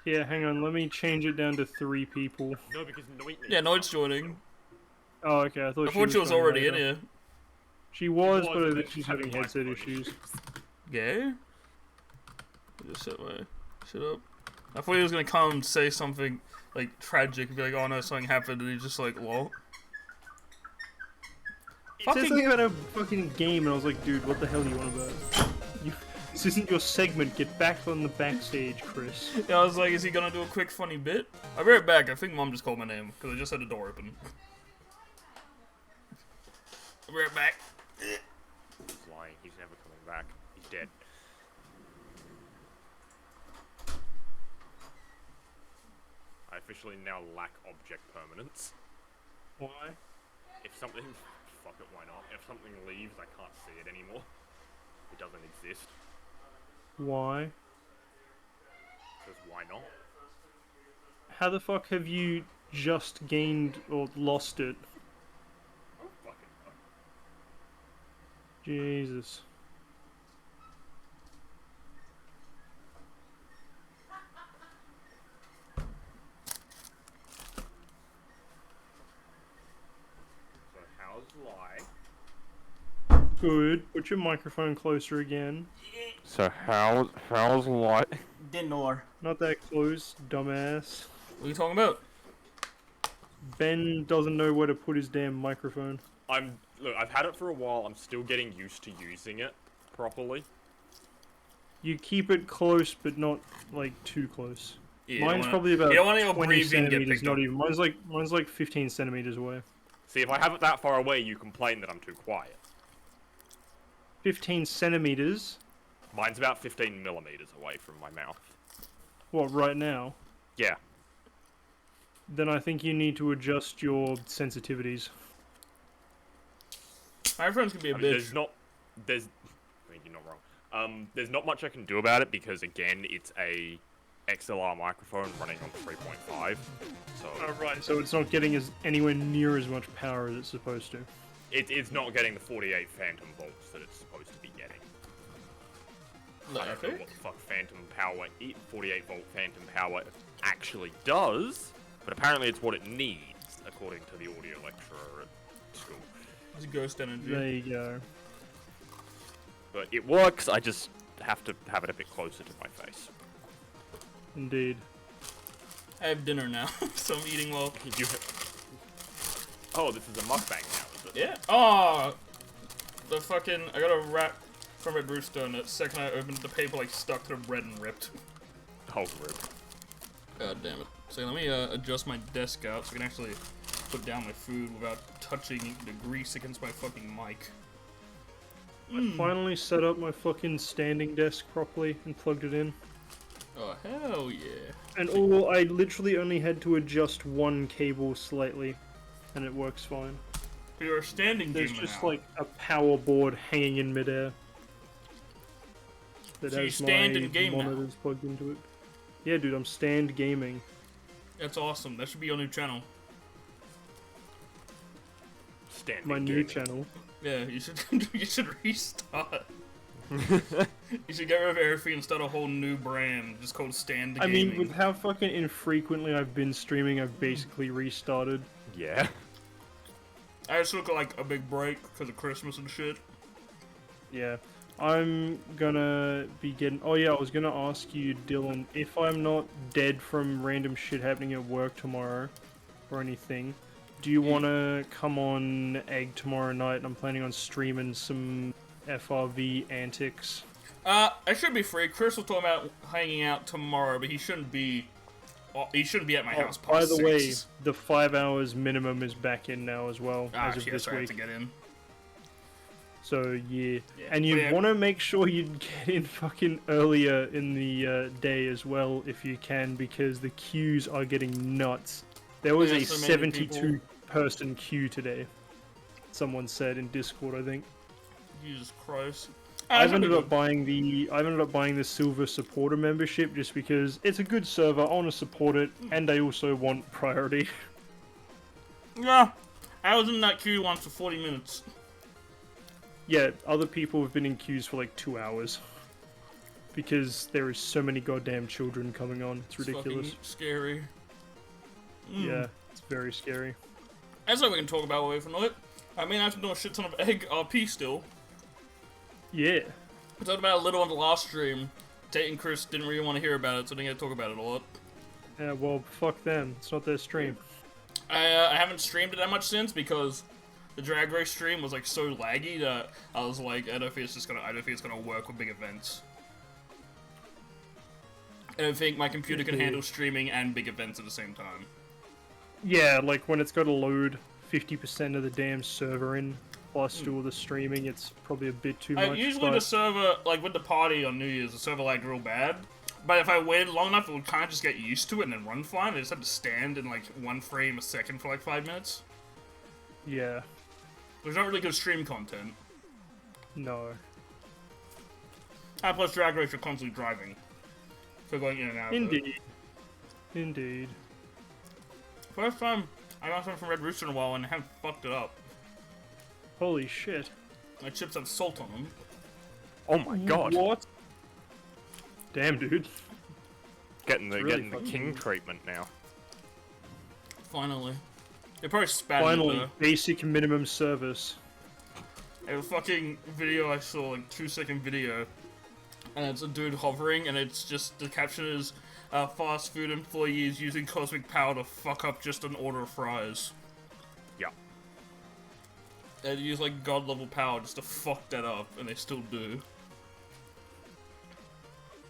Yeah, hang on, let me change it down to 3 people. No, because Noit. Yeah, Noit's joining. Oh, okay, I thought She was coming already later. in here. She was, but I then think she's having headset issues. Yeah? Just set my shit up. I thought he was gonna come and say something, like, tragic and be like, oh no, something happened, and he's just like, lol. He said something about a fucking game, and I was like, dude, what the hell are you on about? This isn't your segment, get back on the backstage, Chris. Yeah, I was like, is he gonna do a quick funny bit? I'll be right back, I think Mom just called my name, because I just had the door open. I'll be right back. He's lying, he's never coming back. He's dead. I officially now lack object permanence. Why? If something... Fuck it, why not? If something leaves, I can't see it anymore. It doesn't exist. Why? Because why not? How the fuck have you just gained or lost it? Oh, fucking fuck. Jesus. So how's lie? Good. Put your microphone closer again. So how's lie? Dinner. Not that close, dumbass. What are you talking about? Ben doesn't know where to put his damn microphone. Look, I've had it for a while, I'm still getting used to using it properly. You keep it close, but not, like, too close. Yeah, Mine's probably about you don't want your 20 breathing get centimeters, picked not up. even. Mine's like 15 centimeters away. See, if I have it that far away, you complain that I'm too quiet. 15 centimeters? Mine's about 15 millimeters away from my mouth. What, right now? Yeah. Then I think you need to adjust your sensitivities. My friends can be a I bitch. mean, I mean, you're not wrong. There's not much I can do about it because, again, it's a XLR microphone running on 3.5. So Oh, right, so it's not getting anywhere near as much power as it's supposed to. it's not getting the 48 phantom volts that it's supposed to be getting. I don't know what the fuck phantom power, 48 volt phantom power actually does, but apparently it's what it needs, according to the audio lecturer at school. It's ghost energy. There you go. But it works, I just have to have it a bit closer to my face. Indeed. I have dinner now, so I'm eating well. Oh, this is a mukbang now, is it? Yeah. Oh, I got a wrap from Red Rooster, and the second I opened it, the paper like stuck to the bread and ripped. Oh, rip. God damn it. So let me adjust my desk out so I can actually put down my food without touching the grease against my fucking mic. I finally set up my fucking standing desk properly and plugged it in. Oh, hell yeah. And I literally only had to adjust one cable slightly, and it works fine. You're a standing There's gamer just now. like a power board hanging in midair. That So you has stand my and game now? monitors plugged into it. Yeah, dude, I'm stand gaming. That's awesome. That should be your new channel. Standing My new gaming. channel. Yeah, you should you should restart. You should get rid of everything and start a whole new brand, just called Stand I Gaming. mean, with how fucking infrequently I've been streaming, I've basically restarted. Yeah. I just took like a big break because of Christmas and shit. Yeah. I'm gonna be getting... Oh yeah, I was gonna ask you, Dylan, if I'm not dead from random shit happening at work tomorrow, or anything, do you wanna come on Egg tomorrow night? I'm planning on streaming some FRV antics. I should be free. Chris was talking about hanging out tomorrow, but he shouldn't be. He shouldn't be at my house. By the way, 6. the 5 hours minimum is back in now as well, as of shit, this so I have week. to get in. So yeah, Yeah. and you Yeah. want to make sure you get in fucking earlier in the day as well if you can, because the queues are getting nuts. There was Yeah, a so many 72 person queue today. Someone said in Discord, I think. Jesus Christ. I've ended up buying the silver supporter membership just because it's a good server. I want to support it, and I also want priority. Yeah, I was in that queue once for 40 minutes. Yeah, other people have been in queues for like 2 hours. because there is so many goddamn children coming on. It's ridiculous. Fucking scary. Yeah, it's very scary. That's what we can talk about away from it. I mean, I have to do a shit ton of egg RP still. Yeah. I talked about it a little on the last stream. Tate and Chris didn't really want to hear about it, so I didn't get to talk about it a lot. Yeah, well, fuck them. It's not their stream. I haven't streamed it that much since because the Drag Race stream was like so laggy that I was like, I don't think it's gonna work with big events. I don't think my computer can handle streaming and big events at the same time. Yeah, like when it's got to load 50% of the damn server in, plus do all the streaming, it's probably a bit too much. Usually the server, like with the party on New Year's, the server lagged real bad. But if I waited long enough, it would kind of just get used to it and then run fine. I just had to stand in like 1 frame a second for like 5 minutes. Yeah. There's not really good stream content. No. Plus Drag Race, you're constantly driving. So going in and out. Indeed. Indeed. First time I got something from Red Rooster in a while and I haven't fucked it up. Holy shit. My chips have salt on them. Oh my god. What? Damn, dude. Getting the really king treatment now. Finally. They probably spat Finally, it basic minimum service. though. A fucking video I saw, like 2-second video. And it's a dude hovering and it's just, the caption is, fast food employees using cosmic power to fuck up just an order of fries. Yeah. They use like god level power just to fuck that up, and they still do.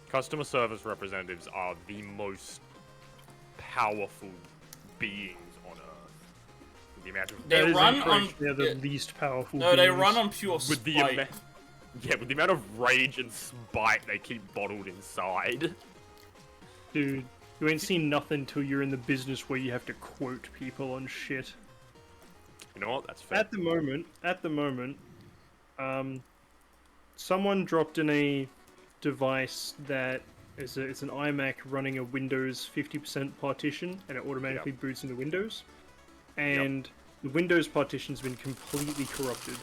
Customer service representatives are the most powerful beings on Earth. The amount of They That is run incorrect. on. They're the yeah, least powerful. no, they beings. run on pure with the spite. with the amount of rage and spite they keep bottled inside. Dude, you ain't seen nothing till you're in the business where you have to quote people on shit. You know what? That's fair. At the moment, someone dropped in a device that it's an iMac running a Windows 50% partition, and it automatically boots into Windows. And the Windows partition's been completely corrupted.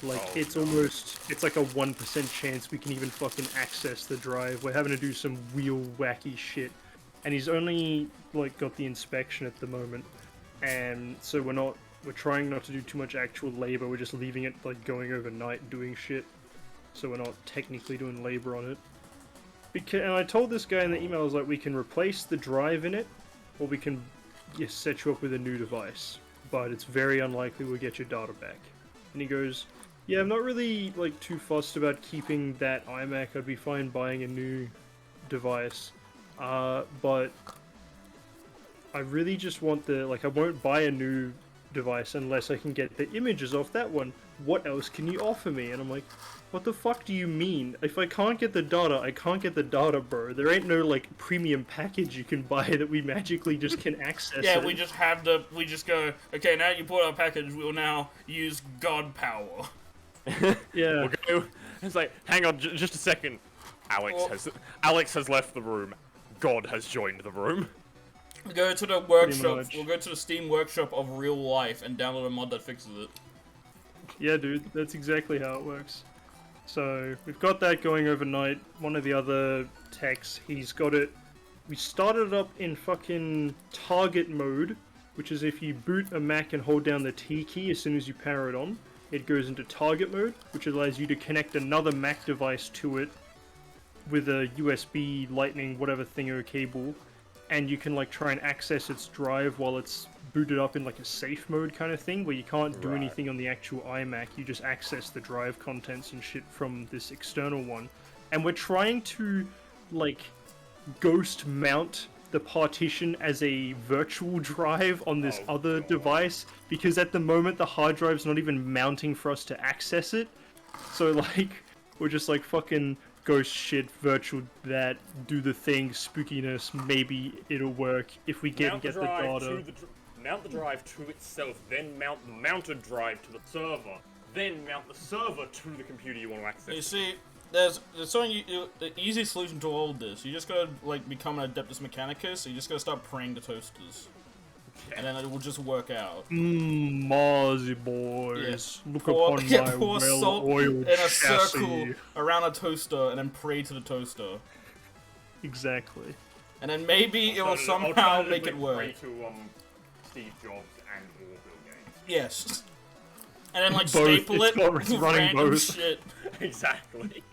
Like, it's like a 1% chance we can even fucking access the drive. We're having to do some real wacky shit. And he's only, like, got the inspection at the moment. And so we're trying not to do too much actual labor. We're just leaving it, like, going overnight doing shit. So we're not technically doing labor on it. And I told this guy in the email, I was like, we can replace the drive in it, or we can set you up with a new device. But it's very unlikely we'll get your data back. And he goes, yeah, I'm not really, like, too fussed about keeping that iMac. I'd be fine buying a new device. But I really just want I won't buy a new device unless I can get the images off that one. What else can you offer me? And I'm like, what the fuck do you mean? If I can't get the data, I can't get the data, bro. There ain't no, like, premium package you can buy that we magically just can access Yeah, it. we just go, okay, now you bought our package, we'll now use god power. Yeah. We'll go. It's like, hang on, just a second. Alex has left the room. God has joined the room. We'll go to the workshop, much. we'll go to the Steam workshop of real life and download a mod that fixes it. Yeah, dude, that's exactly how it works. So, we've got that going overnight. One of the other techs, he's got it. We started it up in fucking target mode, which is if you boot a Mac and hold down the T key as soon as you power it on, it goes into target mode, which allows you to connect another Mac device to it with a USB, lightning, whatever thingo cable, and you can, like, try and access its drive while it's booted up in, like, a safe mode kind of thing, where you can't do anything on the actual iMac, you just access the drive contents and shit from this external one. And we're trying to, like, ghost mount the partition as a virtual drive on this other device, because at the moment the hard drive's not even mounting for us to access it. So, like, we're just like, fucking ghost shit, virtual that, do the thing, spookiness, maybe it'll work if we get the data. Mount the drive to itself, then mount the mounted drive to the server, then mount the server to the computer you want to access. You see, there's something the easy solution to all of this. You just gotta, like, become an Adeptus Mechanicus, so you just gotta start praying to toasters. and then it will just work out. Mozzie boys, Yes. look Pour upon my salt well-oiled in a chassis. circle around a toaster, and then pray to the toaster. Exactly. And then maybe it will somehow make it work. Pray to Steve Jobs and or Bill Gates. Yes. And then, like, Both. staple It's it got- with it's running random both. shit. Exactly.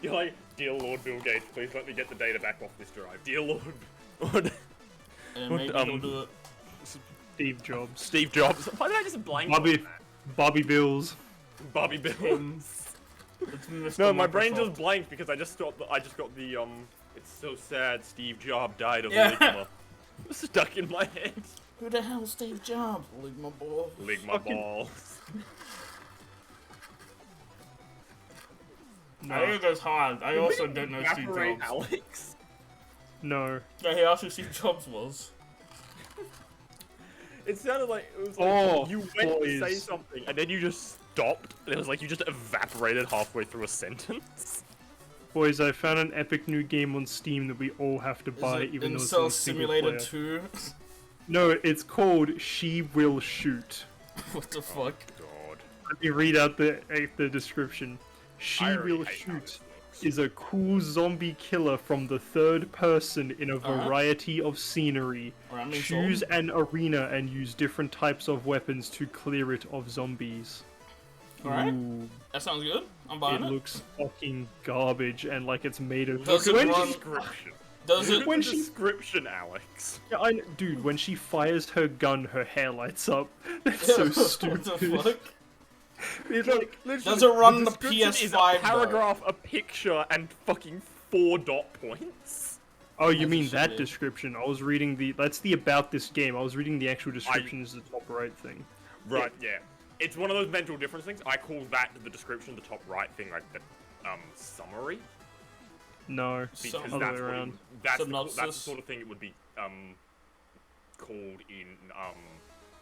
You're like, dear Lord Bill Gates, please let me get the data back off this drive. Dear Lord. And maybe it'll do it. Steve Jobs. Steve Jobs. Why did I just blank Bobby, on that? Bobby Bills. Bobby Bills. It's Mr. No, my brain Microsoft. just blanked because I just got the it's so sad Steve Jobs died of Yeah. ligma. Stuck in my head. Who the hell's Steve Jobs? Ligma ball. Ligma Fucking- balls. I think that's hard. I also don't know Steve Evaporate Jobs. Alex. No. Yeah, he asked who Steve Jobs was. It sounded like it was like Oh, you went to say boys. something and then you just stopped. And it was like you just evaporated halfway through a sentence. Boys, I found an epic new game on Steam that we all have to buy, Is it even though it's Incel not single Simulator player. 2? No, it's called She Will Shoot. What the fuck? God. Let me read out the description. She I already Will hate how Shoot this looks. is a cool zombie killer from the third person in a Uh-huh. variety of scenery. Alright, I'm being Choose sold. an arena and use different types of weapons to clear it of zombies. Alright. Ooh, That sounds good. I'm it buying it. looks fucking garbage and like it's made of. Does it when run- she, Description. Does it? when The she- description, Alex. yeah, dude, when she fires her gun, her hair lights up. That's so What stupid. the fuck? It's like, Does it run the description is PS5 a paragraph, a picture, and fucking 4 dot points. oh, you As it mean should that be. description? I was reading that's the about this game. I was reading the actual description as the top right thing. Right, yeah. It's one of those mental difference things. I call that the description, the top right thing, like the summary. No, Some- Because other that's way what around. that's the Synopsis. sort of thing it would be called in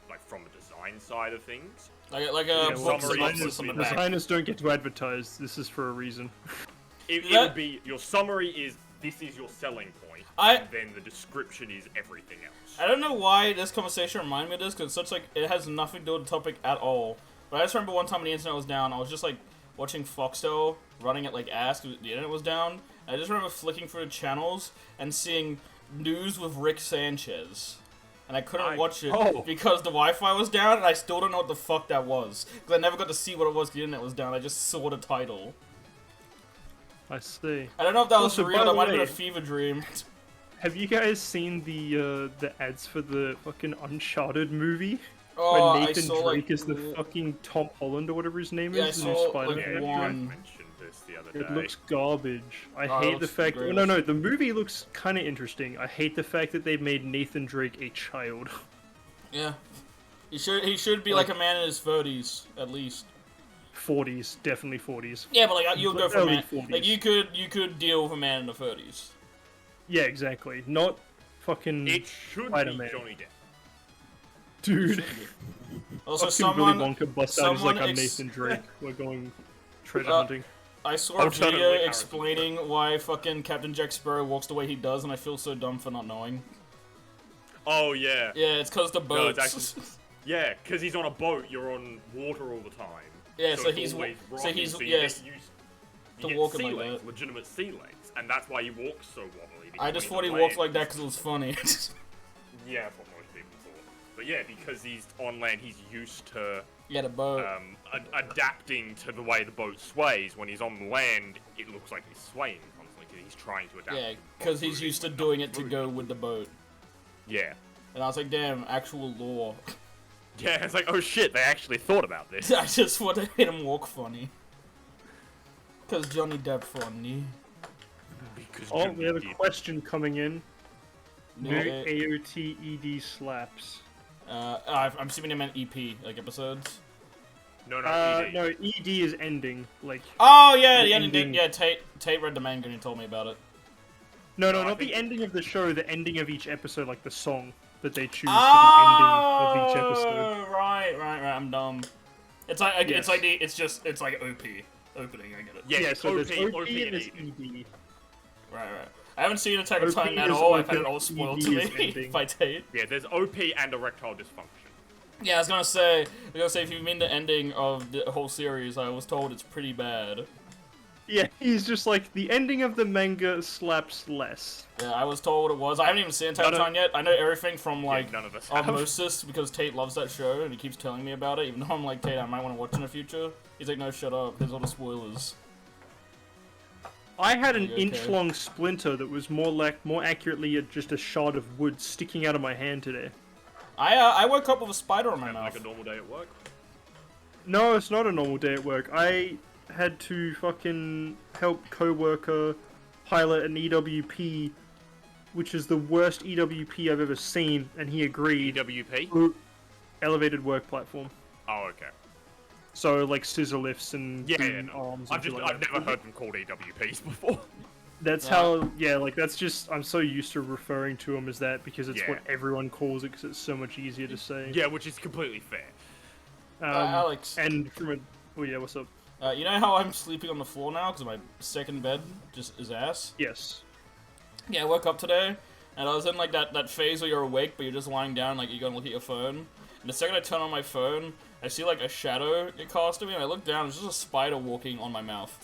like from the design side of things. Like Yeah, a well, book summary synopsis on the back. designers don't get to advertise. This is for a reason. It That- would be your summary is this is your selling point, I- and then the description is everything else. I don't know why this conversation reminded me of this, because it's such like, it has nothing to do with the topic at all. But I just remember one time when the internet was down, I was just like watching Foxtel running at like ass because the internet was down. And I just remember flicking through the channels and seeing news with Rick Sanchez. And I couldn't watch it Oh. because the Wi-Fi was down, and I still don't know what the fuck that was. Because I never got to see what it was because the internet was down, I just saw the title. I see. I don't know if that was Also, real, by that the might have been a way- fever dream. Have you guys seen the ads for the fucking Uncharted movie? Oh, When I Nathan saw Drake like... is the fucking Tom Holland or whatever his name Yeah, I is, the new saw, Spider-Man. like, Yeah, one- I mentioned this the other day. It looks garbage. I Oh, it hate the looks fact. great. No, the movie looks kind of interesting. I hate the fact that they made Nathan Drake a child. Yeah. He should be like a man in his 30s, at least. 40s, definitely 40s. Yeah, but like you'll go for a Early man. 40s. Like you could deal with a man in the 30s. Yeah, exactly. Not fucking It should Spider-Man. be Johnny Depp. dude. Also, Fucking Willy someone Wonka bust out. He's like, someone I'm Nathan Drake. We're going treasure Uh, hunting. I saw a Alternatively, video Harrison explaining why fucking Captain Jack Sparrow walks the way he does, and I feel so dumb for not knowing. Oh yeah. Yeah, it's because the No, it's boats. actually yeah, because he's on a boat. You're on water all the time. Yeah, so it's he's always so rocking, he's you yes. get used- to you get walking sea like legs, that. legitimate sea legs, and that's why he walks so wobbly. I because just when thought he he's walked on like that land, because it was funny. Yeah, that's what most people thought. But yeah, because he's on land, he's used to Yeah, the boat. adapting to the way the boat sways. When he's on the land, it looks like he's swaying constantly because he's trying to adapt. Yeah, to because what's he's moving used to when doing it nothing's to moving. go with the boat. Yeah. And I was like, damn, actual lore. Yeah, it's like, oh shit, they actually thought about this. I just want to hit him walk funny. Because Johnny Depp funny. Because Oh, Jim we have a did. question coming in. New Yeah, AOT ED slaps. I'm assuming they meant EP, like episodes. No, ED. No, ED is ending. Like, Oh yeah, The yeah, ending. yeah. Tate read the manga and he told me about it. no, No, I not think- the ending of the show. The ending of each episode, like the song that they choose Oh, for the ending of each episode. right. I'm dumb. It's like Yes. it's like OP opening. I get it. Yeah, Yeah, so there's OP, OP and there's ED. ED. Right. I haven't seen Attack on OP Titan at is all. like I've had it an all spoiled ED to is me ending. by Tate. Yeah, there's OP and erectile dysfunction. Yeah, I was gonna say if you mean the ending of the whole series, I was told it's pretty bad. Yeah, he's just like, the ending of the manga slaps less. Yeah, I was told it was. I haven't even seen Attack on Titan yet. I know everything from, like, none of us have. osmosis, because Tate loves that show, and he keeps telling me about it, even though I'm like, Tate, I might want to watch in the future. He's like, no, shut up, here's all the spoilers. I had an Okay. inch-long splinter that was more accurately just a shard of wood sticking out of my hand today. I woke up with a spider on my mouth. Like a normal day at work. No, it's not a normal day at work. I had to fucking help coworker pilot an EWP, which is the worst EWP I've ever seen, and he agreed. EWP? Elevated work platform. Oh, okay. So like scissor lifts and boom arms. And I've never heard them called EWPs before. That's how, like that's just, I'm so used to referring to them as that because it's what everyone calls it because it's so much easier to say. Yeah, which is completely fair. Alex. And from a, oh yeah, what's up? You know how I'm sleeping on the floor now because my second bed just is ass? Yes. Yeah, I woke up today, and I was in like that phase where you're awake, but you're just lying down, like you're gonna look at your phone. And the second I turn on my phone, I see like a shadow get cast at me, and I look down, it's just a spider walking on my mouth.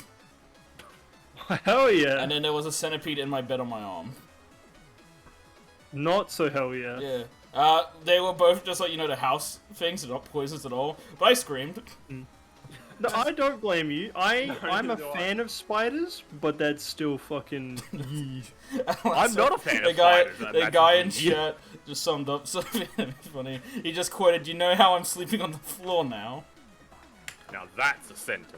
Hell yeah. And then there was a centipede in my bed on my arm. Not so hell yeah. Yeah. They were both just like, the house things, they're not poisonous at all. But I screamed. No, I don't blame you. I'm a neither do fan of spiders, but that's still fucking. I'm not a fan of spiders. The guy in chat just summed up something funny. He just quoted, "You know how I'm sleeping on the floor now?" Now that's a sentence.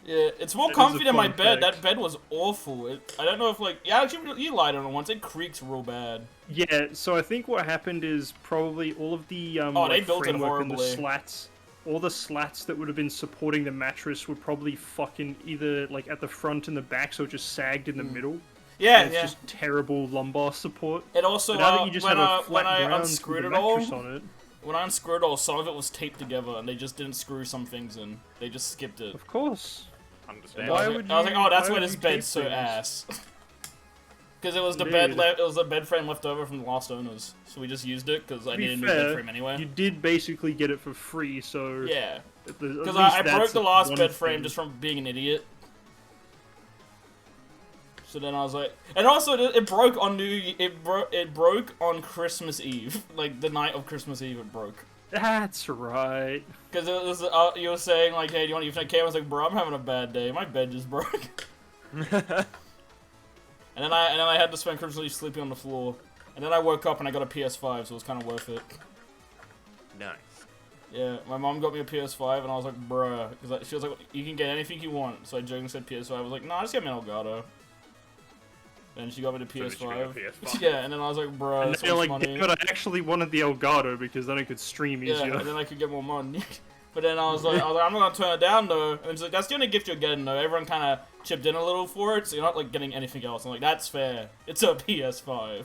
Yeah, it's more That comfy is a than my fun bed. fact. That bed was awful. I don't know if actually you lied on it once. It creaks real bad. Yeah, so I think what happened is probably all of the they built it framework and the horribly. slats, all the slats that would have been supporting the mattress would probably fucking either like at the front and the back, so it just sagged in the middle. Yeah, And it's just terrible lumbar support. It also But now that you just have a flat when I ground unscrewed with it a all, mattress on it, when I unscrewed it all, some of it was taped together, and they just didn't screw some things in. They just skipped it. of course. And Understand? I was like, oh, that's why this bed's so tape things? ass. Because it was the Dude. it was the bed frame left over from the last owners, so we just used it because I To be needed a new bed fair, frame anyway. you did basically get it for free, so Yeah, at because least I broke that's the last one bed frame thing. just from being an idiot. So then I was like, and also it broke on it broke on Christmas Eve, like the night of Christmas Eve it broke. That's right. Because it was you were saying like, hey, do you want to use my camera? I was like, bro, I'm having a bad day. My bed just broke. And then I had to spend Christmas Eve sleeping on the floor. And then I woke up and I got a PS5, so it was kind of worth it. Nice. Yeah, my mom got me a PS5, and I was like, bruh. Because she was like, you can get anything you want. So I jokingly said PS5. I was like, nah, just get me an Elgato. Then she got me the So did she PS5. get a PS5? Yeah, and then I was like, bruh, And that's then so you're much like, money. but I actually wanted the Elgato because then I could stream Yeah, easier. and then I could get more money. But then I was like, I'm not gonna turn it down though. And she's like, that's the only gift you're getting though. Everyone kind of chipped in a little for it, so you're not like getting anything else. I'm like, that's fair. It's a PS5.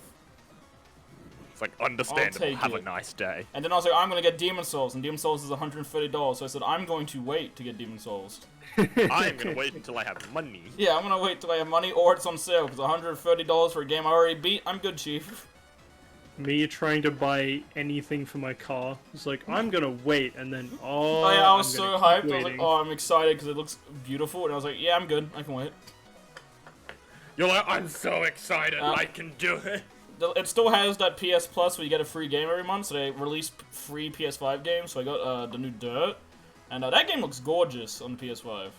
It's like understandable. take Have a it. nice day. And then I was like, I'm gonna get Demon Souls, and Demon Souls is $130. So I said, I'm going to wait to get Demon Souls. I am gonna wait until I have money. Yeah, I'm gonna wait till I have money or it's on sale, because $130 for a game I already beat, I'm good, chief. Me trying to buy anything for my car. It's like, I'm gonna wait, and then, oh, Oh yeah, I was I'm so gonna hyped. keep I was like, waiting. oh, I'm excited because it looks beautiful, and I was like, yeah, I'm good. I can wait. You're like, I'm so excited. Uh, I can do it. It still has that PS Plus where you get a free game every month, so they release free PS5 games. So I got the new Dirt, and that game looks gorgeous on the PS5.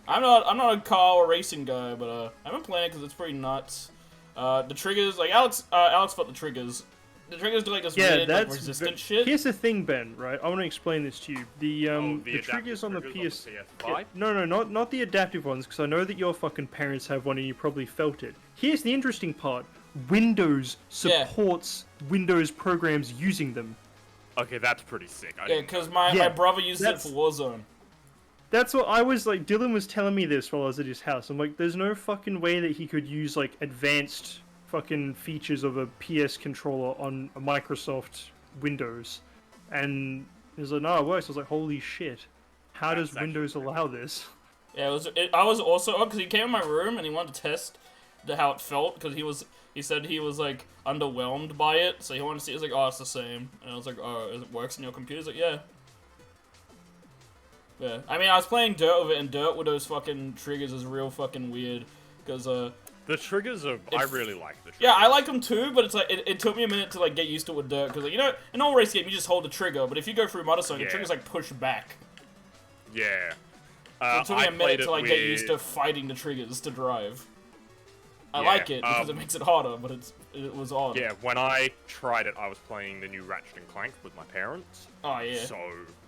I'm not a car or racing guy, but I've been playing it because it's pretty nuts. The triggers, like Alex felt the triggers. The triggers do like this weird like, resistant shit. Here's the thing, Ben. Right, I want to explain this to you. The The triggers on the adaptive PS. PS5? No, not the adaptive ones, because I know that your fucking parents have one and you probably felt it. Here's the interesting part: Windows Yeah. supports Windows programs using them. Okay, that's pretty sick. Yeah, because my brother uses it that's- for Warzone. That's what I was like. Dylan was telling me this while I was at his house. I'm like, there's no fucking way that he could use like advanced fucking features of a PS controller on a Microsoft Windows. And he was like, no, it works. I was like, holy shit. How does That's Windows actually allow this? Yeah, I was also because he came in my room and he wanted to test how it felt, because he said he was like underwhelmed by it, so he wanted to see. He was like, oh, it's the same, and I was like, oh, it works in your computer? He's like, yeah. Yeah, I mean, I was playing Dirt with it, and Dirt with those fucking triggers is real fucking weird, because the triggers are. I really like the triggers. yeah, I like them too, but it's like it took me a minute to like get used to it with Dirt, because like, you know, in all race game you just hold the trigger, but if you go through Motorsong, the trigger's like pushed back. Yeah. So it took me a minute to like get used to fighting the triggers to drive. I like it because it makes it harder, but it was odd. Yeah, when I tried it, I was playing the new Ratchet and Clank with my parents. Oh yeah. So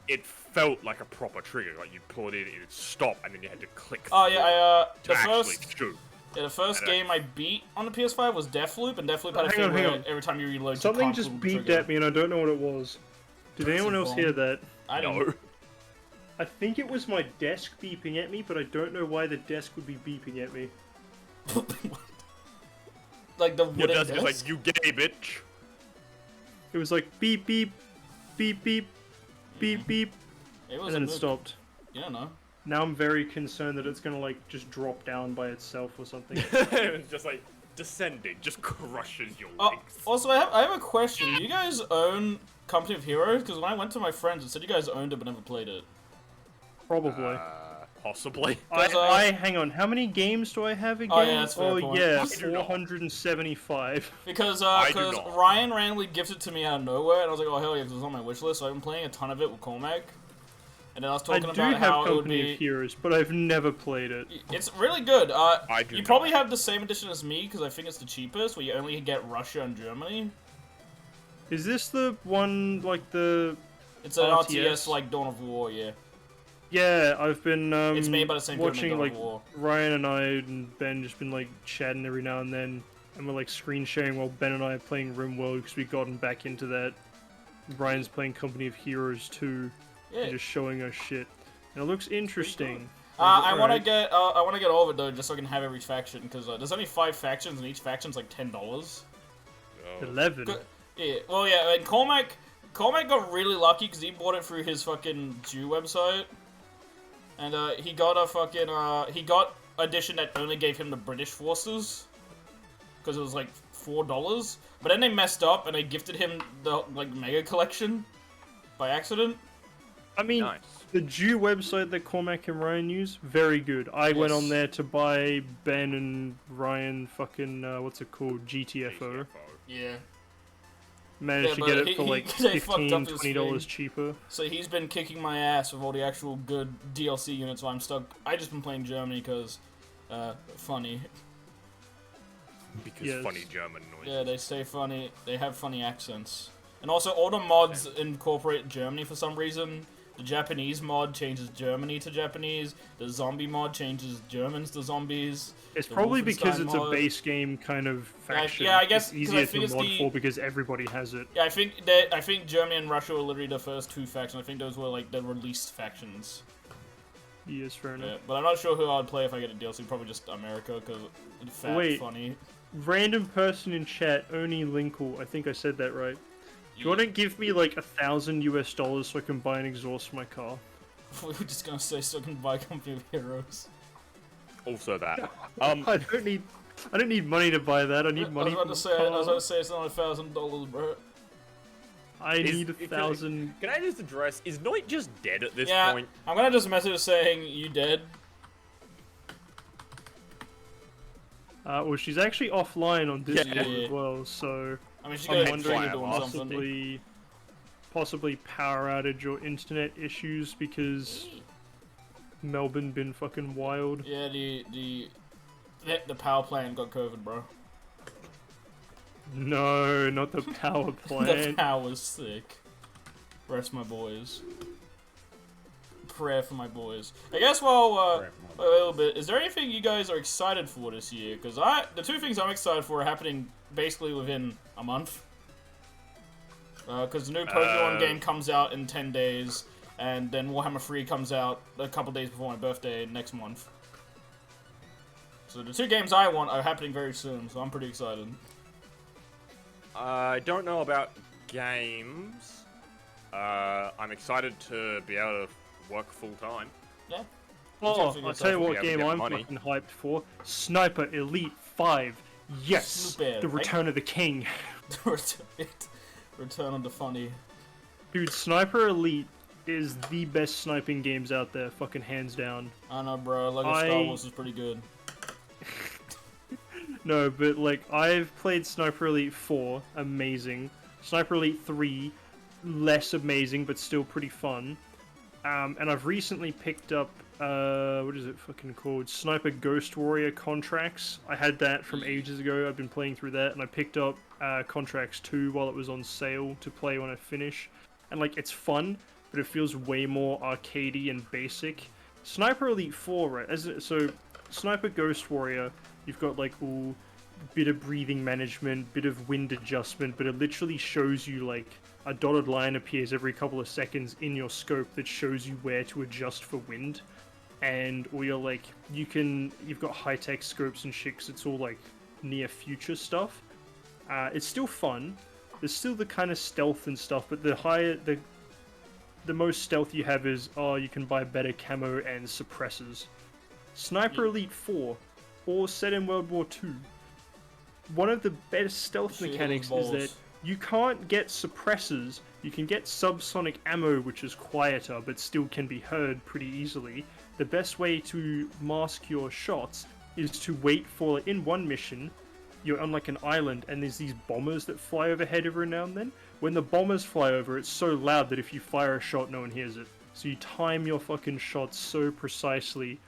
it felt like a proper trigger. Like you pull it in, it'd stop, and then you had to click. Oh yeah, the first And game I beat on the PS5 was Deathloop, and Deathloop had a thing where every time you reload, something you just can't pull the beeped trigger. at me, and I don't know what it was. Did anyone else hear that? I don't No. I think it was my desk beeping at me, but I don't know why the desk would be beeping at me. Like the Your wooden desk desk? is like, you gay bitch. It was like beep beep, beep beep, beep beep, It was and then it a stopped. You don't know. Now I'm very concerned that it's gonna like just drop down by itself or something. It's just like descending, just crushes your legs. Also, I have a question. Do you guys own Company of Heroes? Because when I went to my friends, it said you guys owned it but never played it. Probably. Possibly. I hang on. How many games do I have again? Oh, yeah, that's a fair point. Yeah, I do not. 475. Because I do not. Ryan randomly gifted it to me out of nowhere, and I was like, oh hell yeah, because it was on my wish list. So I've been playing a ton of it with Cormac. And then I was I talking do about have how it would Company be. of Heroes, but I've never played it. It's really good. I do You not. probably have the same edition as me because I think it's the cheapest, where you only get Russia and Germany. Is this the one like the? It's an RTS? RTS like Dawn of War, yeah. Yeah, I've been It's made by the same watching company, like Dawn of War. Ryan and I and Ben just been like chatting every now and then, and we're like screen sharing while Ben and I are playing RimWorld because we've gotten back into that. Ryan's playing Company of Heroes 2, Yeah. and just showing us shit, and it looks interesting. I want to Alright. get all of it though, just so I can have every faction, because there's only 5 factions and each faction's like $10. 11. Yeah, well yeah, and Cormac got really lucky because he bought it through his fucking Jew website, and he got a fucking he got edition that only gave him the British forces, because it was like $4. But then they messed up and they gifted him the like mega collection by accident. I mean, Nice. the Jew website that Cormac and Ryan use, very good. I went on there to buy Ben and Ryan fucking, what's it called, GTFO. Yeah. Managed Yeah, to get but it for like they fucked up $15, his $20 thing. cheaper. So he's been kicking my ass with all the actual good DLC units, so I'm stuck. I just been playing Germany because, funny. Because Yes. funny German noises. Yeah, they say funny. They have funny accents. And also, all the mods incorporate Germany for some reason. The Japanese mod changes Germany to Japanese. The zombie mod changes Germans to zombies. It's The probably because Wolfenstein it's a mod. base game kind of faction. yeah, I guess, it's 'cause easier I think to it's mod the- for because everybody has it. Yeah, I think Germany and Russia were literally the first 2 factions. I think those were like the released factions. Yes, fair enough. Yeah, but I'm not sure who I'd play if I get a DLC. Probably just America, because it's fat, Wait. funny. Random person in chat, Oni Linkle, I think I said that right. Do you want to give me like $1,000 so I can buy an exhaust for my car? We were just gonna say so I can buy Company of Heroes. Also that. I don't need money to buy that. I need I money was for about my to car. say it's not $1,000, bro. I need Can 1,000. I just address, is Noit just dead at this Yeah, point? I'm gonna just message saying you dead. Well, she's actually offline on Discord Yeah. as well, so I mean, she's I'm going wondering to if doing something. possibly power outage or internet issues because Melbourne been fucking wild. Yeah, the power plant got COVID, bro. No, not the power The plant. power's sick. Rest my boys. Prayer for my boys. I guess while a little bit, is there anything you guys are excited for this year? Because the 2 things I'm excited for are happening basically within a month. Because the new Pokemon game comes out in 10 days, and then Warhammer 3 comes out a couple days before my birthday next month. So the 2 games I want are happening very soon, so I'm pretty excited. I don't know about games. I'm excited to be able to work full time. Yeah. Oh, Figure I'll yourself tell you out. what Be able to game get I'm money. fucking hyped for. Sniper Elite 5. Yes, Super. the Return of the King. Return of the Funny. Dude, Sniper Elite is the best sniping games out there, fucking hands down. I know, bro. Lego Star Wars is pretty good. No, but like, I've played Sniper Elite 4, amazing. Sniper Elite 3, less amazing, but still pretty fun. And I've recently picked up, what is it fucking called? Sniper Ghost Warrior Contracts. I had that from ages ago. I've been playing through that, and I picked up Contracts 2 while it was on sale to play when I finish. And like, it's fun, but it feels way more arcadey and basic. Sniper Elite 4, right? So, Sniper Ghost Warrior, you've got like all bit of breathing management, bit of wind adjustment, but it literally shows you like a dotted line appears every couple of seconds in your scope that shows you where to adjust for wind. And or you're like, you've got high-tech scopes and shit, 'cause it's all like near future stuff. It's still fun. There's still the kind of stealth and stuff, but the most stealth you have is, you can buy better camo and suppressors. Sniper Elite 4, or set in World War II, one of the best stealth mechanics is that you can't get suppressors. You can get subsonic ammo, which is quieter, but still can be heard pretty easily. The best way to mask your shots is to wait for, in one mission, you're on like an island, and there's these bombers that fly overhead every now and then. When the bombers fly over, it's so loud that if you fire a shot, no one hears it. So you time your fucking shots so precisely,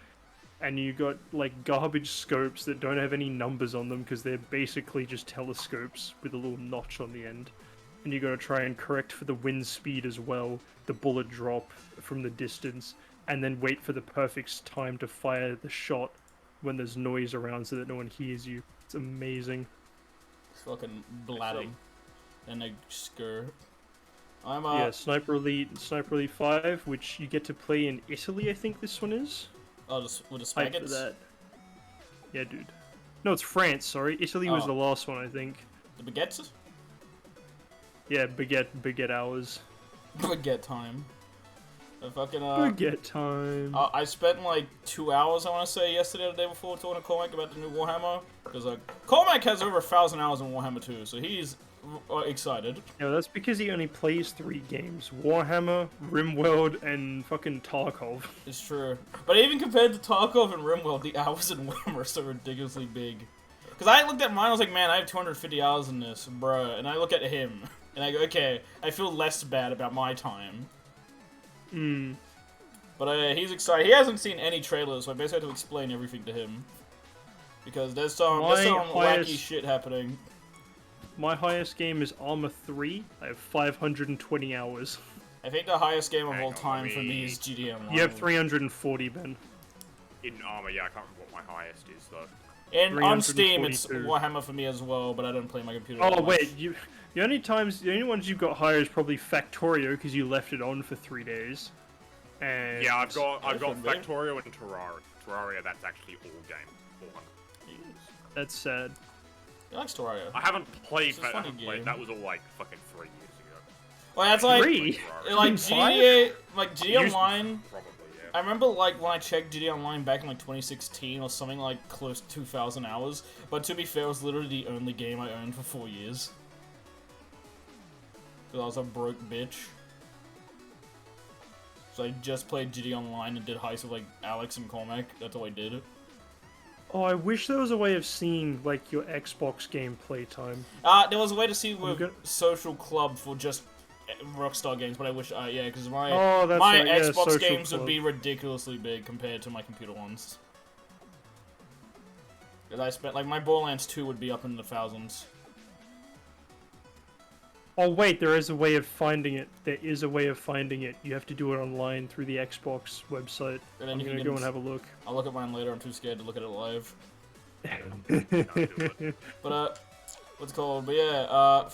and you got like garbage scopes that don't have any numbers on them because they're basically just telescopes with a little notch on the end. And you gotta try and correct for the wind speed as well, the bullet drop from the distance, and then wait for the perfect time to fire the shot when there's noise around so that no one hears you. It's amazing. Fucking blat 'em. And they scur. Yeah, Sniper Elite 5, which you get to play in Italy, I think this one is. Oh, with the Hype for spaghettis? that. Yeah, dude. No, it's France, sorry. Italy was the last one, I think. The baguettes? Yeah, baguette hours. Baguette time. The fucking, Baguette time. I spent like 2 hours, I want to say, yesterday or the day before talking to Cormac about the new Warhammer. Because Cormac has over 1,000 hours in Warhammer 2, so he's excited. Yeah, that's because he only plays 3 games. Warhammer, RimWorld, and fucking Tarkov. It's true. But even compared to Tarkov and RimWorld, the hours in Warhammer are so ridiculously big. Because I looked at mine, I was like, man, I have 250 hours in this, bruh. And I look at him, and I go, okay, I feel less bad about my time. But he's excited. He hasn't seen any trailers, so I basically have to explain everything to him. Because there's some wacky shit happening. My highest game is Arma 3. I have 520 hours. I think the highest game of all time for me is GTA Online. You have 340, Ben. In Arma, yeah, I can't remember what my highest is, though. And on Steam, it's Warhammer for me as well, but I don't play my computer. Oh, wait, the only ones you've got higher is probably Factorio, because you left it on for 3 days. And yeah, I've got Factorio and Terraria. Terraria, that's actually all game. 400. That's sad. He likes Terraria. I haven't played that. That was all like fucking 3 years ago. Well, that's like 3? Like GTA, like GTA Online. Probably, yeah. I remember like when I checked GTA Online back in like 2016 or something, like close to 2,000 hours. But to be fair, it was literally the only game I owned for 4 years. Because I was a broke bitch. So I just played GTA Online and did heists with like Alex and Cormac. That's all I did. Oh, I wish there was a way of seeing, like, your Xbox game playtime. There was a way to see with Social Club for just Rockstar games, but I wish, yeah, because my Xbox games would be ridiculously big compared to my computer ones. Because I spent, like, my Borderlands 2 would be up in the thousands. Oh, wait, there is a way of finding it. There is a way of finding it. You have to do it online through the Xbox website. And then I'm gonna go and have a look. I'll look at mine later. I'm too scared to look at it live. But, what's it called? But yeah,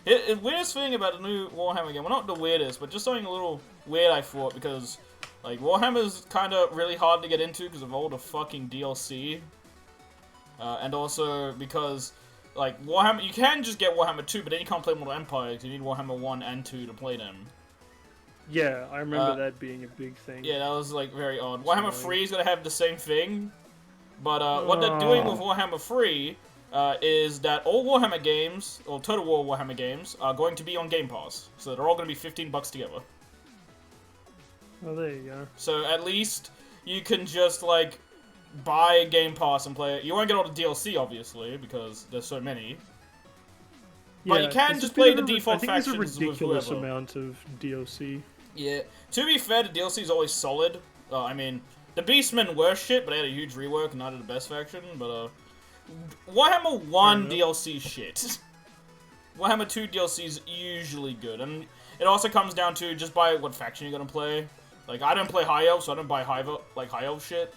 the weirdest thing about the new Warhammer game, well, not the weirdest, but just something a little weird, I thought, because, like, Warhammer's kind of really hard to get into because of all the fucking DLC. And also because, like, Warhammer, you can just get Warhammer 2, but then you can't play Mortal Empire because you need Warhammer 1 and 2 to play them. Yeah, I remember that being a big thing. Yeah, that was, like, very odd. Warhammer 3 is gonna have the same thing, But what they're doing with Warhammer 3 is that all Warhammer games, or Total War Warhammer games, are going to be on Game Pass. So they're all going to be $15 together. Oh, there you go. So at least you can just, like, buy Game Pass and play it. You won't get all the DLC, obviously, because there's so many. But you can just play the default factions with whoever. I think it's a ridiculous amount of DLC. Yeah. To be fair, the DLC is always solid. I mean, the Beastmen were shit, but they had a huge rework and not the best faction. But Warhammer 1 DLC shit. Warhammer 2 DLC is usually good, and it also comes down to just buy what faction you're gonna play. Like, I don't play High Elf, so I don't buy High Elf shit.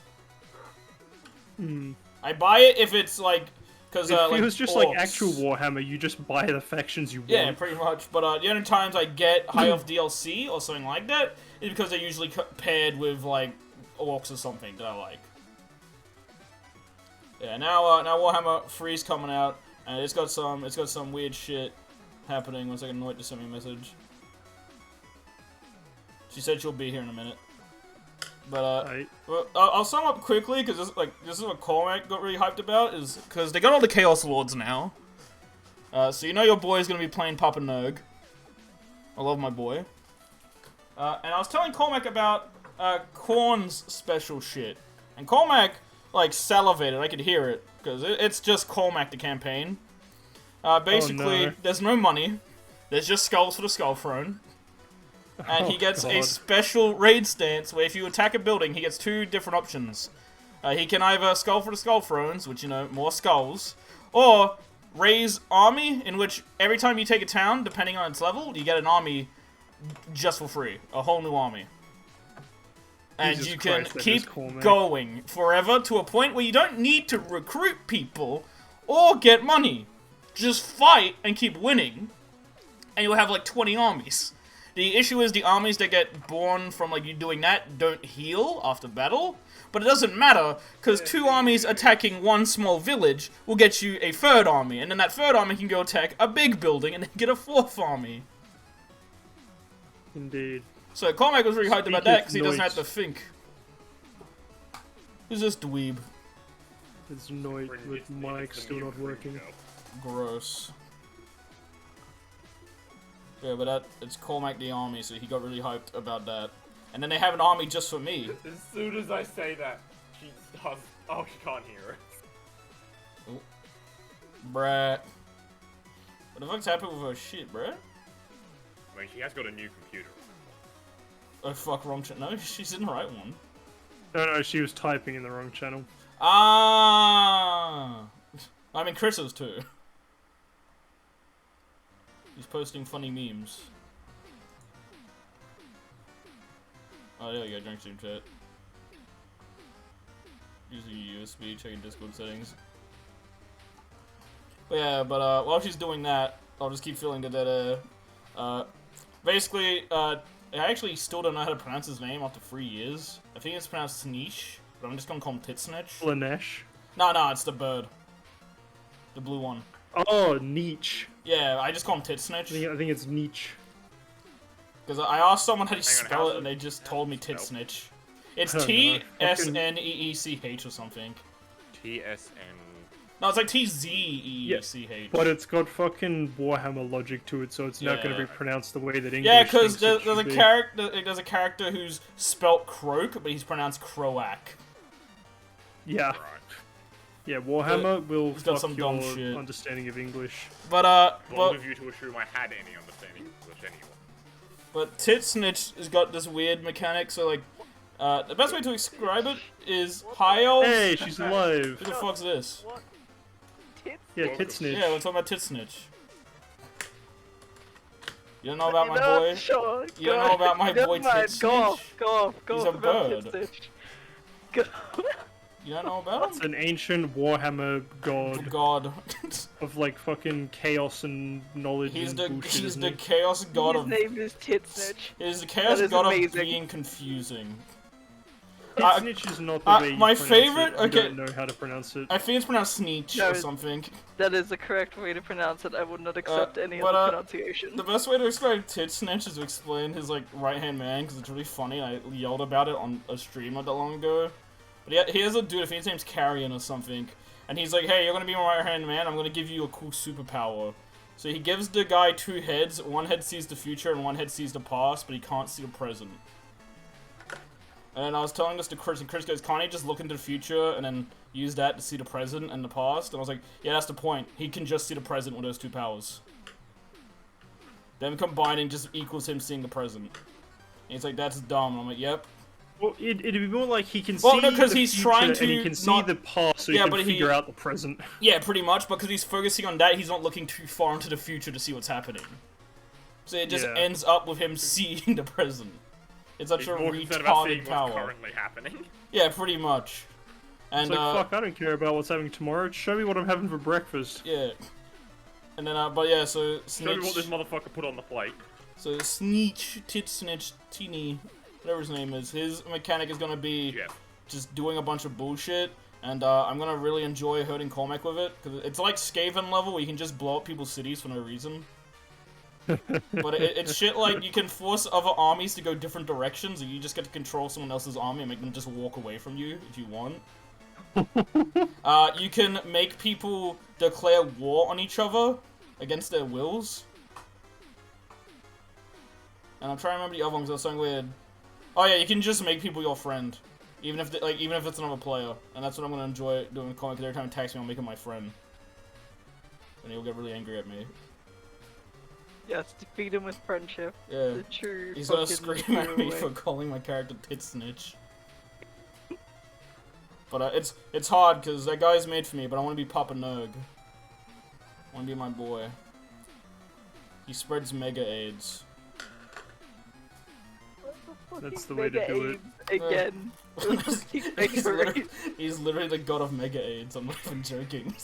I buy it if it's like, because if like, it was just orcs. like actual Warhammer, you just buy the factions you want. Yeah, pretty much. But the only times I get High Elf DLC or something like that is because they're usually paired with like orcs or something that I like. Yeah, now Warhammer 3's coming out, and it's got some weird shit happening. 1 second, Noit just sent me a message. She said she'll be here in a minute. But well, I'll sum up quickly because this is what Cormac got really hyped about, is because they got all the Chaos Lords now. So you know your boy is gonna be playing Papa Nogue. I love my boy. And I was telling Cormac about Korn's special shit, and Cormac like salivated. I could hear it because it's just Cormac the campaign. Basically, there's no money. There's just skulls for the Skull Throne. And he gets a special raid stance where if you attack a building, he gets 2 different options. He can either skull for the Skull Thrones, which, you know, more skulls, or raise army, in which every time you take a town, depending on its level, you get an army just for free. A whole new army. And you can keep going forever to a point where you don't need to recruit people or get money. Just fight and keep winning, and you'll have like 20 armies. The issue is the armies that get born from like you doing that don't heal after battle, but it doesn't matter because 2 armies attacking 1 small village will get you a 3rd army, and then that 3rd army can go attack a big building and then get a 4th army. Indeed. So Cormac was really hyped about that because he doesn't have to think. Who's this dweeb? It's Noit with Mike still not working. Gross. Yeah, but it's Cormac the army, so he got really hyped about that. And then they have an army just for me. As soon as I say that, she starts. Oh, she can't hear it. Oh. Bruh. What the fuck's happened with her shit, bruh? I mean, she has got a new computer. Oh fuck, wrong channel. No, she's in the right one. No, she was typing in the wrong channel. Ah. I mean, Chris's too. He's posting funny memes. Oh, there we go, drink stream chat. Using USB, checking Discord settings. But yeah, while she's doing that, I'll just keep feeling that basically, I actually still don't know how to pronounce his name after 3 years. I think it's pronounced Sneesh, but I'm just gonna call him Titsnitch. Lanesh? No, it's the bird. The blue one. Oh, Nietzsche. Yeah, I just call him Titsnitch. I think it's Nietzsche. Because I asked someone how to spell it, and they just told me Titsnitch. It's T-S-N-E-E-C-H or something. T-S-N... No, it's like T-Z-E-E-C-H. But it's got fucking Warhammer logic to it, so it's not going to be pronounced the way that English Yeah, because there's a character who's spelt Croak, but he's pronounced Croak. Yeah. Right. Yeah, Warhammer will fuck some your dumb shit. understanding of English. Bold of you to assume I had any understanding of English anyway. But Titsnitch has got this weird mechanic, so like, the best way to describe it is High Elf. Hey, she's alive. Who the fuck's this? What? Yeah, Titsnitch. Yeah, we're talking about Titsnitch. You don't know about my boy? Sure, you don't know about my boy Titsnitch? Go off. He's a bird. Go. You don't know about him? It's an ancient Warhammer god. Of like fucking chaos and knowledge He's and the bullshit, he's isn't the he? chaos god His of. name is Titsnitch. He's the chaos That is god amazing. of being confusing. Titsnitch is not the way you my pronounce favorite. it. Okay. I don't know how to pronounce it. I think it's pronounced Sneech No, or something. That is the correct way to pronounce it. I would not accept any but, other pronunciation. The best way to explain Titsnitch is to explain his like right hand man because it's really funny. I yelled about it on a stream not that long ago. But he has a dude, I think his name's Carrion or something, and he's like, hey, you're gonna be my right-hand man, I'm gonna give you a cool superpower. So he gives the guy 2 heads, one head sees the future and one head sees the past, but he can't see the present. And I was telling this to Chris, and Chris goes, can't he just look into the future and then use that to see the present and the past? And I was like, yeah, that's the point. He can just see the present with those 2 powers. Them combining just equals him seeing the present. And he's like, that's dumb. And I'm like, yep. Well, it'd be more like he can Well, see no, 'cause the he's future trying to and he can see not- the past, so Yeah, he but can he- figure out the present. Yeah, pretty much, because he's focusing on that, he's not looking too far into the future to see what's happening. So it just Yeah. ends up with him seeing the present. It's such He's a more concerned about seeing retarded what's power. currently happening. Yeah, pretty much. And, It's like, fuck, I don't care about what's happening tomorrow. Show me what I'm having for breakfast. yeah. And then, but yeah, so Show me what this Snitch... motherfucker put on the plate. So Sneech, Snitch, Teeny, whatever his name is, his mechanic is gonna be Jeff. just doing a bunch of bullshit, and I'm gonna really enjoy hurting Cormac with it, because it's like Skaven level where you can just blow up people's cities for no reason. But it's shit like you can force other armies to go different directions, and you just get to control someone else's army and make them just walk away from you if you want. You can make people declare war on each other against their wills. And I'm trying to remember the other ones, that's something weird. Oh yeah, you can just make people your friend. Even if it's another player. And that's what I'm gonna enjoy doing with Comic, because every time he attacks me, I'll make him my friend. And he'll get really angry at me. Yes, defeat him with friendship. Yeah. The true He's gonna fucking scream at me way. for calling my character Tit Snitch. But it's hard, because that guy's made for me, but I want to be Papa Nurg. I want to be my boy. He spreads mega AIDS. That's the way to do it. Again. He's literally the god of mega AIDS, I'm not even joking.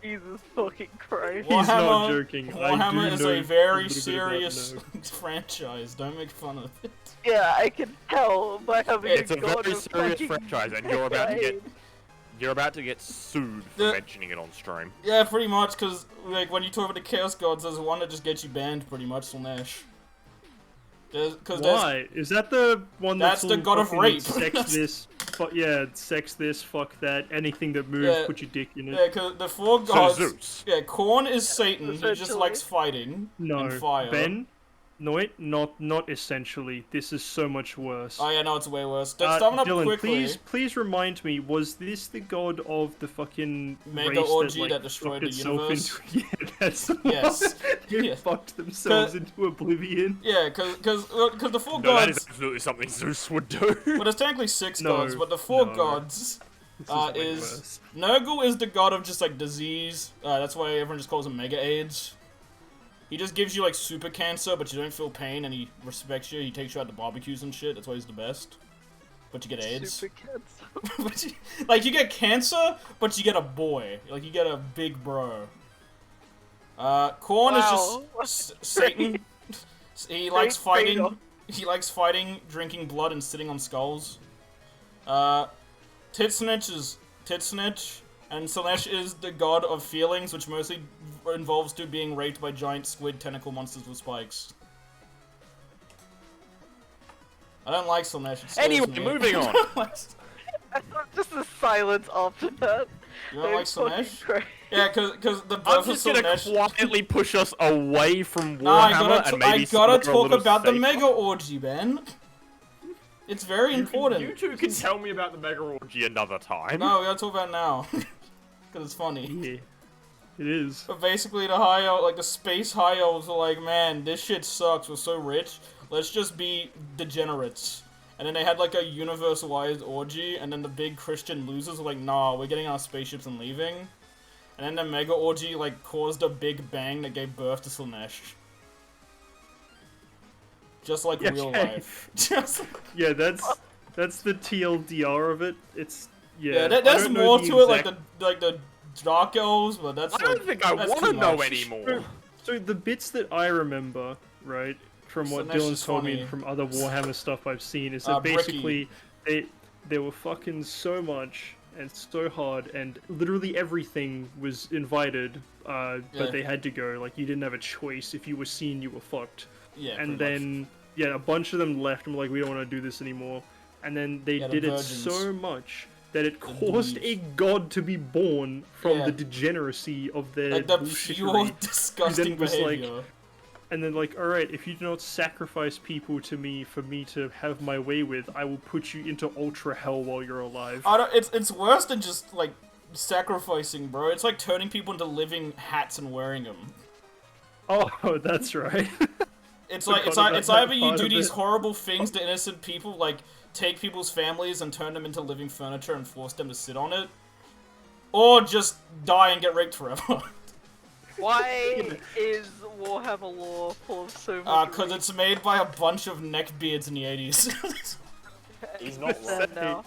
Jesus fucking Christ. He's not joking. Warhammer I do is know a very little bit about serious Nurg. franchise, don't make fun of it. Yeah, I can tell by having It's a god very of serious fucking franchise, and you're about to get sued for Yeah. mentioning it on stream. Yeah, pretty much, because like, when you talk about the Chaos Gods, there's one that just gets you banned, pretty much, Slanesh. Why? Is that the one That's that's the god of fucking rape. Sex this, yeah, sex this, fuck that, anything that moves, Yeah. put your dick in it. Yeah, because the 4 So gods... Zeus. Yeah, Korn is Satan, he just Essentially. likes fighting No, and fire. Ben, Noit, not essentially. This is so much worse. Oh yeah, no, it's way worse. Summon up Dylan, quickly. please remind me, was this the god of the fucking Mega race orgy that, that destroyed fucked the itself universe? Into, yeah, that's the Yes. one. They Yeah. fucked themselves 'Cause- into oblivion. Yeah, because the 4 No, that is gods... absolutely something Zeus would do. Well, there's technically 6 No, gods, but the 4 no. gods This way is... worse. Nurgle is the god of just, like, disease. That's why everyone just calls him Mega AIDS. He just gives you, like, super cancer, but you don't feel pain, and he respects you. He takes you out to barbecues and shit. That's why he's the best. But you get AIDS. Super kids. But like, you get cancer, but you get a boy. Like, you get a big bro. Korn Wow. is just Satan. He likes Great fighting. trade-off. He likes fighting, drinking blood, and sitting on skulls. Titsnitch is Titsnitch, and Slanesh is the god of feelings, which mostly involves to being raped by giant squid tentacle monsters with spikes. I don't like Slanesh. It scares Anyway, me. moving on. I thought just the silence after that. You don't like It's fucking Slanesh? great. Yeah, cause the I'm birth of just gonna Slanesh. quietly push us away from No, I Warhammer and maybe I gotta somewhere a talk little about the safer. mega orgy, Ben. It's very important. You two can tell me about the mega orgy another time. No, we gotta talk about it now. Cause it's funny. Yeah, it is. But basically, the high elves, like the space high elves, are like, man, this shit sucks. We're so rich. Let's just be degenerates. And then they had like a universe-wide orgy, and then the big Christian losers were like, nah, we're getting our spaceships and leaving. And then the mega orgy like caused a big bang that gave birth to Slanesh. Just like Yeah, real okay. life. Just Yeah, that's the TLDR of it. It's yeah, I there's don't know more the to it, exact- like the dark elves, but that's I don't like, think I that's want to too know much. anymore. So the bits that I remember, right, from what Slanesh Dylan's is told me funny. and from other Warhammer stuff I've seen, is that Bricky. basically they were fucking so much and so hard, and literally everything was invited, Yeah. but they had to go. Like, you didn't have a choice. If you were seen, you were fucked. Yeah, And pretty much. then, yeah, a bunch of them left and were like, we don't want to do this anymore. And then they Yeah, the did it virgins. so much that it caused a god to be born from the degeneracy of their like the bullshittery, pure disgusting behavior. and then like, alright, if you do not sacrifice people to me for me to have my way with, I will put you into ultra hell while you're alive. It's worse than just like sacrificing, bro. It's like turning people into living hats and wearing them. Oh, that's right. It's like it's either you do these horrible things to innocent people, like take people's families and turn them into living furniture and force them to sit on it, or just die and get raped forever. Why is Warhammer lore full of so much? Because it's made by a bunch of neckbeards in the 80s. He's not sad right. now.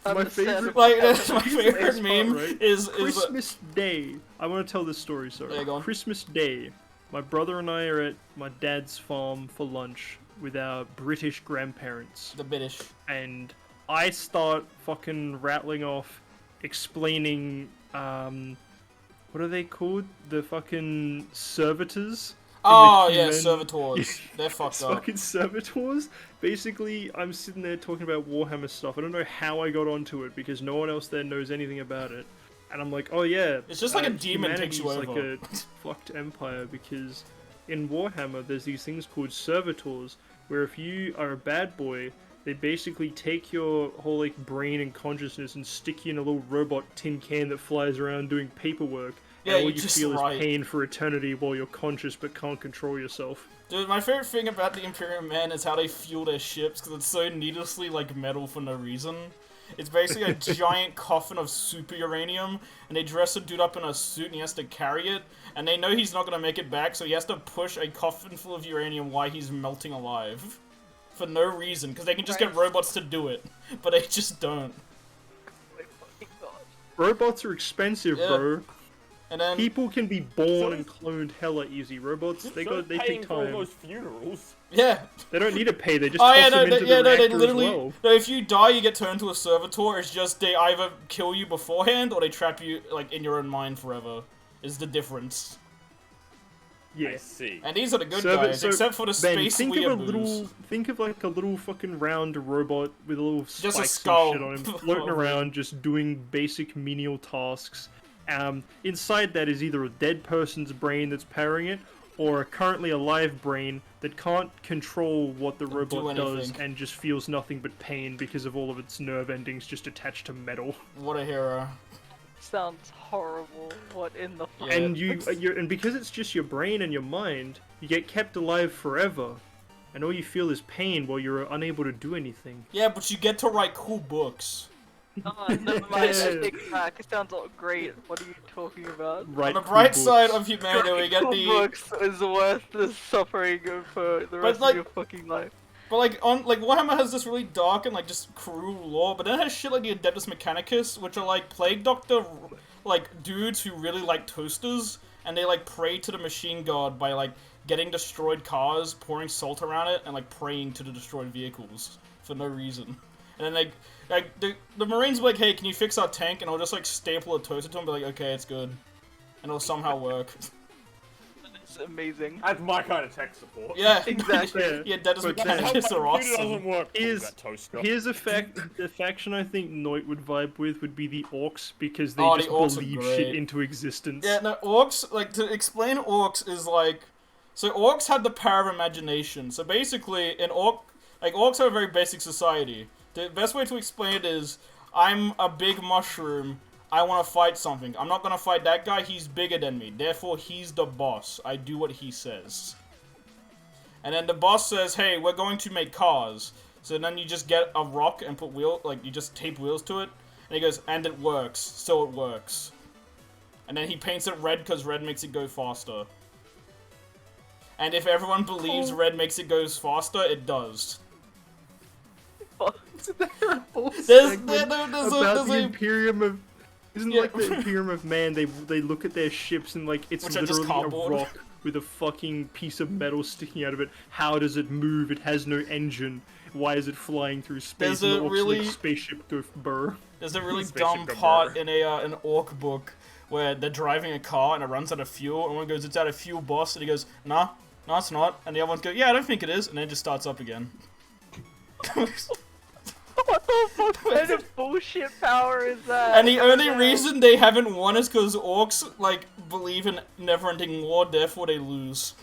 My favorite, Like, my favorite meme is Christmas Day. I want to tell this story, sorry. Yeah, go on. Christmas Day. My brother and I are at my dad's farm for lunch with our British grandparents. the British. And I start fucking rattling off, explaining, what are they called? The fucking servitors? Oh in the yeah, human- servitors. They're fucked up. Fucking servitors. Basically, I'm sitting there talking about Warhammer stuff. I don't know how I got onto it because no one else there knows anything about it. And I'm like, oh yeah, It's just like a demon takes you humanity's over. like a fucked empire because in Warhammer there's these things called servitors where if you are a bad boy, they basically take your whole like brain and consciousness and stick you in a little robot tin can that flies around doing paperwork. Yeah, and all you you just feel write. is pain for eternity while you're conscious but can't control yourself. Dude, my favorite thing about the Imperial Men is how they fuel their ships, because it's so needlessly, like, metal for no reason. It's basically a giant coffin of super uranium, and they dress a dude up in a suit and he has to carry it, and they know he's not gonna make it back, so he has to push a coffin full of uranium while he's melting alive. For no reason, because they can just get robots to do it, but they just don't. My fucking god. Robots are expensive, Yeah. bro. And then... People can be born and cloned hella easy. Robots, they take for all time. those funerals. Yeah. They don't need to pay. They just Oh toss yeah, them no, into they, yeah, the no, they reactor literally. as well. No, if you die, you get turned into a servitor. It's just they either kill you beforehand or they trap you like in your own mind forever. Is the difference. I Yeah. see. And these are the good So, guys, so, except for the Ben, space think of a little, weeaboos. think of like a little fucking round robot with a little Just a spikes skull. and shit on him, floating around, just doing basic menial tasks. Inside that is either a dead person's brain that's powering it, or a currently alive brain that can't control what the robot does anything. and just feels nothing but pain because of all of its nerve endings just attached to metal. What a hero. Sounds horrible. What in the fuck? Yeah. And and because it's just your brain and your mind, you get kept alive forever, and all you feel is pain while you're unable to do anything. Yeah, but you get to write cool books. Oh, never mind. I take it back. It sounds all great. What are you talking about? Right. On the bright side of humanity, we get Cool the. books is worth the suffering for the rest like- of your fucking life. But like Warhammer has this really dark and like just cruel lore, but then it has shit like the Adeptus Mechanicus, which are like plague doctor like dudes who really like toasters, and they like pray to the machine god by like getting destroyed cars, pouring salt around it, and like praying to the destroyed vehicles for no reason. And then the Marines will be like, hey, can you fix our tank? And I'll just like staple a toaster to him, and be like, okay, it's good, and it'll somehow work. It's amazing. That's my kind of tech support. Yeah, Exactly. Yeah, Adeptus But then- Mechanicus are Computer awesome. doesn't work. Here's- that toaster. Here's the faction I think Noit would vibe with would be the Orcs, because they Oh, just the Orcs are believe great. shit into existence. Yeah, no, orcs, like, to explain orcs is like... So orcs have the power of imagination. So basically, orcs have a very basic society. The best way to explain it is, I'm a big mushroom, I want to fight something. I'm not going to fight that guy, he's bigger than me. Therefore, he's the boss. I do what he says. And then the boss says, hey, we're going to make cars. So then you just get a rock and put you just tape wheels to it. And he goes, and it works. So it works. And then he paints it red because red makes it go faster. And if everyone believes red makes it goes faster, it does. Isn't there a whole There's segment there's about the a Imperium of... Isn't Yeah. like the Imperium of Man, they look at their ships and like, it's Which are just literally a cardboard. rock with a fucking piece of metal sticking out of it. How does it move? It has no engine. Why is it flying through space? There's And a the orcs are really- like, spaceship go burr. There's a really Spaceship dumb go part brr. in an orc book where they're driving a car and it runs out of fuel, and one goes, it's out of fuel, boss, and he goes, nah, no, it's not, and the other ones go, yeah, I don't think it is, and then it just starts up again. What the fuck kind of bullshit power is that? And the only reason they haven't won is because orcs, like, believe in never-ending war, therefore they lose.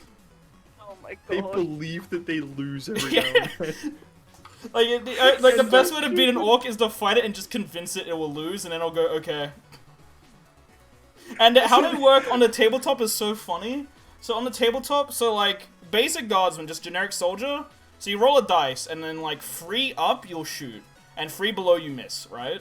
Oh my god. They believe that they lose every Yeah. now and then. Like the best way to beat an orc is to fight it and just convince it will lose, and then it'll go, okay. And how they work on the tabletop is so funny. So on the tabletop, so like, basic guardsman, just generic soldier, so you roll a dice, and then like 3 up, you'll shoot, and 3 below you miss, right?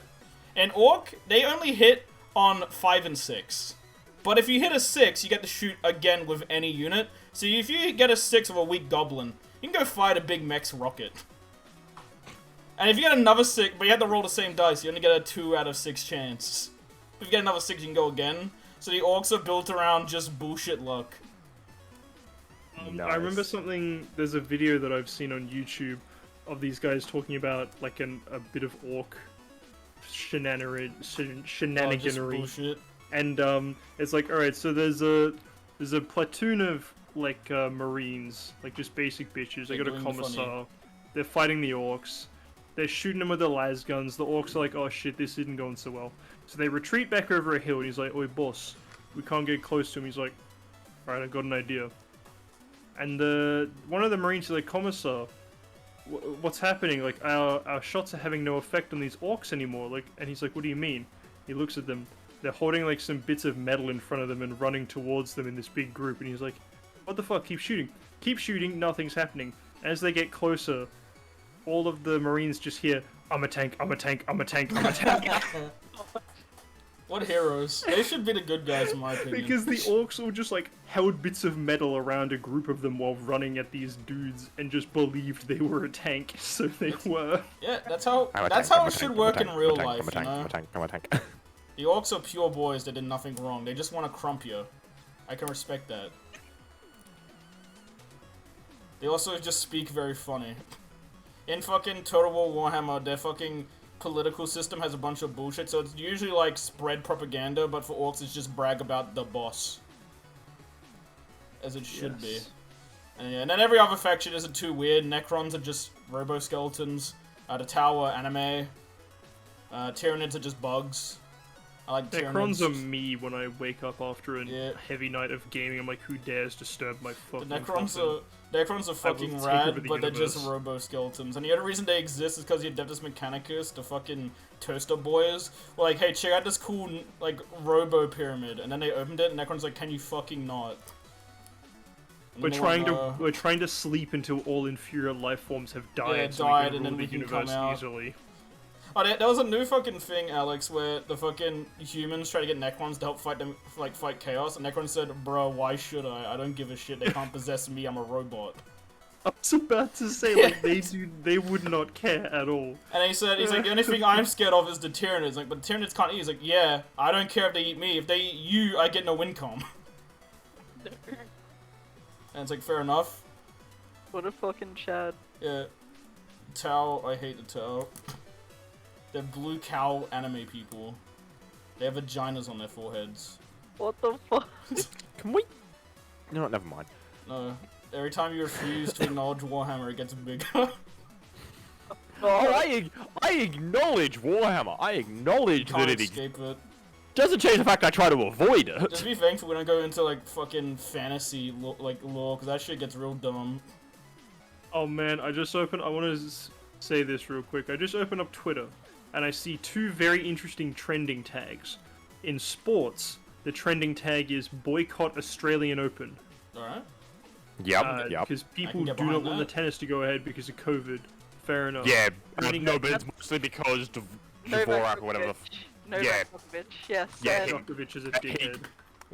And orc, they only hit on 5 and 6. But if you hit a 6, you get to shoot again with any unit. So if you get a 6 with a weak goblin, you can go fight a big mech's rocket. And if you get another 6, but you have to roll the same dice, you only get a 2 out of 6 chance. If you get another 6, you can go again. So the orcs are built around just bullshit luck. Nice. I remember something, there's a video that I've seen on YouTube of these guys talking about, like, a bit of orc shenaniganery. Just bullshit. And, it's like, alright, so there's a platoon of, like, marines, like, just basic bitches. They got a doing the commissar. funny. They're fighting the orcs. They're shooting them with their las guns. The orcs are like, oh shit, this isn't going so well. So they retreat back over a hill, and he's like, oi boss, we can't get close to him. He's like, alright, I got an idea. And one of the marines is like, commissar, what's happening? Like, our shots are having no effect on these orcs anymore. Like, and he's like, what do you mean? He looks at them. They're holding like some bits of metal in front of them and running towards them in this big group. And he's like, what the fuck? Keep shooting. Keep shooting. Nothing's happening. As they get closer, all of the marines just hear, I'm a tank, I'm a tank, I'm a tank, I'm a tank. What heroes? They should be the good guys, in my opinion. Because the orcs all just like held bits of metal around a group of them while running at these dudes and just believed they were a tank, so they were. Yeah, that's how it should work in real life, you know? I'm a tank. The orcs are pure boys that did nothing wrong. They just want to crump you. I can respect that. They also just speak very funny. In fucking Total War Warhammer, their fucking political system has a bunch of bullshit, so it's usually like spread propaganda, but for orcs it's just brag about the boss. As it should be. And, yeah, and then every other faction isn't too weird. Necrons are just robo-skeletons. The Tower, anime. Tyranids are just bugs. I like Necrons are Tyranids. me when I wake up after a heavy night of gaming. I'm like, who dares disturb my fucking Necrons are fucking take rad, over the but they're just universe. robo-skeletons. And the only reason they exist is because the Adeptus Mechanicus, the fucking toaster boys, were like, hey, check out this cool, like, robo-pyramid. And then they opened it, and Necron's like, can you fucking not? And We're then they went, we're trying to sleep until all inferior life forms have died, Yeah, so died, we and can then rule the we can come universe out. easily. Oh, there was a new fucking thing, Alex, where the fucking humans try to get Necrons to help fight them, like, fight Chaos, and Necron said, bro, why should I? I don't give a shit, they can't possess me, I'm a robot. I was about to say, like, they would not care at all. And he's like, the only thing I'm scared of is the Tyranids. Like, but the Tyranids can't eat. He's like, yeah, I don't care if they eat me. If they eat you, I get no income. And it's like, fair enough. What a fucking Chad. Yeah. Tau, I hate the Tau. They're blue cow anime people. They have vaginas on their foreheads. What the fuck? Can we? No, never mind. No. Every time you refuse to acknowledge Warhammer, it gets bigger. Oh, I acknowledge Warhammer. I acknowledge Can't that it escape it. doesn't change the fact I try to avoid it. Just be thankful we don't go into, like, fucking fantasy, like, lore, because that shit gets real dumb. Oh man, I want to say this real quick. I just opened up Twitter, and I see 2 very interesting trending tags. In sports, the trending tag is Boycott Australian Open. Alright? Yep. Because people get do not behind want the that. tennis to go ahead because of COVID. Fair enough. Yeah, Meaning no, that- but it's mostly because No Dvorak or whatever. No Yeah. yes. Yeah, and- Djokovic is a dickhead.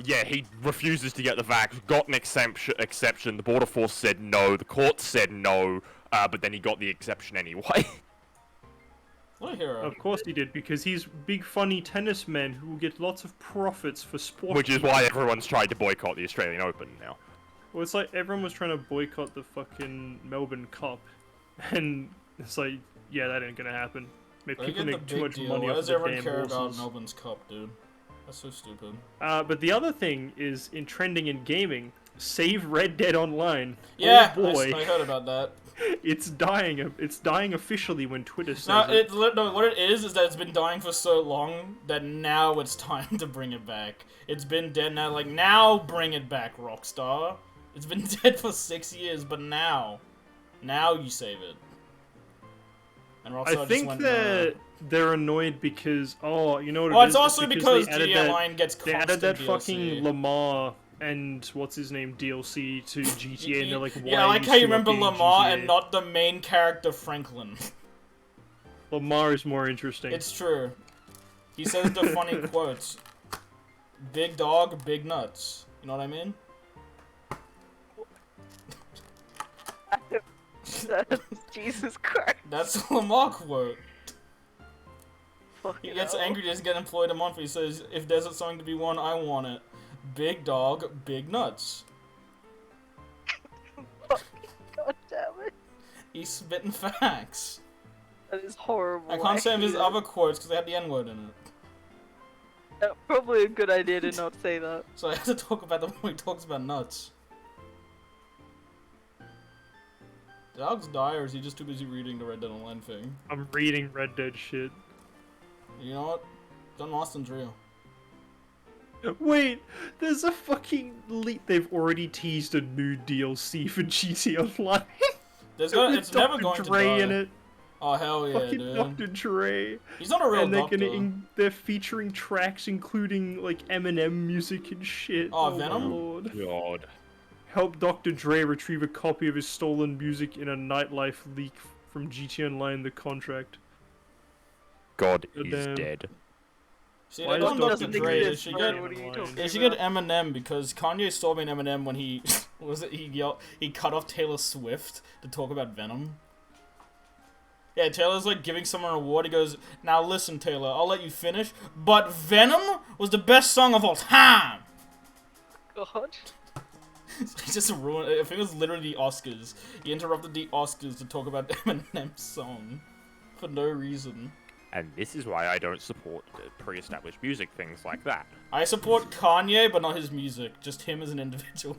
Yeah, he refuses to get the vax, got an exception, the Border Force said no, the court said no, but then he got the exception anyway. What a hero. Of course he did, because he's big funny tennis man who will get lots of profits for sport. Which is why everyone's tried to boycott the Australian Open now. Well, it's like everyone was trying to boycott the fucking Melbourne Cup, and it's like, yeah, that ain't gonna happen. Man, They people get the make too big much deal. money Why off does the everyone damn care about horses. Melbourne's Cup, dude? That's so stupid. But the other thing is, in trending in gaming, save Red Dead Online. Yeah, Oh boy. I heard about that. It's dying. It's dying officially when Twitter says No, it. what it is that it's been dying for so long that now it's time to bring it back. It's been dead now, like, now bring it back, Rockstar. It's been dead for 6 years, but now you save it. And Rockstar I just think went, they're annoyed because you know what well, it it's is? also because they added GTA Online gets They constant added that DLC. fucking Lamar and what's his name DLC to GTA, and they're like, why yeah, I are like you how you still remember updating Lamar GTA? and not the main character Franklin. Lamar is more interesting. It's true. He says the funny quotes. Big dog, big nuts. You know what I mean? Jesus Christ. That's a Lamar quote. He Fucking gets hell. angry to get employed a month. He says, if there's something to be won, I want it. Big dog, big nuts. God damn it. He's spitting facts. That is horrible. I can't say his hate it. other quotes because they had the N-word in it. Probably a good idea to not say that. So I have to talk about the one he talks about nuts. Did Alex die, or is he just too busy reading the Red Dead Online thing? I'm reading Red Dead shit. You know what? John Marston's real. Wait, there's a fucking leak. They've already teased a new DLC for GTA Online. It's With never Dr. going Dre to die. in it. Oh hell yeah, Fucking dude. Dr. Dre. He's not a real And they're doctor. they're featuring tracks including like Eminem music and shit. Oh, my Venom? lord. God. Help Dr. Dre retrieve a copy of his stolen music in a nightlife leak from GTA Online, the contract. God God is damn. dead. See, Why they does got Dr. Dr. Dre Dre. They exist, should bro? get, What are you talking they should get Eminem because Kanye stole me an Eminem when he what was it? He cut off Taylor Swift to talk about Venom. Yeah, Taylor's like giving someone an award. He goes, "Now listen, Taylor, I'll let you finish, but Venom was the best song of all time." God. He just ruined. I think it was literally the Oscars. He interrupted the Oscars to talk about Eminem's song for no reason. And this is why I don't support pre-established music, things like that. I support Kanye, but not his music. Just him as an individual.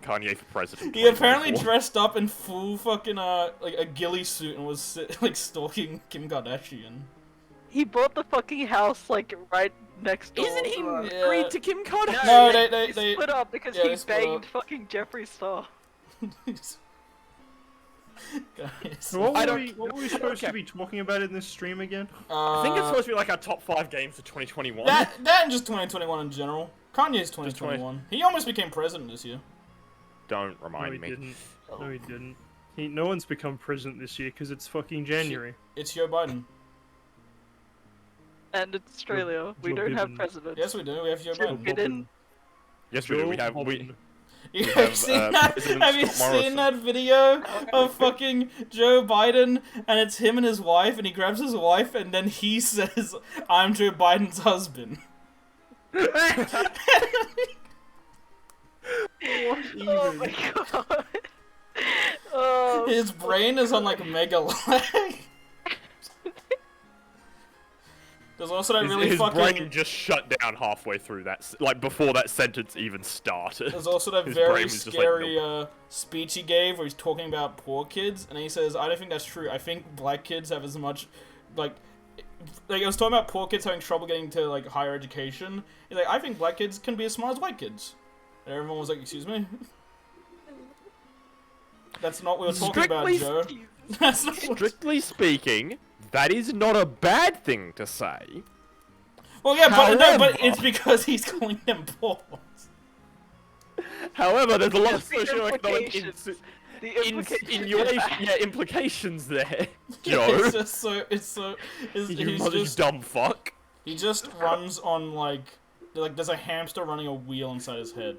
Kanye for president. He apparently 2024. dressed up in full fucking like a ghillie suit and was like stalking Kim Kardashian. He bought the fucking house like right next door. Isn't he to her. married to Kim Kardashian? No, they they split up because yeah, he they split banged up. fucking Jeffree Star. Guys, So what I were don't- what were we supposed okay. to be talking about in this stream again? I think it's supposed to be like our top 5 games for 2021. that and just 2021 in general. Kanye's 2021. He almost became president this year. Don't No, remind he me. didn't. No, he didn't. No one's become president this year because it's fucking January. It's Joe Biden. And it's Australia. We Joe don't have Biden. presidents. Yes, we do. We have Joe Joe Biden. Biden. Yes, we do. We have. You We have have, seen that? President Have you Scott seen Morrison. that video of fucking Joe Biden and it's him and his wife and he grabs his wife and then he says, "I'm Joe Biden's husband." Oh my god. Oh. His brain is on like mega lag. There's also that really his fucking. brain just shut down halfway through that, like before that sentence even started. There's also that His brain very was just like, scary speech he gave where he's talking about poor kids, and he says, "I don't think that's true. I think black kids have as much, like I was talking about poor kids having trouble getting to like higher education. He's like, I think black kids can be as smart as white kids." And everyone was like, "Excuse me." That's not what we were talking about, Joe. That's not what... Strictly speaking, that is not a bad thing to say. Well, yeah, but no, but However- it's because he's calling them poor. However, there's a lot of The socioeconomic implications. The implications. implications there, It's Joe. just so he's You mother just dumb fuck. he just runs on like there's a hamster running a wheel inside his head.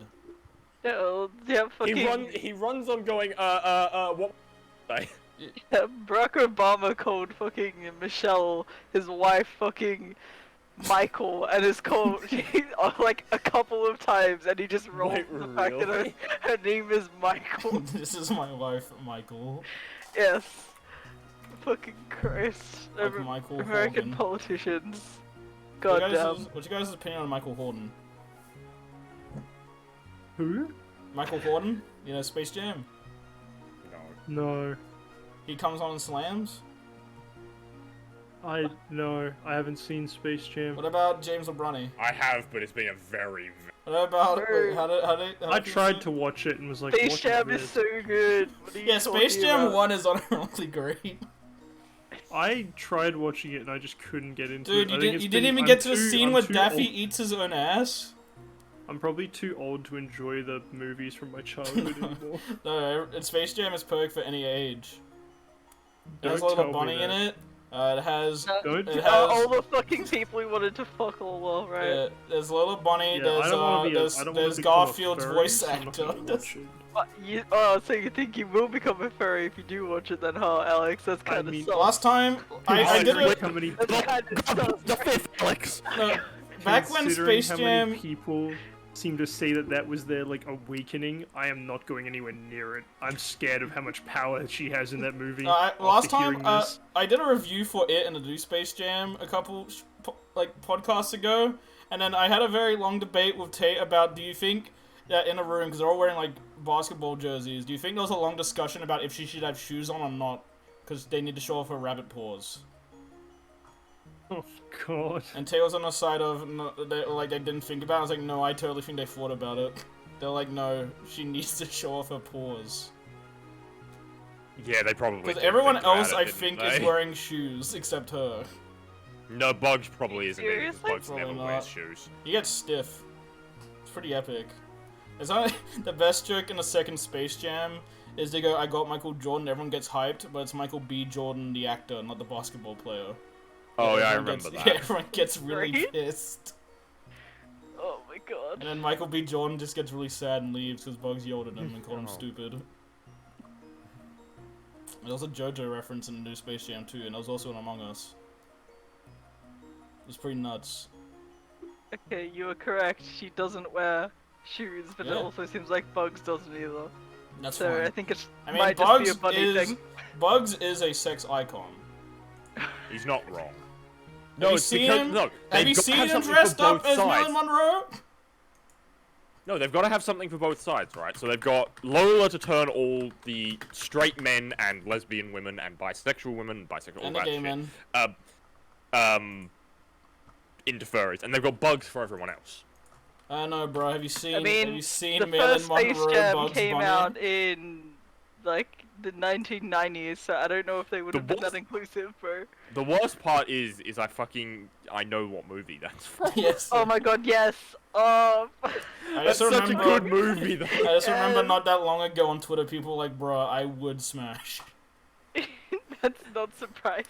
No, yeah, fucking. He runs on going, what? Yeah, Barack Obama called fucking Michelle, his wife, fucking Michael, and is called like a couple of times, and he just rolled Wait, the fact that really? her name is Michael. This is my wife, Michael. Yes. Fucking Christ. Like Michael American Hogan. politicians. God damn. What's your guys' opinion on Michael Jordan? Who? Michael Jordan? You know, Space Jam. No. No. He comes on and slams? No, I haven't seen Space Jam. What about James LeBronny? I have, but it's been a very. What about... Wait, how did I tried to watch it and was like, Space what Jam is so good. What are you Yeah, Space talking Jam about? 1 is unironically great. I tried watching it and I just couldn't get into Dude, it. you didn't even get to the scene where Daffy eats his own ass? I'm probably too old to enjoy the movies from my childhood anymore. No, Space Jam is perfect for any age. It has a Don't little tell me bunny in that. it. It has... Don't It tell- has... all the fucking people we wanted to fuck all well, right? there's Lola Bunny, Yeah, I don't wanna be a- I don't wanna there's become a Garfield's furry, voice so I'm not actor. gonna watch it. So you think you will become a furry if you do watch it then, huh, Alex? That's kind of mean, soft. Last time, I did Considering it... how many- That's kind of soft. The fifth, Alex. No, back when considering Space how Jam... many people seem to say that was their like awakening, I am not going anywhere near it. I'm scared of how much power she has in that movie. last after time, hearing this. I did a review for it and the new Space Jam a couple podcasts ago, and then I had a very long debate with Tate about, do you think that in a room, because they're all wearing like basketball jerseys, do you think there was a long discussion about if she should have shoes on or not, because they need to show off her rabbit paws? Oh god. And Tate was on the side of, no, they didn't think about it. I was like, no, I totally think they thought about it. They're like, no, she needs to show off her paws. Yeah, they probably. Because did everyone think about else, it, I didn't think, they? is wearing shoes, except her. No, Bugs probably isn't either. 'Cause Seriously? Bugs never Probably wears not. shoes. He gets stiff. It's pretty epic. It's only the best joke in the second Space Jam is they go, I got Michael Jordan, everyone gets hyped, but it's Michael B. Jordan, the actor, not the basketball player. Oh yeah, I Everyone remember gets, that. Yeah, everyone gets really Right? pissed. Oh my god. And then Michael B. Jordan just gets really sad and leaves because Bugs yelled at him and called him Oh. stupid. There was a JoJo reference in the new Space Jam 2, and that was also in Among Us. It was pretty nuts. Okay, you were correct. She doesn't wear shoes, but it Yeah. also seems like Bugs doesn't either. That's So fine. I think it I mean, might Bugs just be a bunny thing. Bugs is a sex icon. He's not wrong. Have you it's seen because him? no. Have they've you got to seen have him something dressed for up both as sides. Marilyn Monroe? No, they've got to have something for both sides, right? So they've got Lola to turn all the straight men and lesbian women and bisexual women, bisexual, all And the that gay shit, men. Into furries, and they've got Bugs for everyone else. I know, bro. Have you seen? I mean, have you seen the Marilyn first Space Monroe? Jam Bugs came Bunny? out in like the 1990s, so I don't know if they would have been worst- that inclusive, bro. The worst part is I know what movie that's from. Yes. Oh my god, yes. I That's just such a remember. good movie, though. I just remember not that long ago on Twitter, people were like, "Bruh, I would smash." That's not surprising.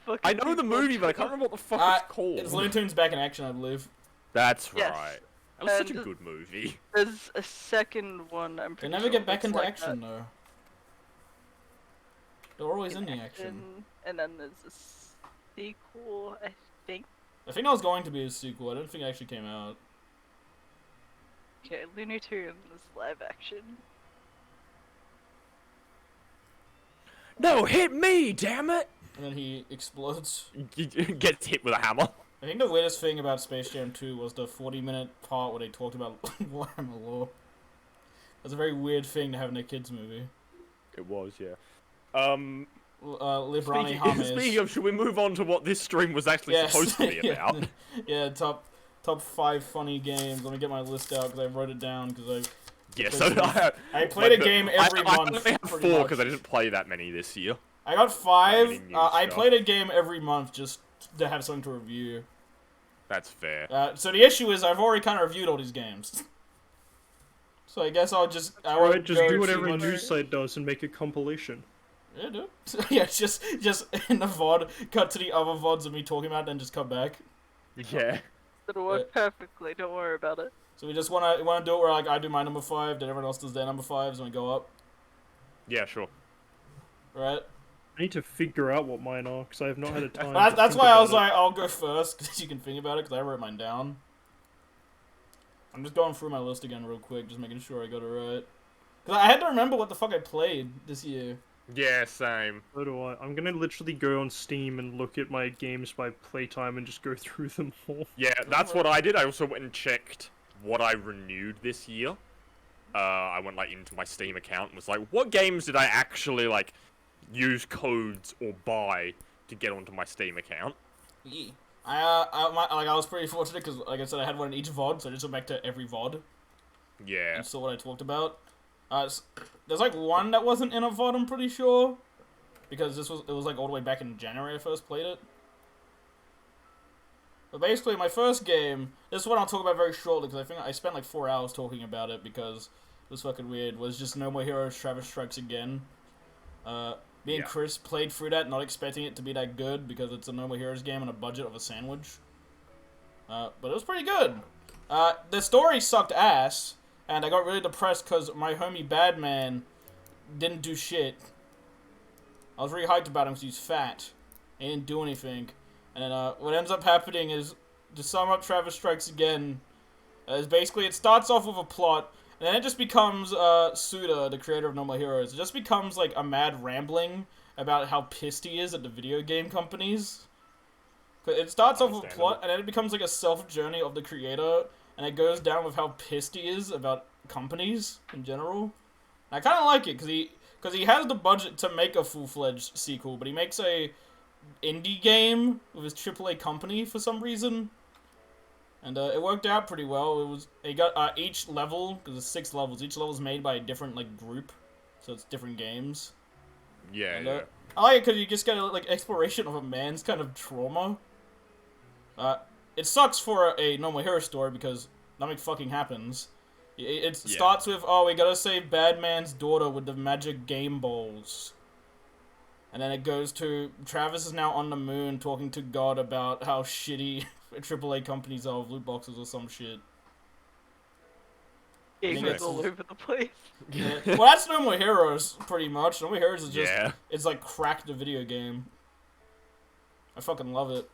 Fucking I know the people movie, on but I can't remember what the fuck Uh, it's called. It's Looney Tunes Back in Action, I believe. That's Yes. right. That was such a And- good movie. There's a second one, I'm They pretty never sure get back that's into like action that. though. They're always in the action. And then there's a sequel, I think. I think that was going to be a sequel. I don't think it actually came out. Okay, Looney Tunes live action. No, hit me, damn it! And then he explodes. Gets hit with a hammer. I think the weirdest thing about Space Jam 2 was the 40-minute part where they talked about Warhammer lore. That's a very weird thing to have in a kids movie. It was, yeah. Librani Hames. Speaking of, should we move on to what this stream was actually Yes. supposed to be Yeah. about? Yeah, top 5 funny games. Let me get my list out because I wrote it down because Yeah, so I played a game every I month. only have pretty 4 much. because I didn't play that many this year. I got 5. Any new I stuff? played a game every month just to have something to review. That's fair. So the issue is I've already kind of reviewed all these games. So I guess I won't Alright, just go do what too every much- news site does and make a compilation. Yeah, do. Yeah, just in the VOD, cut to the other VODs of me talking about it, then just cut back. Yeah. It'll work perfectly, don't worry about it. So we just wanna do it where like I do my number 5, then everyone else does their number 5s, and we go up. Yeah, sure. Right? I need to figure out what mine are, because I have not had a time. That's why I was like, I'll go first, because you can think about it, because I wrote mine down. I'm just going through my list again real quick, just making sure I got it right. Because I had to remember what the fuck I played this year. Yeah, same. So do I. I'm gonna literally go on Steam and look at my games by playtime and just go through them all. Yeah, that's what I did. I also went and checked what I renewed this year. I went like into my Steam account and was like, what games did I actually like use codes or buy to get onto my Steam account? Yeah. I was pretty fortunate because, like I said, I had one in each VOD, so I just went back to every VOD Yeah. and saw what I talked about. There's like one that wasn't in a VOD, I'm pretty sure, because it was like all the way back in January I first played it. But basically, my first game, this one I'll talk about very shortly because I think I spent like 4 hours talking about it because it was fucking weird. Was just No More Heroes: Travis Strikes Again. Me and Chris played through that, not expecting it to be that good because it's a No More Heroes game on a budget of a sandwich. But it was pretty good. The story sucked ass, and I got really depressed because my homie Badman didn't do shit. I was really hyped about him because he's fat. He didn't do anything. And then what ends up happening is, to sum up Travis Strikes Again, is basically it starts off with a plot, and then it just becomes Suda, the creator of No More Heroes. It just becomes like a mad rambling about how pissed he is at the video game companies. It starts off with a plot, and then it becomes like a self-journey of the creator, and it goes down with how pissed he is about companies in general. And I kind of like it, because he has the budget to make a full-fledged sequel, but he makes a indie game with his AAA company for some reason. And it worked out pretty well. It got each level, because there's 6 levels, each level's made by a different like group, so it's different games. Yeah, And, yeah. I like it because you just get like exploration of a man's kind of trauma. It sucks for a No More Hero story because nothing fucking happens. It starts with, oh, we gotta save Badman's daughter with the magic game balls. And then it goes to, Travis is now on the moon talking to God about how shitty AAA companies are with loot boxes or some shit. Gamers all over the place. Yeah. Well, that's No More Heroes, pretty much. No More Heroes is just, it's like crack the video game. I fucking love it.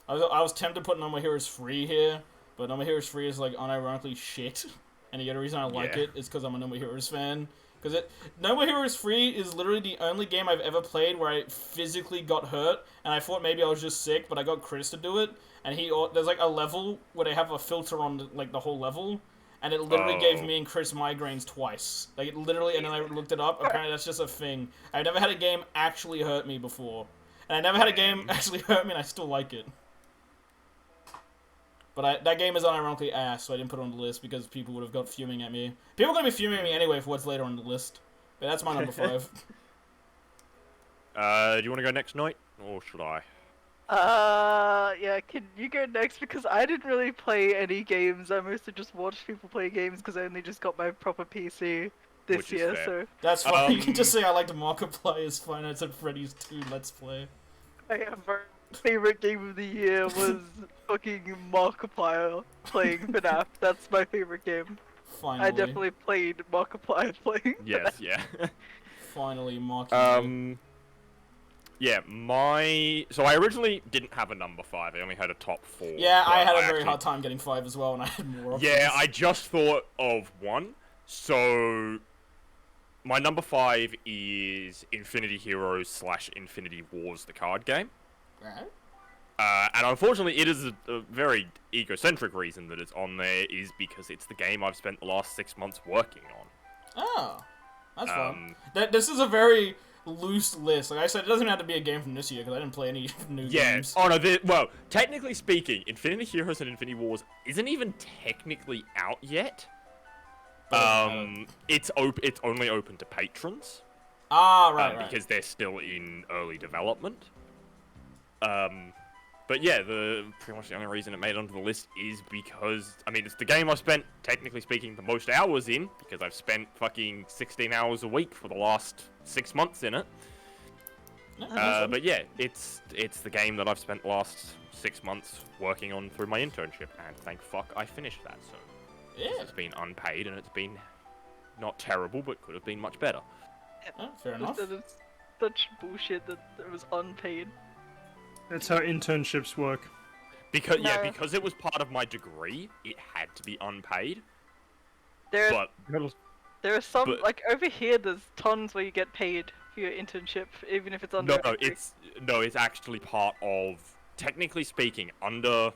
I was tempted to put No More Heroes free here, but No More Heroes free is like unironically shit. And the other reason I like it is because I'm a No More Heroes fan. Because No More Heroes free is literally the only game I've ever played where I physically got hurt, and I thought maybe I was just sick, but I got Chris to do it. And there's like a level where they have a filter on like the whole level, and it literally gave me and Chris migraines twice. Like it literally, and then I looked it up. Apparently that's just a thing. I've never had a game actually hurt me before, and I never had a game actually hurt me, and I still like it. But that game is unironically ass, so I didn't put it on the list because people would have got fuming at me. People are going to be fuming at me anyway for what's later on the list. But that's my number 5. Do you want to go next, Noit? Or should I? Yeah, can you go next? Because I didn't really play any games. I mostly just watched people play games because I only just got my proper PC this year, so... That's fine. You can just say I like the Markiplier's Five Nights at Freddy's 2 Let's Play. My favorite game of the year was fucking Markiplier playing FNAF. That's my favorite game. Finally. I definitely played Markiplier playing Yes, FNAF. yeah. Finally, Markiplier. Yeah, so I originally didn't have a number 5, I only had a top 4. Yeah, I had a very hard time getting 5 as well, and I had more options. Yeah, I just thought of one, so my number 5 is Infinity Heroes / Infinity Wars, the card game. Right. And unfortunately, it is a very egocentric reason that it's on there, is because it's the game I've spent the last 6 months working on. Oh, that's fun. This is a very loose list. Like I said, it doesn't have to be a game from this year, because I didn't play any new games. Oh no, well, technically speaking, Infinity Heroes and Infinity Wars isn't even technically out yet. It's only open to patrons. Ah, right. Because they're still in early development. But yeah, pretty much the only reason it made it onto the list is because, I mean, it's the game I've spent, technically speaking, the most hours in, because I've spent fucking 16 hours a week for the last 6 months in it. But yeah, it's the game that I've spent the last 6 months working on through my internship, and thank fuck I finished that, so... Yeah. It's been unpaid, and it's been not terrible, but could have been much better. Fair enough. It's such bullshit that it was unpaid. That's how internships work. Because because it was part of my degree, it had to be unpaid. There are some, like, over here, there's tons where you get paid for your internship, even if it's under... No, it's actually part of, technically speaking, under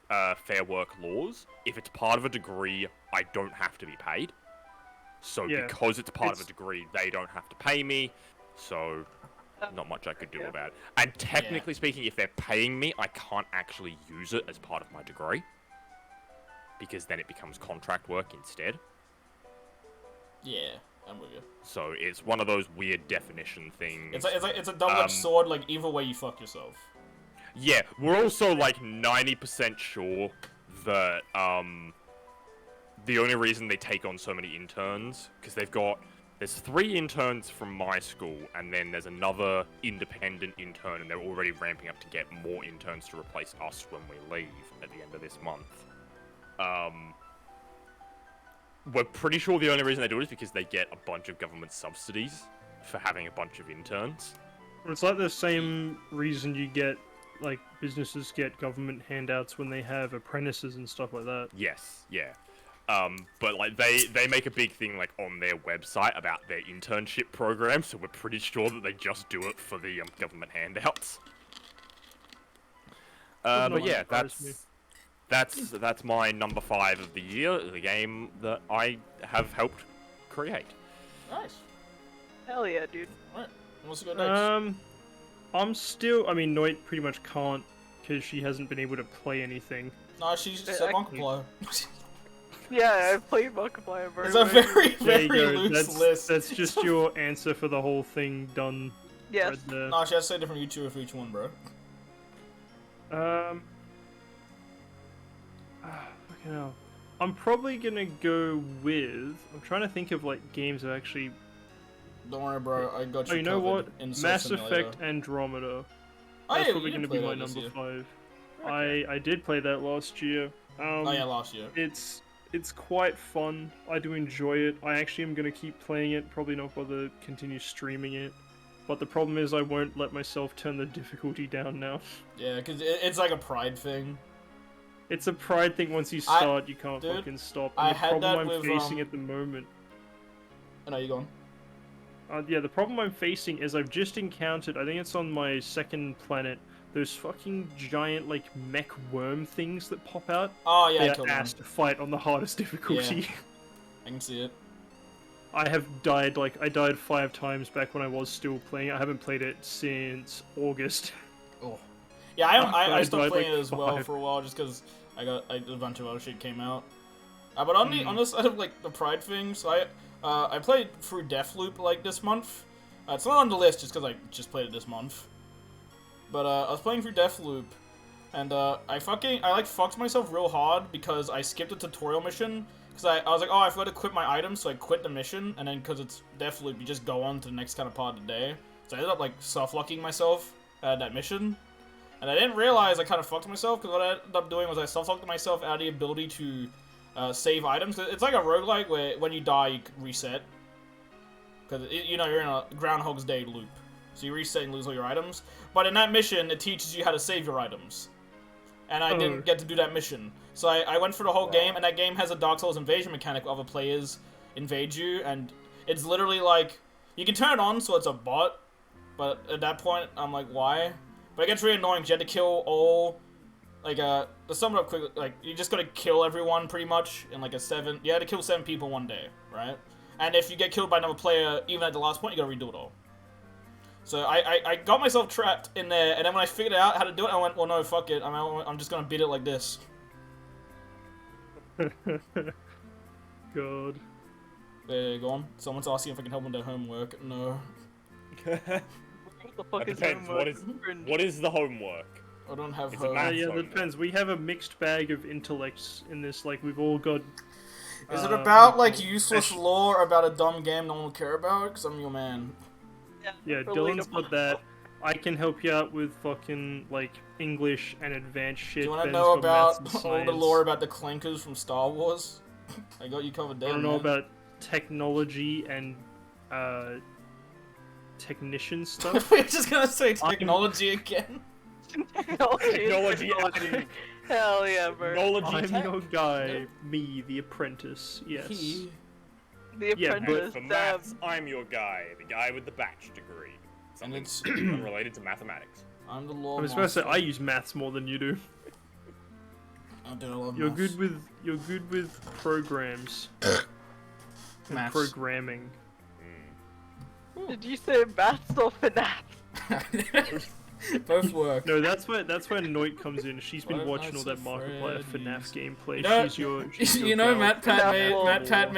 Fair Work laws, if it's part of a degree, I don't have to be paid. So Yeah, because it's part of a degree, they don't have to pay me. So not much I could do about it. And technically speaking, if they're paying me, I can't actually use it as part of my degree. Because then it becomes contract work instead. Yeah, I'm with you. So it's one of those weird definition things. It's a double-edged sword. Like either way, you fuck yourself. Yeah, we're also like 90% sure that the only reason they take on so many interns because there's 3 interns from my school, and then there's another independent intern, and they're already ramping up to get more interns to replace us when we leave at the end of this month. We're pretty sure the only reason they do it is because they get a bunch of government subsidies for having a bunch of interns. It's like the same reason you get, like, businesses get government handouts when they have apprentices and stuff like that. Yes, yeah. But like they make a big thing like on their website about their internship program, so we're pretty sure that they just do it for the government handouts. But yeah, that's my number 5 of the year, the game that I have helped create. Nice. Hell yeah, dude. Alright, what's go next? I mean, Noit pretty much can't, because she hasn't been able to play anything. No, she's just a Markiplier. Yeah, I've played Markiplier, bro. It's a very, There you very go. loose list. That's just your answer for the whole thing done. Yes. Right there. No, she has to say a different YouTuber for each one, bro. Fucking hell. I'm probably gonna go with. I'm trying to think of like games that actually. Don't worry, bro. I got you. Oh, you know what? In Mass Simulator. Effect Andromeda. Oh, That's yeah, probably you gonna did be play my that this number year. 5. I did play that last year. Oh yeah, last year. It's quite fun. I do enjoy it. I actually am gonna keep playing it. Probably not bother continue streaming it. But the problem is I won't let myself turn the difficulty down now. Yeah, because it's like a pride thing. It's a pride thing. Once you start, you can't dude, fucking stop. I And the had problem that I'm with, facing at the moment. I know you're going. Yeah, the problem I'm facing is I've just encountered. I think it's on my 2nd planet. Those fucking giant like mech worm things that pop out. Oh yeah, I They killed are one. asked to fight on the hardest difficulty. I can see it. I have died, I died 5 times back when I was still playing. I haven't played it since August. Oh. Yeah, I stopped died, playing like, it as well 5. for a while just because a bunch of other shit came out. But on the side of like the pride thing, so I played through Deathloop like this month. It's not on the list just because I just played it this month. But I was playing through Deathloop, and I fucked myself real hard because I skipped a tutorial mission. Because I was like, oh, I forgot to quit my items, so I quit the mission, and then because it's Deathloop, you just go on to the next kind of part of the day. So I ended up like soft-locking myself at that mission. And I didn't realize I kind of fucked myself, because what I ended up doing was I soft-locked myself out of the ability to save items. It's like a roguelike where when you die, you reset. Because, you know, you're in a Groundhog's Day loop. So you reset and lose all your items. But in that mission, it teaches you how to save your items. And I didn't get to do that mission. So I went for the whole game, and that game has a Dark Souls invasion mechanic where other players invade you, and it's literally like, you can turn it on so it's a bot, but at that point, I'm like, why? But it gets really annoying because you had to kill all, like, to sum it up quickly, like, you just gotta kill everyone pretty much in like you had to kill 7 people one day, right? And if you get killed by another player, even at the last point, you gotta redo it all. So I got myself trapped in there, and then when I figured out how to do it, I went, well, no, fuck it. I'm just gonna beat it like this. God. Go on. Someone's asking if I can help with their homework. No. What the fuck It is depends. homework? What is the homework? I don't have It's a homework. math Yeah, that homework. depends. We have a mixed bag of intellects in this. Like, we've all got. Is it about, like, useless lore about a dumb game no one will care about? Because I'm your man. Yeah, Dylan's got that. I can help you out with fucking, like, English and advanced shit. Do you want to Ben's know got maths about and all the science. lore about the clankers from Star Wars? I got you covered there, I don't know man. about technology and, technician stuff. We're just gonna say technology again. Technology and Hell yeah, bro. technology I'm tech. your guy, me, the apprentice, yes. He. The Yeah, but apprentice. For damn. maths, I'm your guy, the guy with the batch degree. And Something it's... unrelated to mathematics. I'm the law I was supposed to say, I master. use maths more than you do. Oh, dude, I love You're maths. good with programs. And Maths. programming. Did you say maths or FNAF? Both work. No, that's where Noit comes in. She's been Five watching all Nights that at Markiplier Freddy's. FNAF gameplay. No, She's your you know, gal. Matt Pat Snapple.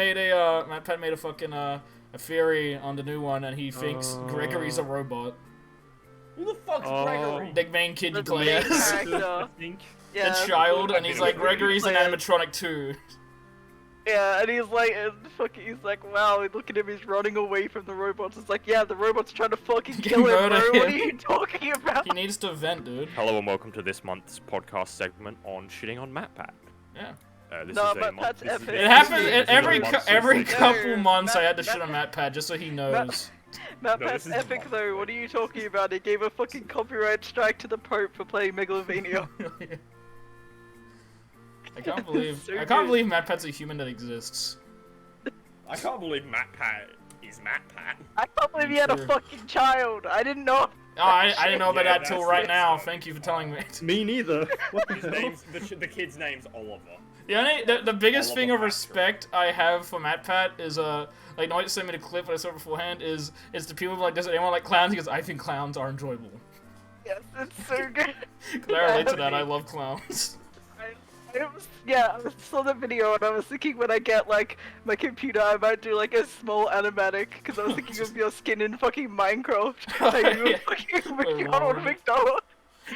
made a fucking a theory on the new one, and he thinks Gregory's a robot. Who the fuck's Oh. Gregory? The main kid you The play main as. character. I think. The child, and he's like, Gregory's an Yeah. animatronic too. Yeah, and he's like, wow, look at him, he's running away from the robots. It's like, yeah, the robots trying to fucking kill him, Murder bro. What are him. you talking about? He needs to vent, dude. Hello and welcome to this month's podcast segment on shitting on MatPat. Yeah. This No, is a MatPat's month. This is epic. It happens this is every a month every since- couple months. I Matt- had to shit on Matt Pat just so he knows. Matt No, Pat's this is epic the though, what are you talking about? It gave a fucking copyright strike to the Pope for playing Megalovania. I can't believe So I can't good. believe Matt Pat's a human that exists. I can't believe MatPat is MatPat. I can't believe he had a True. fucking child. I didn't know. Oh, I didn't know about Yeah, that till that's right it. now. Thank you for telling me. Me neither. What the His hell? name's the kid's name's Oliver. The biggest Oliver thing of Pascal. respect I have for Matt Pat is like Noit sent me the clip that I saw beforehand is the people like, does anyone like clowns? He goes, I think clowns are enjoyable. Yes, it's so good. 'Cause I relate to that. I love clowns. I saw the video and I was thinking when I get like my computer I might do like a small animatic because I was thinking of your skin in fucking Minecraft. Like you were Yeah. fucking Wait, McDonald what? McDonald.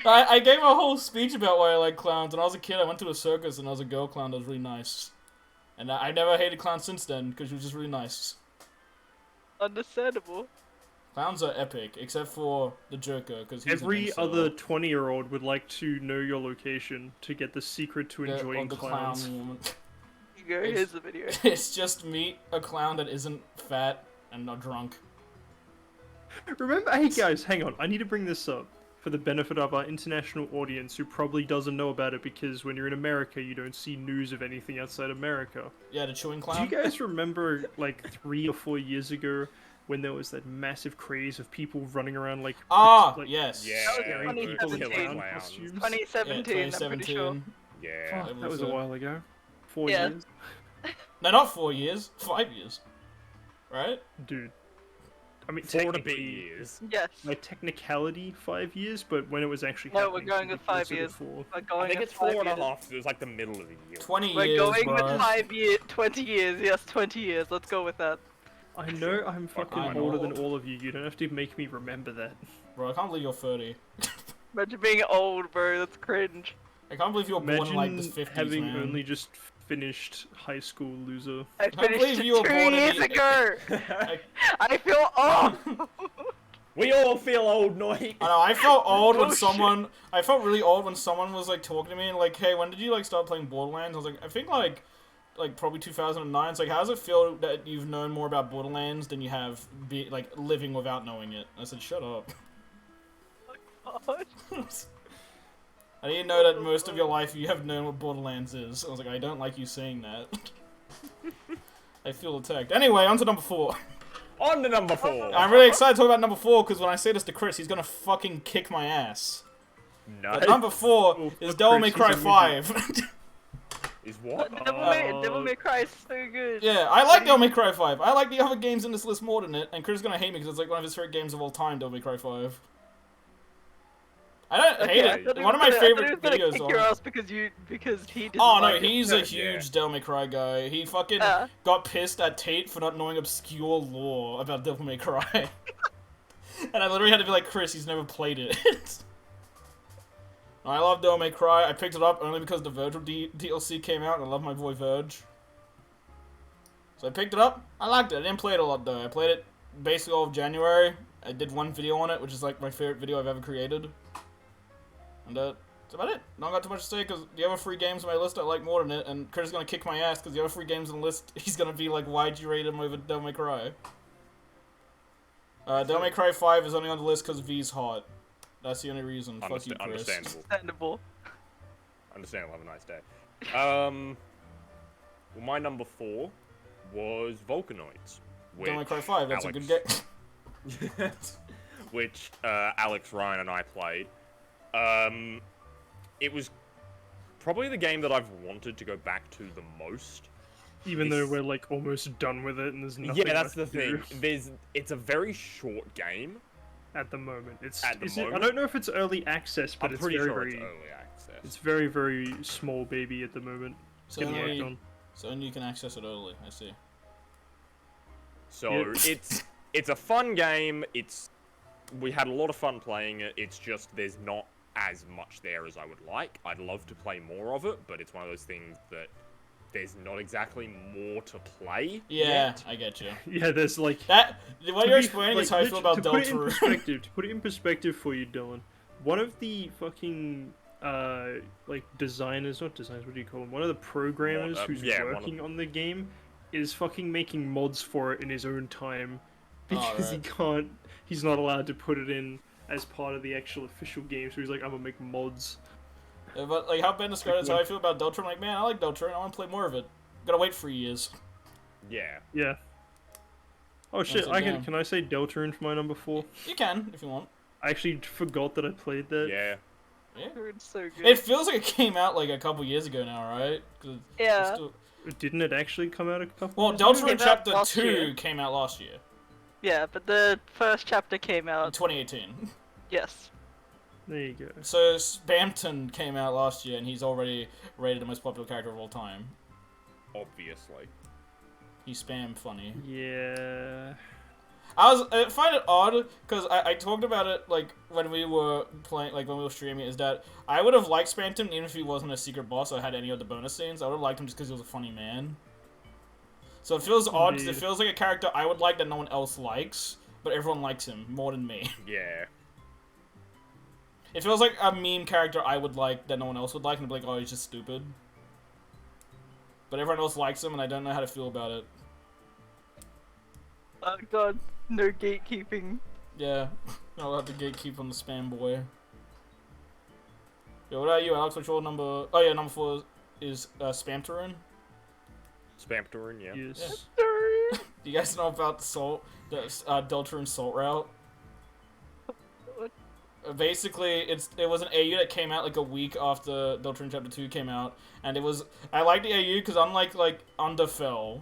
I gave a whole speech about why I like clowns. When I was a kid, I went to a circus and I was a girl clown that was really nice. And I never hated clowns since then because she was just really nice. Understandable. Clowns are epic, except for the Joker, because he's Every an incel. other 20-year-old would like to know your location to get the secret to The- enjoying or the clowns. clown woman. You go, It's- here's the video. It's just meet a clown that isn't fat and not drunk. Remember, hey guys, hang on. I need to bring this up for the benefit of our international audience who probably doesn't know about it because when you're in America, you don't see news of anything outside America. Yeah, the chewing Do clown. you guys remember, like, 3 or 4 years ago when there was that massive craze of people running around, like, Ah, like, yes. Yeah, scaring people in 2017. clown Clowns. costumes? 2017, Yeah, I'm pretty 2017. sure. Yeah. Fuck, that was a while ago. 4 Yeah. years? No, not 4 years. 5 years. Right? Dude. I mean, 4 to bit technically, years. Yes. by technicality, 5 years, but when it was actually No, happening, we're going it with was 5 closer to years. 4. We're I going think with it's 4 5 and a years. half. It was like the middle of the year. 20 We're years, going bro. with 20 years, yes, 20 years. Let's go with that. I know I'm fucking I'm older than old. all of you. You don't have to make me remember that. Bro, I can't believe you're 30. Imagine being old, bro. That's cringe. I can't believe you were born in Imagine like the 50s, having man. only just finished high school, loser. I can't believe finished it you were 2 born in years the- ago. I, I feel old. We all feel old, Noit. I know, I felt old when Bullshit. someone... I felt really old when someone was like talking to me and like, hey, when did you like start playing Borderlands? I was like, I think like probably 2009. It's like, how does it feel that you've known more about Borderlands than you have like living without knowing it? I said, shut up. I didn't know that most of your life you have known what Borderlands is. I was like, I don't like you saying that. I feel attacked. Anyway, on to number 4. On to number 4. I'm really excited to talk about number 4 because when I say this to Chris, he's gonna fucking kick my ass. Nice. But number 4 Well, is fuck Devil May Chris, Cry he's a 5. Is what? Devil May Cry is so good. Yeah, I like Devil May Cry 5. I like the other games in this list more than it, and Chris is gonna hate me because it's like one of his favorite games of all time, Devil May Cry 5. I don't hate I it. thought he One of was my gonna- favorite I thought he was videos gonna kick your on. ass because he didn't Oh no, like it. he's a Yeah. huge Devil May Cry guy. He fucking Yeah. got pissed at Tate for not knowing obscure lore about Devil May Cry. And I literally had to be like, Chris, he's never played it. I love Devil May Cry. I picked it up only because the Virgil DLC came out, and I love my boy Verge. So I picked it up. I liked it. I didn't play it a lot though. I played it basically all of January. I did one video on it, which is like my favorite video I've ever created. And that's about it. Not got too much to say because the other 3 games on my list I like more than it, and Chris is gonna kick my ass because the other 3 games on the list he's gonna be like, why'd you rate him over Devil May Cry? Devil May Cry 5 is only on the list because V's hot. That's the only reason. Fuck you, Chris. Understandable. Understandable. Understandable. Have a nice day. Well, my number 4 was Volcanoids. Devil May Cry 5, that's Alex- a good game. which Alex, Ryan, and I played. It was probably the game that I've wanted to go back to the most. Even though we're like almost done with it and there's nothing. Yeah, that's the left to thing. do. It's a very short game. At the moment, moment? I don't know if it's early access, but I'm it's pretty very, sure very, it's early access. it's very, very small baby at the moment. It's So getting only- worked on. So only you can access it early. I see. So Yep. it's a fun game. We had a lot of fun playing it. It's just there's not as much there as I would like. I'd love to play more of it, but it's one of those things that there's not exactly more to play. Yeah, yet. I get you. Yeah, there's like That what to you're be- explaining like, is how I feel about to put it in Deltarune. perspective. To put it in perspective for you, Dylan, one of the fucking like designers, not designers, what do you call them? One of the programmers who's yeah, one of- working on the game is fucking making mods for it in his own time because right. he's not allowed to put it in as part of the actual official game. So he's like, I'm gonna make mods. Yeah, but like how Ben described is how I feel about Deltarune. Like, man, I like Deltarune. I want to play more of it. Gotta wait 3 years. Yeah. Yeah. Oh shit! That's a game. Can I say Deltarune for my number 4? You can if you want. I actually forgot that I played that. Yeah. Yeah. It's so good. It feels like it came out like a couple years ago now, right? 'Cause it's Yeah. still- Didn't it actually come out a couple? Well, years ago? Deltarune Came out Chapter last 2 year. came out last year, Yeah, but the first chapter came in out. 2018. Yes. There you go. So Spamton came out last year, and he's already rated the most popular character of all time. Obviously. He's spam funny. Yeah. I find it odd because I talked about it like when we were playing, like when we were streaming, is that I would have liked Spamton even if he wasn't a secret boss or had any of the bonus scenes. I would have liked him just because he was a funny man. So it feels odd because it Indeed. feels like a character I would like that no one else likes, but everyone likes him more than me. Yeah. It feels like a meme character I would like that no one else would like, and be like, oh, he's just stupid. But everyone else likes him, and I don't know how to feel about it. Oh god, no gatekeeping. Yeah, I'll have to gatekeep on the spam boy. Yo, what about you, Alex? What's your number? Oh yeah, number 4 is Spamtarune. Spamtarune, yeah. Yes. Do you guys know about the Deltarune Salt Route? What? Basically, it was an AU that came out like a week after Deltarune Chapter 2 came out, and I like the AU because unlike like Underfell,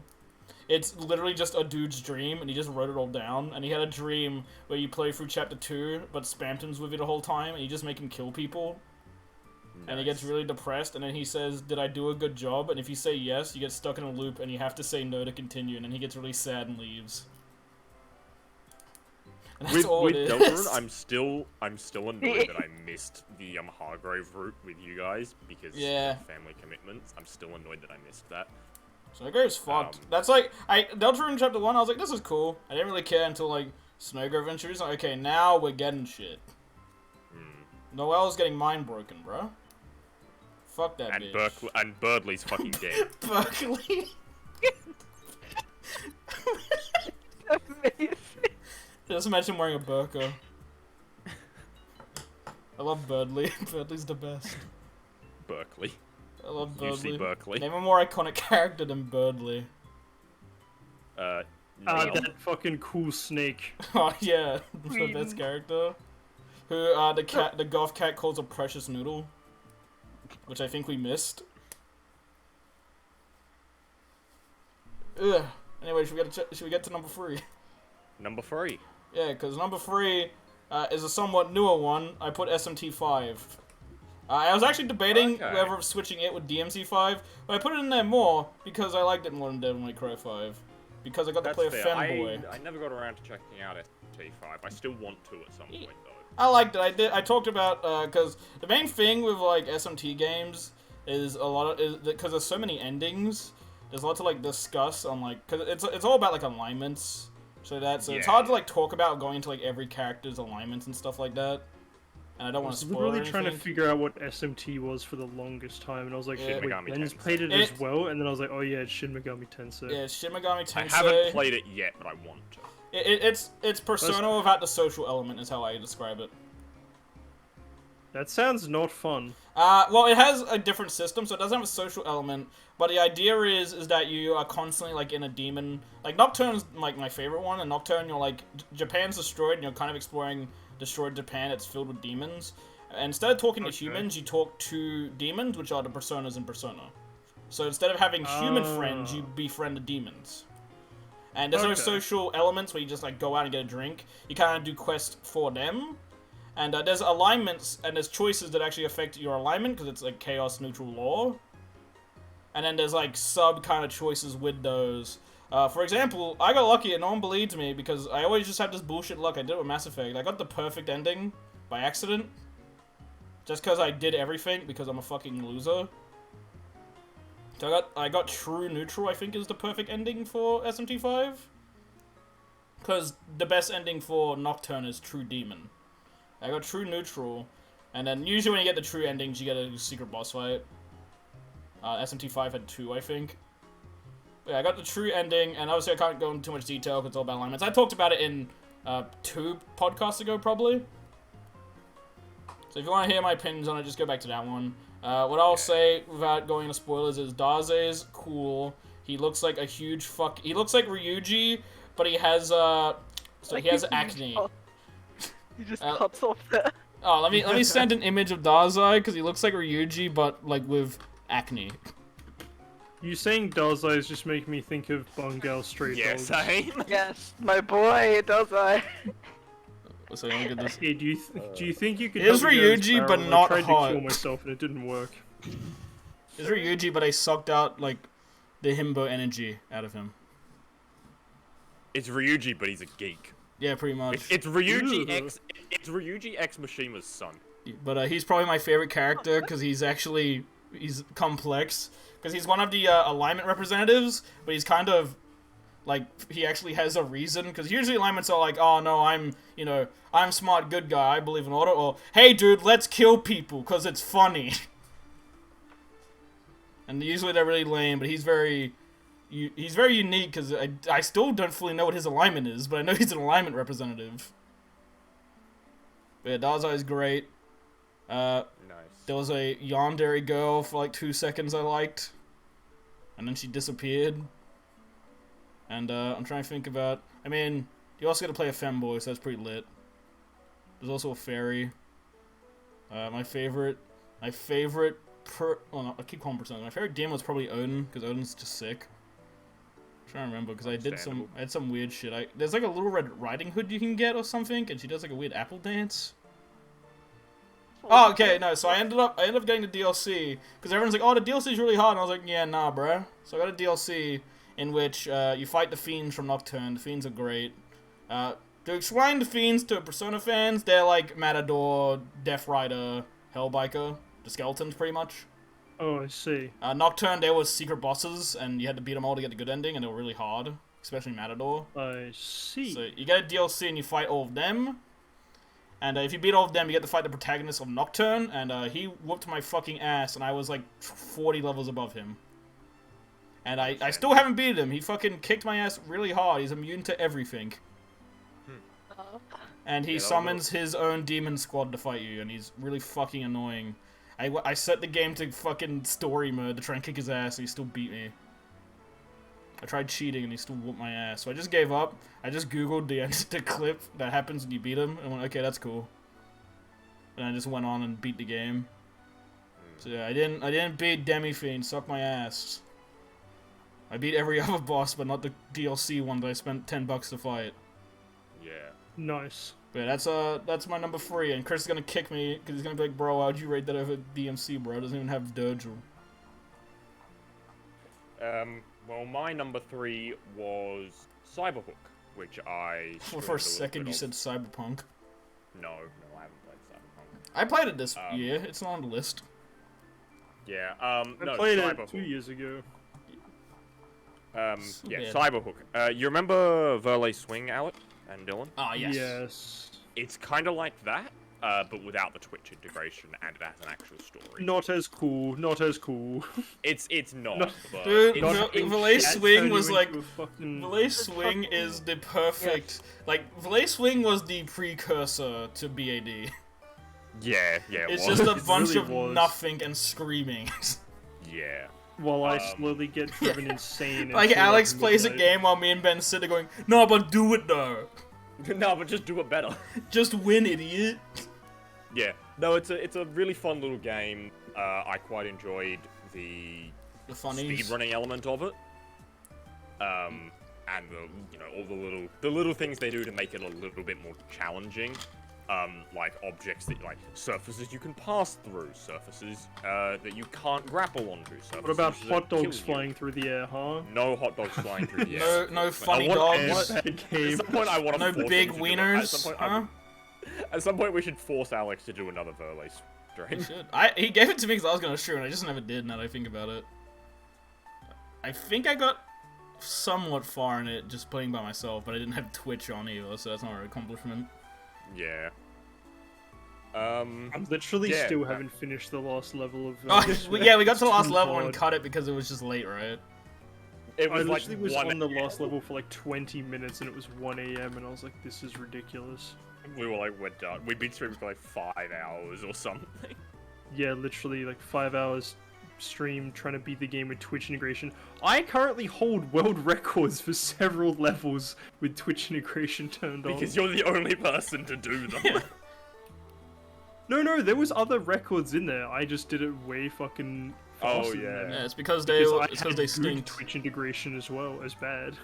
it's literally just a dude's dream, and he just wrote it all down. And he had a dream where you play through Chapter 2, but Spamton's with you the whole time, and you just make him kill people. And he gets really depressed, and then he says, did I do a good job? And if you say yes, you get stuck in a loop, and you have to say no to continue, and then he gets really sad and leaves. And that's With all it is. Deltarune, I'm still annoyed that I missed the Hargrave route with you guys because Yeah. of family commitments. I'm still annoyed that I missed that. So Snowgrove's fucked. That's like, Deltarune Chapter 1, I was like, this is cool. I didn't really care until, like, Snowgrove introduced. Like, okay, now we're getting shit. Noelle's getting mind broken, bro. Fuck that And bitch. and Birdley's fucking dead. Berkeley. Amazing. Just imagine wearing a burqa. I love Birdley. Birdley's the best. Berkeley. I love UC Birdley. Berkeley. Name a more iconic character than Birdley. Neil. That fucking cool snake. Oh yeah, the Queen. best character. Who the goth cat calls a precious noodle, which I think we missed. Ugh. Anyway, should we get to number 3? Number 3. Yeah, because number 3 is a somewhat newer one. I put SMT5. I was actually debating Okay. whether switching it with DMC5, but I put it in there more because I liked it more than Devil May Cry 5. Because I got to That's play a fair. femboy. I never got around to checking out ST5. I still want to at some point though. I liked it. I talked about because the main thing with like SMT games is because there's so many endings. There's a lot to like discuss on like because it's all about like alignments. So it's Yeah. hard to like talk about going into like every character's alignments and stuff like that. And I don't I want was to spoil literally anything. trying to figure out what SMT was for the longest time, and I was like, Yeah. wait, Megami Ben's Tensei. played it It- as well, and then I was like, oh yeah, it's Shin Megami Tensei. Yeah, Shin Megami Tensei. I haven't played it yet, but I want to. It's Persona without the social element is how I describe it. That sounds not fun. Well, it has a different system, so it doesn't have a social element. But the idea is that you are constantly like in a demon. Like Nocturne's like my favorite one, and Nocturne, you're like Japan's destroyed, and you're kind of exploring destroyed Japan. It's filled with demons, Instead of talking to Okay. humans, you talk to demons, which are the personas in Persona. So instead of having human friends, you befriend the demons. And there's no Okay. social elements where you just like go out and get a drink. You kind of do quests for them. And there's alignments and there's choices that actually affect your alignment because it's like chaos neutral law. And then there's like sub kind of choices with those. For example, I got lucky and no one believed me because I always just have this bullshit luck. I did it with Mass Effect. I got the perfect ending by accident. Just because I did everything because I'm a fucking loser. So I got true neutral, I think is the perfect ending for SMT5. Because the best ending for Nocturne is true demon. I got true neutral, and then usually when you get the true endings, you get a secret boss fight. SMT5 had 2, I think. But yeah, I got the true ending, and obviously I can't go into too much detail because it's all about alignments. I talked about it in 2 podcasts ago, probably. So if you want to hear my opinions on it, just go back to that one. What I'll say, without going into spoilers, is Daze's cool. He looks like a huge he looks like Ryuji, but he has, he has acne. He just cuts off there. Oh, let me send an image of Daze, because he looks like Ryuji, but, like, with acne. You saying Daze is just making me think of Bungal Street Yeah, Dogs. same. Yes, my boy, does I? So let me get this. Hey, do you think you could? It is help me get this Ryuji, barrel? but I not tried hot. to kill myself and it didn't work. It's Ryuji, but I sucked out, like, the himbo energy out of him. It's Ryuji, but he's a geek. Yeah, pretty much. It's Ryuji Ooh. X. It's Ryuji X Mishima's son. But he's probably my favorite character, because he's complex. Because he's one of the alignment representatives, but he's kind of, like, he actually has a reason. Because usually alignments are like, oh no, I'm smart, good guy, I believe in order. Or, hey dude, let's kill people, because it's funny. And usually they're really lame, but he's very unique, because I still don't fully know what his alignment is, but I know he's an alignment representative. But yeah, Daze is great. Nice. There was a yandere girl for like 2 seconds I liked. And then she disappeared. And I'm trying to think about... I mean, you also get to play a femboy, so that's pretty lit. There's also a fairy. My favorite... Oh no, I keep calling Persona. My favorite demon was probably Odin, because Odin's just sick. I'm trying to remember, because I had some weird shit. There's like a little Red Riding Hood you can get or something, and she does like a weird apple dance. Oh, okay, no, so I ended up getting the DLC, because everyone's like, oh, the DLC's really hard, and I was like, yeah, nah, bruh. So I got a DLC in which you fight the Fiends from Nocturne. The Fiends are great. To explain the Fiends to Persona fans, they're like Matador, Death Rider, Hellbiker, the skeletons, pretty much. Oh, I see. Nocturne, there was secret bosses, and you had to beat them all to get the good ending, and they were really hard, especially Matador. I see. So you get a DLC and you fight all of them. And if you beat all of them, you get to fight the protagonist of Nocturne, and he whooped my fucking ass, and I was like 40 levels above him. And I still haven't beat him. He fucking kicked my ass really hard. He's immune to everything. And he summons his own demon squad to fight you, and he's really fucking annoying. I set the game to fucking story mode to try and kick his ass, and he still beat me. I tried cheating, and he still whooped my ass. So I just gave up. I just googled the clip that happens when you beat him, and went, okay, that's cool. And I just went on and beat the game. So yeah, I didn't beat Demi-Fiend, suck my ass. I beat every other boss, but not the DLC one that I spent $10 to fight. Yeah. Nice. But yeah, that's my number 3, and Chris is gonna kick me, because he's gonna be like, bro, how'd you rate that over DMC, bro? It doesn't even have Dirge. Well, my number 3 was Cyberhook, which I... For a second, you said Cyberpunk. No, I haven't played Cyberpunk. I played it this year. It's not on the list. Yeah, I no, played Cyberhook. it 2 years ago. Yeah, Yeah. Cyberhook. You remember Verlay Swing, Alec and Dylan? Ah, yes. Yes. It's kind of like that, but without the Twitch integration, and it has an actual story. Not as cool. Not as cool. It's not. No. But Dude, it's Valet Swing was like... Fucking... Valet Swing is the perfect... Like, Valet Swing was the precursor to BAD. yeah, It's was. just a It bunch really of was. nothing and screaming. Yeah. While I slowly get driven insane. Like, until, Alex plays a midnight. game while me and Ben sit there going, no, but do it though. No, but just do it better. Just win, idiot. Yeah. No, it's a really fun little game. I quite enjoyed the funnies. speedrunning element of it. And all the little things they do to make it a little bit more challenging. Like objects that surfaces you can pass through, surfaces that you can't grapple onto. What about surfaces hot that kill dogs you. flying through the air, huh? No hot dogs flying through the air. No But funny I want- dogs. That At game. some point, I want to No force big him to do it. wieners, huh? At some point, we should force Alex to do another Verle stream. Shit. He gave it to me because I was gonna stream, and I just never did. Now that I think about it, I think I got somewhat far in it just playing by myself, but I didn't have Twitch on either, so that's not an accomplishment. Yeah. I'm literally Yeah, still that- haven't finished the last level of. Yeah, we got to the last too level hard. and cut it because it was just late, right? It I was like literally was 1 on the a.m. last level for like 20 minutes and it was 1 a.m. and I was like, this is ridiculous. We were like, we're done. We'd been streaming for like 5 hours or something. Yeah, literally like 5 hours stream trying to beat the game with Twitch integration. I currently hold world records for several levels with Twitch integration turned on. Because you're the only person to do them. Yeah. No, there was other records in there. I just did it way fucking Oh, faster yeah. than them. Yeah, it's because they Because I it's had because they good stink. Twitch integration as well as bad.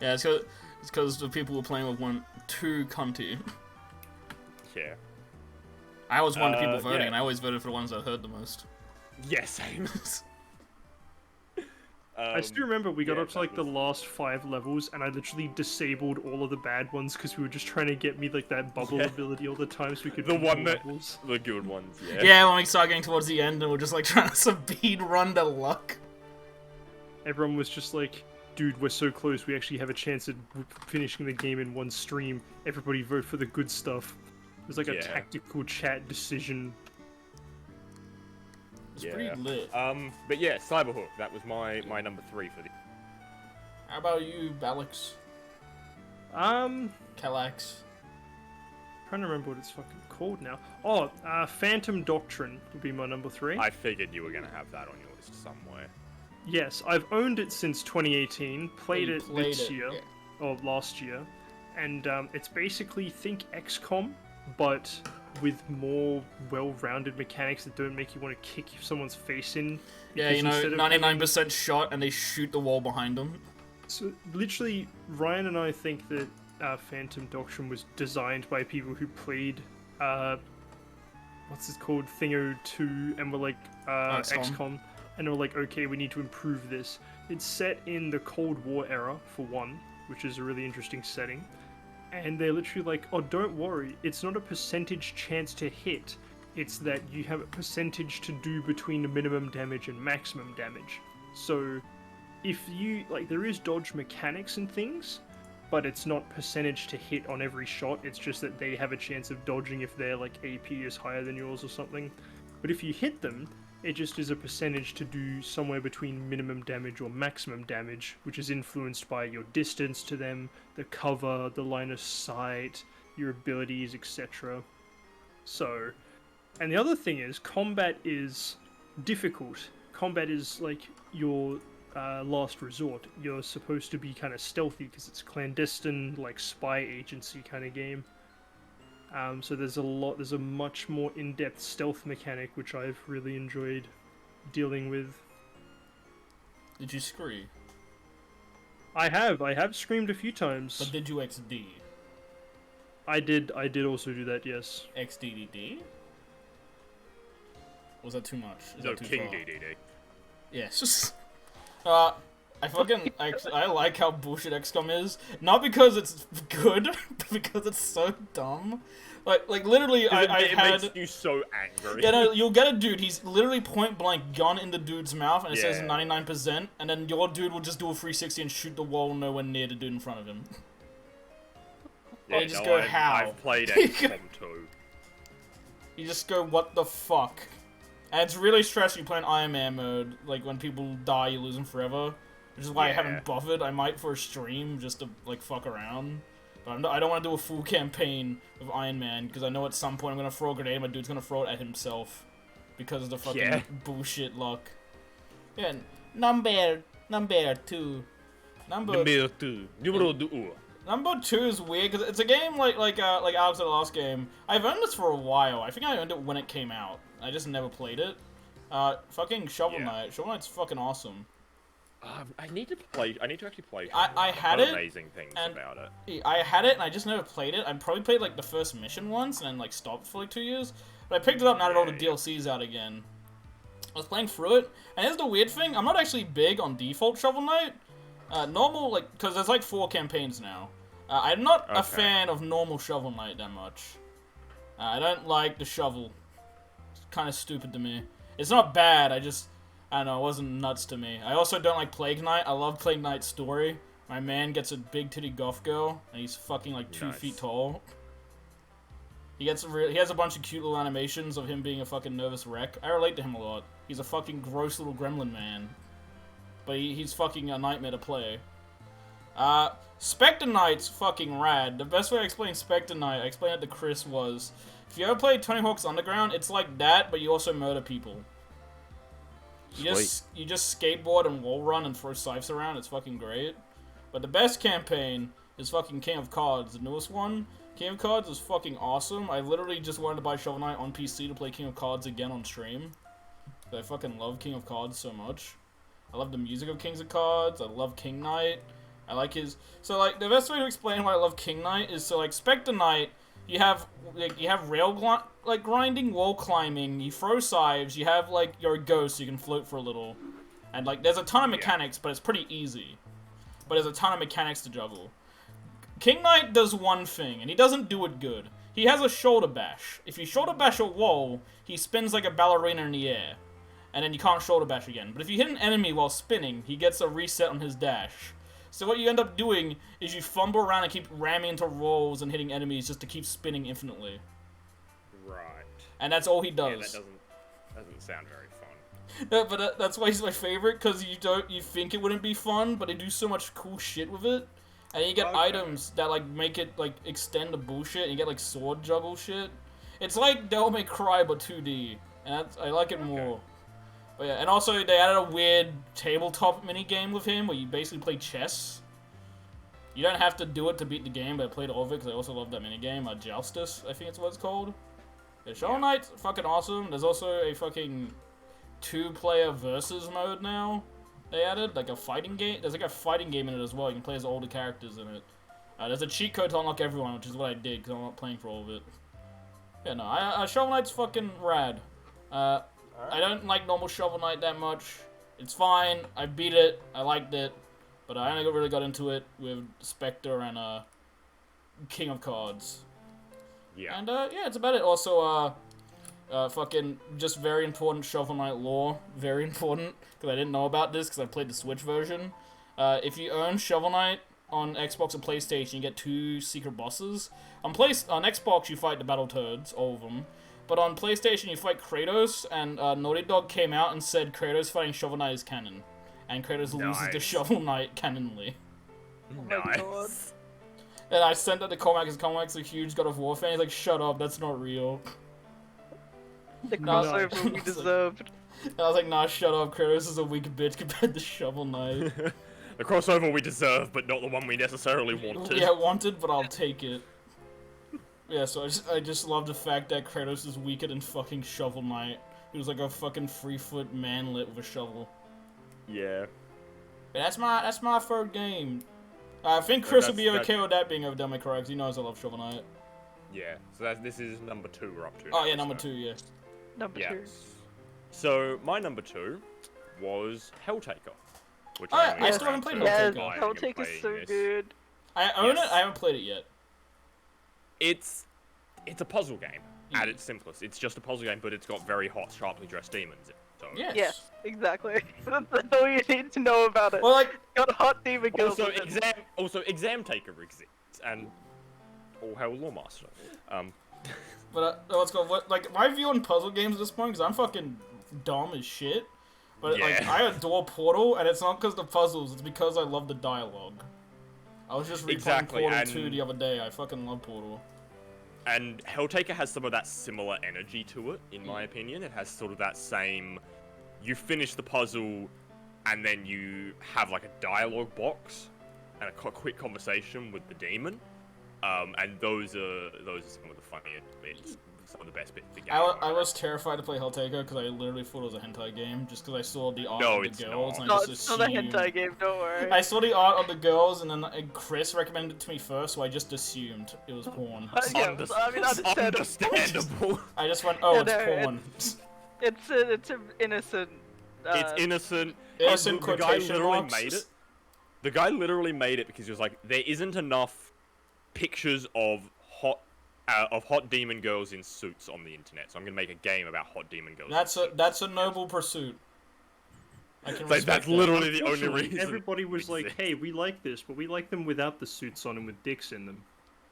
Yeah, it's because the people were playing with too cunty. Yeah. I was one of the people voting, yeah. and I always voted for the ones that hurt the most. Yeah, same. I still remember we got yeah, up to like that the last 5 levels, and I literally disabled all of the bad ones because we were just trying to get me like that bubble Yeah. ability all the time, so we could The beat one more that- levels. The good ones, yeah. Yeah, when we started getting towards the end, and we're just like trying to speed run to luck. Everyone was just like, "Dude, we're so close. We actually have a chance at finishing the game in one stream. Everybody vote for the good stuff." It was like a Yeah. tactical chat decision. It's Yeah. pretty lit. But yeah, Cyberhook. That was my number 3 for the. How about you, Balix? Calax? Trying to remember what it's fucking called now. Oh, Phantom Doctrine would be my number 3. I figured you were gonna have that on your list somewhere. Yes, I've owned it since 2018. Played You it played this it, year, yeah. or last year, and it's basically think XCOM, but with more well-rounded mechanics that don't make you want to kick someone's face in. Yeah, because you know, instead of 99% shot, and they shoot the wall behind them. So literally, Ryan and I think that Phantom Doctrine was designed by people who played, what's it called, Thingo 2, and were like, XCOM, and were like, okay, we need to improve this. It's set in the Cold War era, for one, which is a really interesting setting. And they're literally like, oh, don't worry, it's not a percentage chance to hit, it's that you have a percentage to do between the minimum damage and maximum damage. So, if you, like, there is dodge mechanics and things, but it's not percentage to hit on every shot, it's just that they have a chance of dodging if their, like, AP is higher than yours or something. But if you hit them, it just is a percentage to do somewhere between minimum damage or maximum damage, which is influenced by your distance to them, the cover, the line of sight, your abilities, etc. So, and the other thing is, combat is difficult. Combat is like your last resort. You're supposed to be kind of stealthy because it's clandestine, like spy agency kind of game. So there's a much more in-depth stealth mechanic, which I've really enjoyed dealing with. Did you scream? I have screamed a few times. But did you XD? I did also do that, yes. XDDD? Was that too much? Is No, that too King far? DDD. Yes. I like how bullshit XCOM is. Not because it's good, but because it's so dumb. Like literally, It I makes had. you so angry. Yeah, no, you'll get a dude. He's literally point blank gun in the dude's mouth, and it says Yeah. 99%, and then your dude will just do a 360 and shoot the wall nowhere near the dude in front of him. Yeah, you just go, how? I've played XCOM 2. You just go, what the fuck? And it's really stressful. You play in Iron Man mode. Like when people die, you lose them forever. Which is why I Yeah. haven't bothered. I might for a stream just to like fuck around. But I don't want to do a full campaign of Iron Man because I know at some point I'm gonna throw a grenade and my dude's gonna throw it at himself because of the fucking Yeah. bullshit luck. Yeah, number 2. Number Numero 2. Number 2 is weird because it's a game like Alex, the last game. I've owned this for a while. I think I owned it when it came out. I just never played it. Fucking Shovel Knight. Shovel Knight's fucking awesome. I need to actually play. I had I've it. heard amazing things about it. I had it and I just never played it. I probably played like the first mission once and then like stopped for like 2 years. But I picked it up now that all the DLC's out again. I was playing through it, and here's the weird thing: I'm not actually big on default Shovel Knight. Normal, like, because there's like 4 campaigns now. I'm not a fan of normal Shovel Knight that much. I don't like the shovel. It's kind of stupid to me. It's not bad, I don't know, it wasn't nuts to me. I also don't like Plague Knight. I love Plague Knight's story. My man gets a big titty goth girl, and he's fucking like 2 feet tall. He has a bunch of cute little animations of him being a fucking nervous wreck. I relate to him a lot. He's a fucking gross little gremlin man. But he's fucking a nightmare to play. Spectre Knight's fucking rad. The best way I explain Spectre Knight, I explained it to Chris, was if you ever played Tony Hawk's Underground, it's like that, but you also murder people. You just skateboard and wall run and throw scythes around. It's fucking great. But the best campaign is fucking King of Cards, the newest one. King of Cards is fucking awesome. I literally just wanted to buy Shovel Knight on PC to play King of Cards again on stream. I fucking love King of Cards so much. I love the music of Kings of Cards. I love King Knight. I like his... So, like, the best way to explain why I love King Knight is, so, like, Spectre Knight, you have rail, grinding, wall climbing, you throw scythes, you have, like, you're a ghost, so you can float for a little. And, like, there's a ton of mechanics, but it's pretty easy. But there's a ton of mechanics to juggle. King Knight does one thing, and he doesn't do it good. He has a shoulder bash. If you shoulder bash a wall, he spins like a ballerina in the air. And then you can't shoulder bash again. But if you hit an enemy while spinning, he gets a reset on his dash. So what you end up doing is you fumble around and keep ramming into walls and hitting enemies just to keep spinning infinitely. Right. And that's all he does. Yeah, that doesn't sound very fun. No, but that's why he's my favorite, because you think it wouldn't be fun, but they do so much cool shit with it. And you get items that like make it like extend the bullshit, and you get like sword juggle shit. It's like Devil May Cry but 2D, and I like it more. But yeah, and also they added a weird tabletop mini game with him where you basically play chess. You don't have to do it to beat the game, but I played all of it because I also love that mini game. Joustus, I think it's what it's called. Yeah, Shovel Knight's fucking awesome. There's also a fucking 2-player versus mode now. They added like a fighting game. There's like a fighting game in it as well. You can play as all the characters in it. There's a cheat code to unlock everyone, which is what I did because I'm not playing for all of it. Yeah, no, Shovel Knight's fucking rad. I don't like normal Shovel Knight that much. It's fine. I beat it. I liked it. But I only really got into it with Spectre and King of Cards. Yeah. And yeah, it's about it. Also, fucking just very important Shovel Knight lore. Very important. Because I didn't know about this because I played the Switch version. If you own Shovel Knight on Xbox and PlayStation, you get 2 secret bosses. On Xbox, you fight the Battletoads, all of them. But on PlayStation, you fight Kratos, and Naughty Dog came out and said Kratos fighting Shovel Knight is canon. And Kratos loses to Shovel Knight canonly. Nice. And I sent that to Cormac, because Cormac's a huge God of War fan. He's like, shut up, that's not real. The crossover we deserved. And I was like, nah, shut up, Kratos is a weak bitch compared to Shovel Knight. The crossover we deserve, but not the one we necessarily wanted. Yeah, wanted, but I'll take it. Yeah, so I just love the fact that Kratos is weaker than fucking Shovel Knight. He was like a fucking 3-foot manlet with a shovel. Yeah. But that's my third game. I think Chris would be okay with that being over Devil May Cry, because he knows I love Shovel Knight. Yeah, so this is number 2 we're up to. Oh yeah, number 2, yeah. Number 2. So my number 2 was Helltaker. Which I still haven't played Yeah, Helltaker. Helltaker's so good. I own it, I haven't played it yet. It's a puzzle game at its simplest. It's just a puzzle game, but it's got very hot, sharply dressed demons. So Yes. Yes, exactly. That's all you need to know about it. Well, like, got hot demon girls. Also, Exam Taker exists, and all hell Lawmaster. but let's go. Like my view on puzzle games at this point, because I'm fucking dumb as shit. But like, I adore Portal, and it's not because the puzzles. It's because I love the dialogue. I was just replaying Portal 2 the other day. I fucking love Portal. And Helltaker has some of that similar energy to it, in my opinion. It has sort of that same... You finish the puzzle, and then you have, like, a dialogue box and a quick conversation with the demon. And those are some of the funnier bits, some of the best bits of the game. I was terrified to play Helltaker because I literally thought it was a hentai game, just because I saw the art of the girls. And I just it's not a hentai game, don't worry. I saw the art of the girls, and then Chris recommended it to me first, so I just assumed it was porn. Yeah, I mean, Understandable. I just went, oh, it's porn. It's an innocent. It's innocent. Innocent The guy quotation literally marks. made it. The guy literally made it because he was like, there isn't enough pictures of hot demon girls in suits on the internet, so I'm gonna make a game about hot demon girls. That's a noble pursuit. I can Like, that's respect that. literally the only reason. Everybody was like, exists. hey, we like this, but we like them without the suits on and with dicks in them.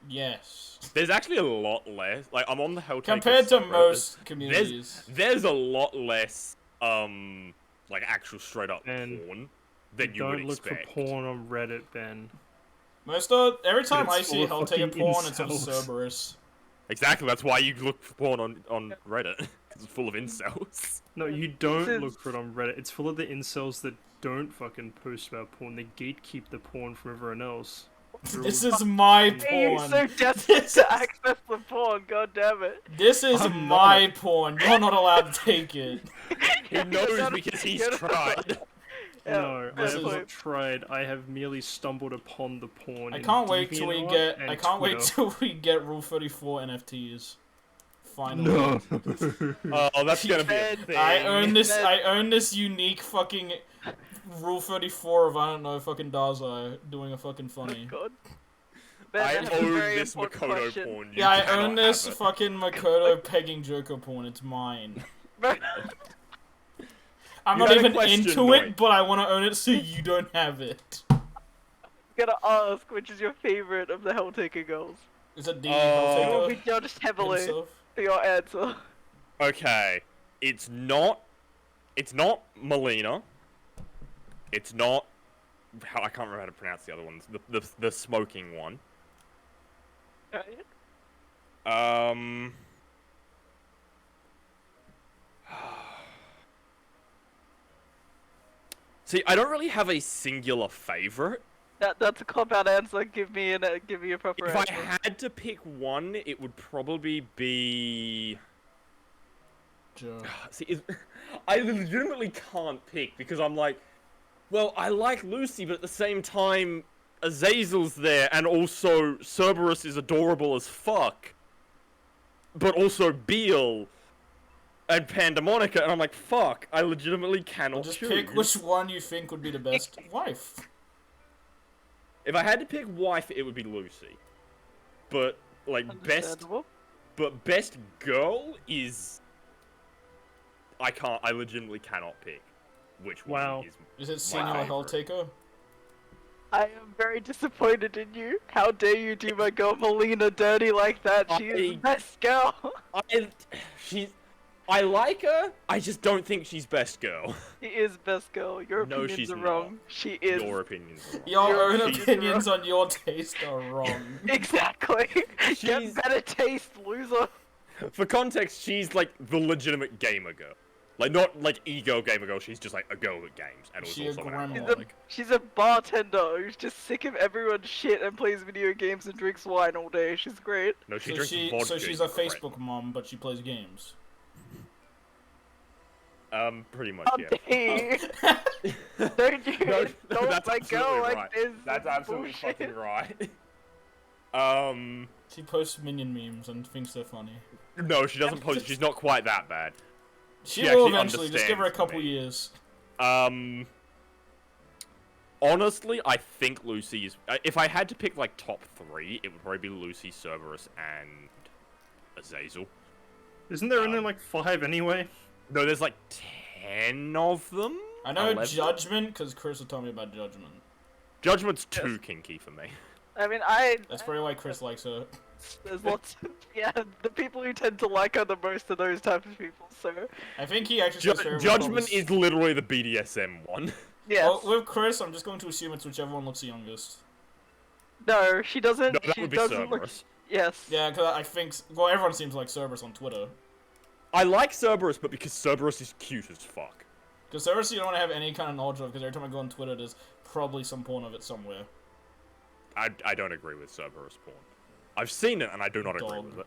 Yes. There's actually a lot less. Like, I'm on the Helltaker Compared to subreddit, most communities. there's a lot less like actual straight up And porn than you would Don't look expect. for porn on Reddit, Ben. Every time It's I see full of Helltaker fucking porn, it's of incels. Cerberus. Exactly, that's why you look for porn on Reddit. 'Cause it's full of incels. No, you don't This is- look for it on Reddit. It's full of the incels that don't fucking post about porn. They gatekeep the porn from everyone else. They're This all- is my You're porn. so desperate to access the porn, god damn it. This is I'm my porn. You're not allowed to take it. He knows because he's tried. No, I This have is- not tried. I have merely stumbled upon the porn. I in can't wait till we DeviantArt get. and I can't wait Twitter. till we get Rule 34 NFTs. Finally. No. Oh, that's gonna be a thing. I own this unique fucking Rule 34 of I don't know fucking Dazai doing a fucking funny. God. Ben, I have a own very this important Makoto question. porn. You Yeah, I cannot own this have it. fucking Makoto pegging Joker porn. It's mine. I'm You not had a even question, into Noit. it, but I want to own it so you don't have it. Gonna ask which is your favorite of the Helltaker girls. Is it the You will be Helltaker judged heavily himself? for your answer. Okay, it's not Melina. It's not. I can't remember how to pronounce the other ones. The smoking one. Right? See, I don't really have a singular favorite. That's a cop-out answer. Give me a proper If answer. I had to pick one, it would probably be. Joe. See, I legitimately can't pick because I'm like, well, I like Lucy, but at the same time, Azazel's there, and also Cerberus is adorable as fuck. But also Beale and Pandemonica, and I'm like, fuck, I legitimately cannot Just choose. pick which one you think would be the best wife. If I had to pick wife, it would be Lucy. But like Understandable. best girl is. I legitimately cannot pick which one Wow. is. Is it Singular favorite. Helltaker? I am very disappointed in you. How dare you do my girl Melina dirty like that? She is the I- best girl. I like her. I just don't think she's best girl. She is best girl. Your No, opinions she's are not. wrong. She is. Your opinions. are wrong. Your You're- own she's opinions on your taste are wrong. Exactly. She's- Get better taste, loser. For context, she's like the legitimate gamer girl. Like not like ego gamer girl. She's just like a girl that games and She also a an grandma. She's a, alcoholic. she's a bartender who's just sick of everyone's shit and plays video games and drinks wine all day. She's great. No, she So drinks vodka. so she's a you prick. Facebook mom, but she plays games. Pretty much, How yeah. dare you? Don't you No, don't that's my absolutely girl right. like this. That's absolutely bullshit. fucking right. She posts minion memes and thinks they're funny. No, she doesn't post. She's not quite that bad. She She will actually eventually. Just give her a understands couple me. years. Honestly, I think Lucy is. If I had to pick like top 3, it would probably be Lucy, Cerberus, and Azazel. Isn't there only like 5 anyway? No, there's like 10 of them. I know 11? Judgment because Chris will tell me about Judgment. Judgment's too kinky for me. I mean, That's probably why Chris likes her. there's lots. Yeah, the people who tend to like her the most are those type of people. So I think he actually says favorite Judgment covers. is literally the BDSM one. yes. Well, with Chris, I'm just going to assume it's whichever one looks the youngest. No, she doesn't. No, that she would be doesn't look. Cerberus. Yes. Yeah, because I think well, everyone seems like Cerberus on Twitter. I like Cerberus, but because Cerberus is cute as fuck. Because Cerberus, you don't want to have any kind of knowledge of. Because every time I go on Twitter, there's probably some porn of it somewhere. I don't agree with Cerberus porn. I've seen it and I do not agree with it.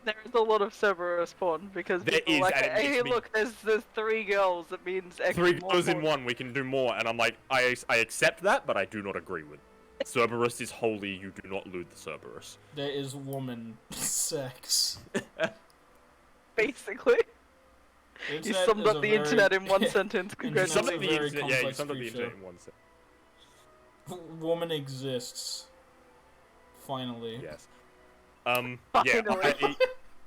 There is a lot of Cerberus porn because There people is, are like, and it hey, makes me- look, there's 3 girls. That means extra 3 more girls in porn. one, we can do more, and I'm like, I accept that, but I do not agree with it. Cerberus is holy, you do not loot the Cerberus. There is woman sex. Basically, The you internet summed is up a the very- internet in one sentence. Internet- You Congratulations. summed Congratulations. up the Very internet, yeah, you complex summed up the creature. internet in one sentence. Woman exists. Finally. Yes. Finally.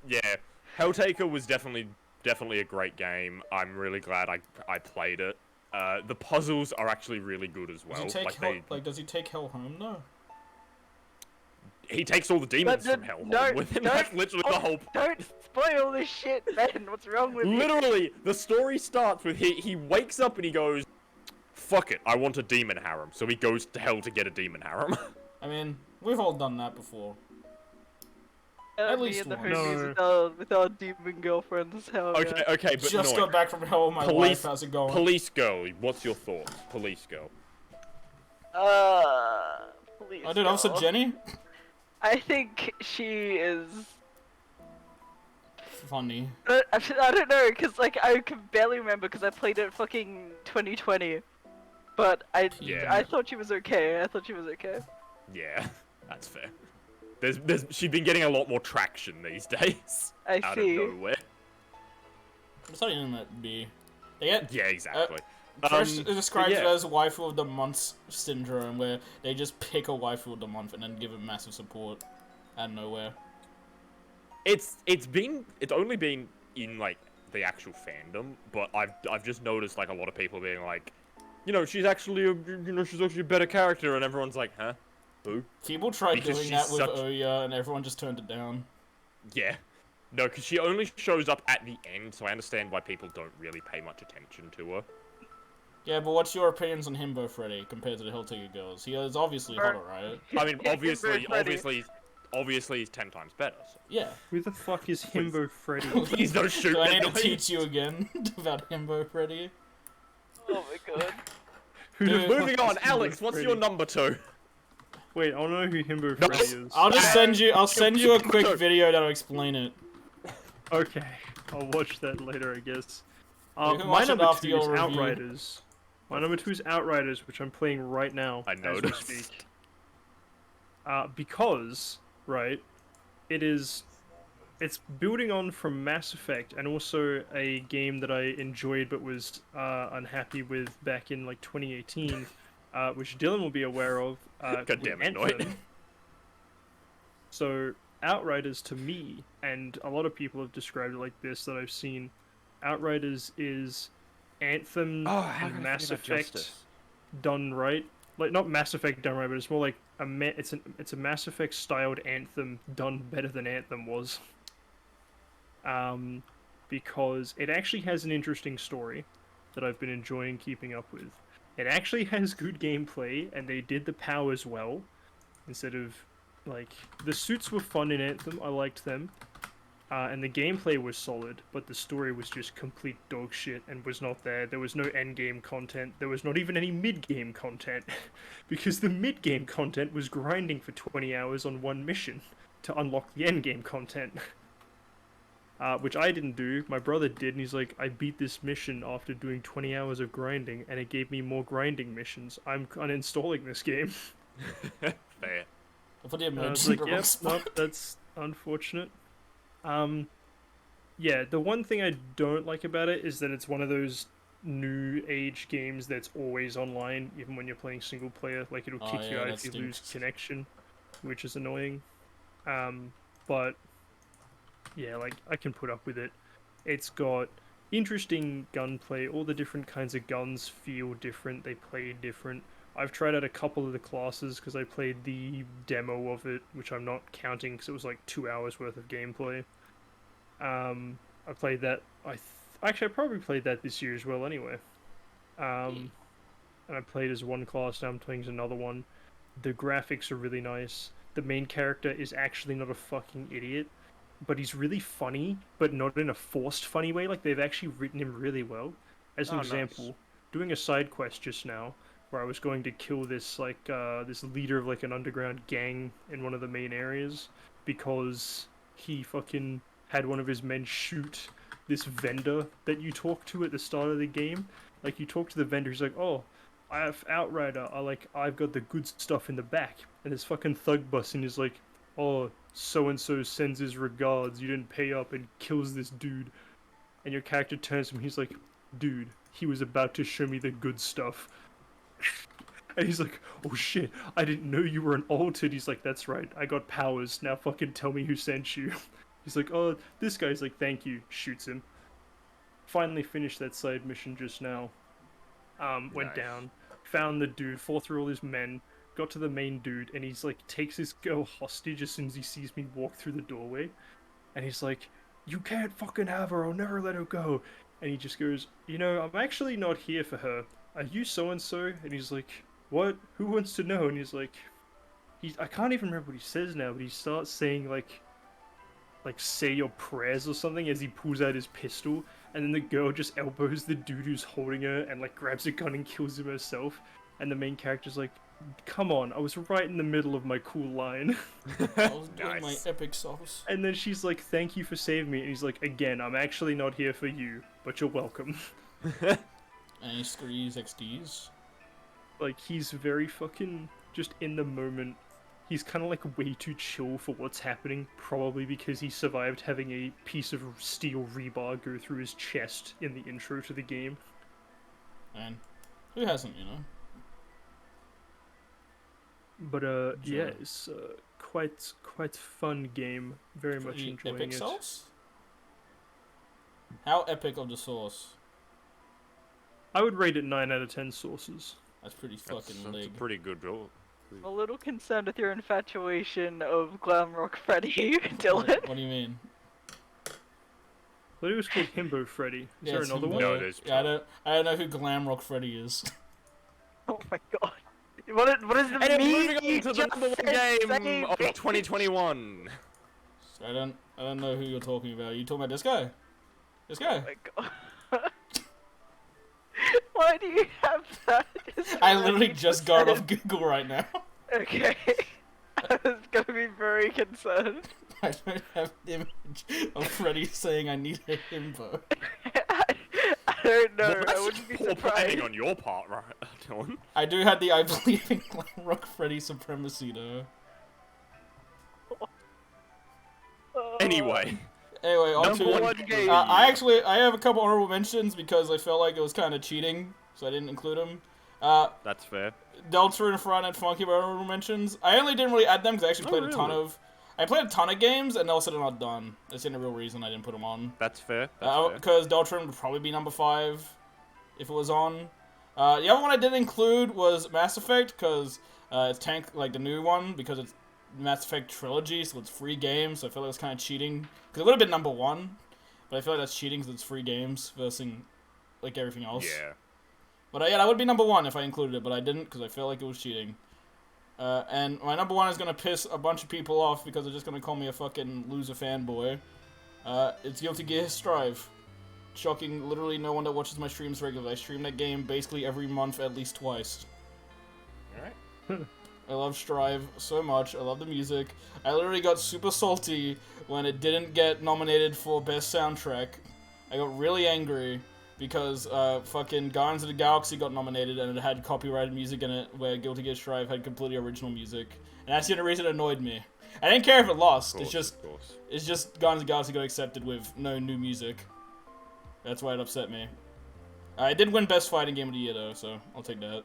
Yeah, Helltaker was definitely a great game. I'm really glad I played it. The puzzles are actually really good as well. Does he take Like, does he take hell home though? he takes all the demons But from hell no, home with him. That's don't- literally the whole. Don't spoil this shit, Ben. What's wrong with you? Literally, the story starts with he wakes up and he goes, "Fuck it, I want a demon harem." So he goes to hell to get a demon harem. I mean, we've all done that before. At Me least and the once. homies with our demon girlfriends. Hell Okay, yeah. okay, but Just no. got back from hell with my wife. How's it going? Police girl, what's your thoughts? Police girl. Please. Oh, dude, also girl. Jenny. I think she is. Funny. I don't know, cause like I can barely remember because I played it fucking 2020, but Yeah. I thought she was okay. Yeah, that's fair. She's been getting a lot more traction these days. I out see. of nowhere. What's that internet be? They get Yeah, exactly. first describes yeah. it as waifu of the month syndrome, where they just pick a waifu of the month and then give it massive support out of nowhere. It's only been in like the actual fandom, but I've just noticed like a lot of people being like, she's actually a better character, and everyone's like, huh? Who? People tried Because doing she's that with such- Ouya, and everyone just turned it down. Yeah. No, because she only shows up at the end, so I understand why people don't really pay much attention to her. Yeah, but what's your opinions on Himbo Freddy compared to the Helltaker girls? He is obviously hotter, right? I mean, Yeah, obviously, Freddy. he's 10 times better. So. Yeah. Who the fuck is Himbo Freddy? Please don't shoot Do I need me. to teach you again about Himbo Freddy? Oh my god. Who the Dude, fuck Moving is on, Himbo Alex, what's your Freddy? number 2? Wait, I don't know who Himbo No. Freddy is. I'll just send you a quick No. video that'll explain it. Okay, I'll watch that later, I guess. You can My watch it number after 2 your is review. Outriders. My number 2 is Outriders, which I'm playing right now I as we noticed. speak. Because, right, it's building on from Mass Effect, and also a game that I enjoyed but was unhappy with back in like 2018, which Dylan will be aware of. God with damn it, Noit. Anthem. So Outriders, to me, and a lot of people have described it like this that I've seen, Outriders is Anthem and Mass Effect done right. Like, not Mass Effect done right, but it's more like it's a Mass Effect styled Anthem done better than Anthem was. Because it actually has an interesting story that I've been enjoying keeping up with. It actually has good gameplay, and they did the powers well, instead of, like, the suits were fun in Anthem, I liked them, and the gameplay was solid, but the story was just complete dog shit and was not there. There was no endgame content, there was not even any mid-game content, because the mid-game content was grinding for 20 hours on one mission to unlock the endgame content. Which I didn't do, my brother did, and he's like, I beat this mission after doing 20 hours of grinding, and it gave me more grinding missions. I'm uninstalling this game. Fair. I'll put the And I was emoji in like, the wrong yep, spot. nope, that's unfortunate. Yeah, the one thing I don't like about it is that it's one of those new age games that's always online, even when you're playing single player. Like, it'll Oh, kick you yeah, out that if you lose stinks. connection, which is annoying. But yeah, like, I can put up with it. It's got interesting gunplay. All the different kinds of guns feel different. They play different. I've tried out a couple of the classes because I played the demo of it, which I'm not counting because it was like 2 hours worth of gameplay. I played that. Actually, I probably played that this year as well. Anyway, and I played as one class. Now I'm playing as another one. The graphics are really nice. The main character is actually not a fucking idiot, but he's really funny, but not in a forced funny way. Like, they've actually written him really well. As an Oh, nice. example, doing a side quest just now, where I was going to kill this this leader of like an underground gang in one of the main areas because he fucking had one of his men shoot this vendor that you talk to at the start of the game. Like, you talk to the vendor, he's like, oh, I have Outrider, I've got the good stuff in the back. And this fucking thug busting is like, oh, so-and-so sends his regards, you didn't pay up, and kills this dude. And your character turns to him, he's like, dude, he was about to show me the good stuff. And he's like, oh shit, I didn't know you were an altered. He's like, that's right, I got powers, now fucking tell me who sent you. He's like, oh, this guy's like, thank you, shoots him. Finally finished that side mission just now. Went down, found the dude, fought through all his men, got to the main dude, and he's like, takes this girl hostage as soon as he sees me walk through the doorway. And he's like, you can't fucking have her, I'll never let her go. And he just goes, you know, I'm actually not here for her. Are you so-and-so? And he's like, what? Who wants to know? And he's like, I can't even remember what he says now, but he starts saying like say your prayers or something as he pulls out his pistol, and then the girl just elbows the dude who's holding her and like grabs a gun and kills him herself. And the main character's like, come on, I was right in the middle of my cool line. I was doing my epic sauce. And then she's like, thank you for saving me. And he's like, again, I'm actually not here for you, but you're welcome. Any screes XDs? Like, he's very fucking just in the moment. He's kind of like way too chill for what's happening, probably because he survived having a piece of steel rebar go through his chest in the intro to the game. And who hasn't, you know? But yeah, it's quite fun game. Very much enjoying epic it. sauce? How epic of the sauce? I would rate it 9 out of 10 sauces. That's pretty fucking That's lig. a pretty good build. I'm a little concerned with your infatuation of Glam Rock Freddy, Dylan. What do you mean? But it was called Himbo Freddy. Is there it's another Himbo. one? No, there's Yeah, I don't know who Glam Rock Freddy is. Oh my god. What is the And mean moving you on to the just number one said, game same of bitch? 2021. I don't know who you're talking about. Are you talking about this guy? This guy? Oh my god. Why do you have that? I literally just got it off Google right now. Okay. I was gonna be very concerned. I don't have an image of Freddy saying I need a himbo. I don't know. Well, I that's wouldn't be poor planning surprised. on your part, right, Dylan? I do have the I believe in Glam Rock Freddy supremacy though. Anyway. Anyway, on Number to one game. I have a couple honorable mentions because I felt like it was kind of cheating, so I didn't include them. That's fair. Delta and Front and Funky were honorable mentions. I only didn't really add them because I actually played a ton really? of. I played a ton of games and also they're not done. That's the only real reason I didn't put them on. That's fair. That's fair. Because Deltron would probably be number 5 if it was on. The other one I didn't include was Mass Effect because it's the new one because it's Mass Effect trilogy, so it's free games. So I feel like it's kind of cheating because it would have been number 1, but I feel like that's cheating because it's free games versus like everything else. Yeah. But yeah, that would be number 1 if I included it, but I didn't because I feel like it was cheating. And my number 1 is gonna piss a bunch of people off because they're just gonna call me a fucking loser fanboy. It's Guilty Gear Strive. Shocking, literally no one that watches my streams regularly. I stream that game basically every month at least twice. Alright. I love Strive so much. I love the music. I literally got super salty when it didn't get nominated for Best Soundtrack. I got really angry because fucking Guardians of the Galaxy got nominated and it had copyrighted music in it where Guilty Gear Strive had completely original music. And that's the only reason it annoyed me. I didn't care if it lost. Of course. It's just Guardians of the Galaxy got accepted with no new music. That's why it upset me. I did win Best Fighting Game of the Year though, so I'll take that.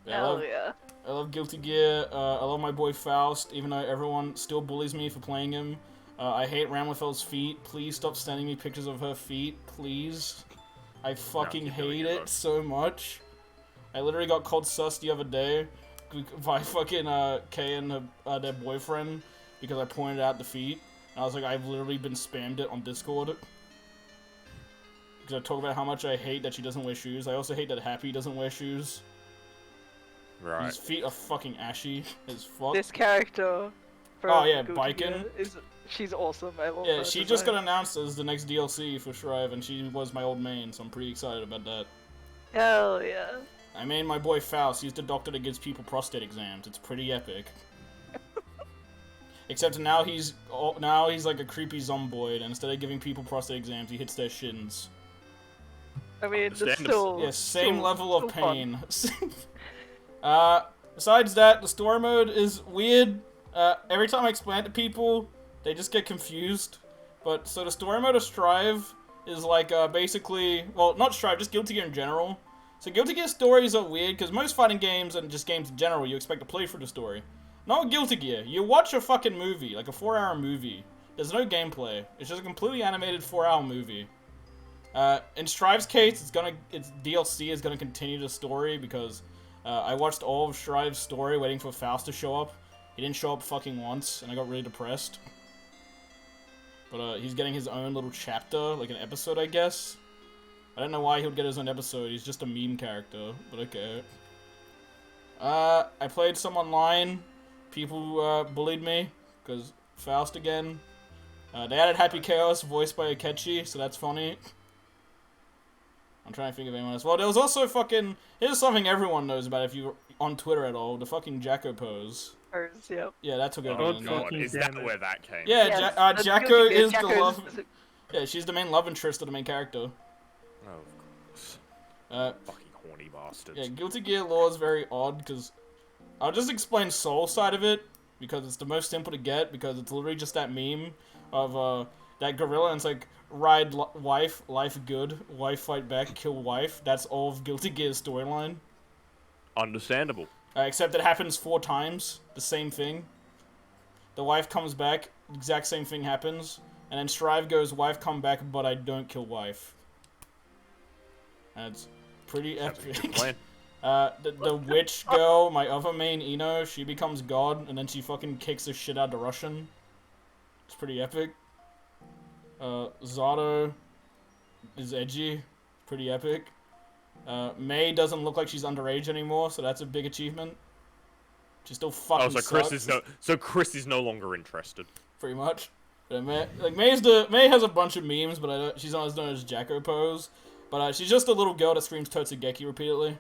Hell yeah. I love Guilty Gear. I love my boy Faust, even though everyone still bullies me for playing him. I hate Ramlafeld's feet. Please stop sending me pictures of her feet, please. I fucking keep doing hate it, it bro. so much. I literally got called sus the other day by fucking Kay and their boyfriend because I pointed out the feet. And I was like, I've literally been spammed it on Discord. Because I talk about how much I hate that she doesn't wear shoes. I also hate that Happy doesn't wear shoes. Right. His feet are fucking ashy as fuck. This character. from Oh, yeah, Guilty Biken. Gear she's awesome. I love Yeah, her she just got design. announced as the next DLC for Shrive, and she was my old main, so I'm pretty excited about that. Hell yeah. I mean, my boy Faust, he's the doctor that gives people prostate exams. It's pretty epic. Except now he's like a creepy zomboid, and instead of giving people prostate exams, he hits their shins. I mean, it's still... Yeah, same still, level of still pain. Besides that, the story mode is weird. Every time I explain it to people, they just get confused. But, so the story mode of Strive is like, basically... Well, not Strive, just Guilty Gear in general. So Guilty Gear stories are weird, because most fighting games, and just games in general, you expect to play through the story. Not with Guilty Gear. You watch a fucking movie, like a 4-hour movie. There's no gameplay. It's just a completely animated 4-hour movie. In Strive's case, its DLC is gonna continue the story because I watched all of Strive's story waiting for Faust to show up. He didn't show up fucking once, and I got really depressed. But he's getting his own little chapter, like an episode, I guess. I don't know why he would get his own episode. He's just a meme character, but okay. I played some online. People bullied me because Faust again. They added Happy Chaos, voiced by Akechi, so that's funny. I'm trying to think of anyone else. Well, there was also fucking... Here's something everyone knows about if you're on Twitter at all. The fucking Jacko pose. Yep. Yeah, that took over. Oh god, is that where that came? Yeah, Yes, Jacko is the Jacko's- love... Yeah, she's the main love interest of the main character. Oh, of course. Fucking horny bastards. Yeah, Guilty Gear lore is very odd, because... I'll just explain Soul side of it, because it's the most simple to get, because it's literally just that meme of, that gorilla, and it's like, ride wife, life good, wife fight back, kill wife. That's all of Guilty Gear's storyline. Understandable. Except it happens 4 times, the same thing. The wife comes back, exact same thing happens, and then Strive goes, wife come back, but I don't kill wife. And it's pretty epic. The witch girl, my other main Ino, she becomes god, and then she fucking kicks the shit out of the Russian. It's pretty epic. Zato is edgy. Pretty epic. May doesn't look like she's underage anymore, so that's a big achievement. She still fucking sucks. So Chris is no longer interested. Pretty much. Yeah, May has a bunch of memes, but she's not as known as Jacko Pose. But she's just a little girl that screams Totsugeki repeatedly.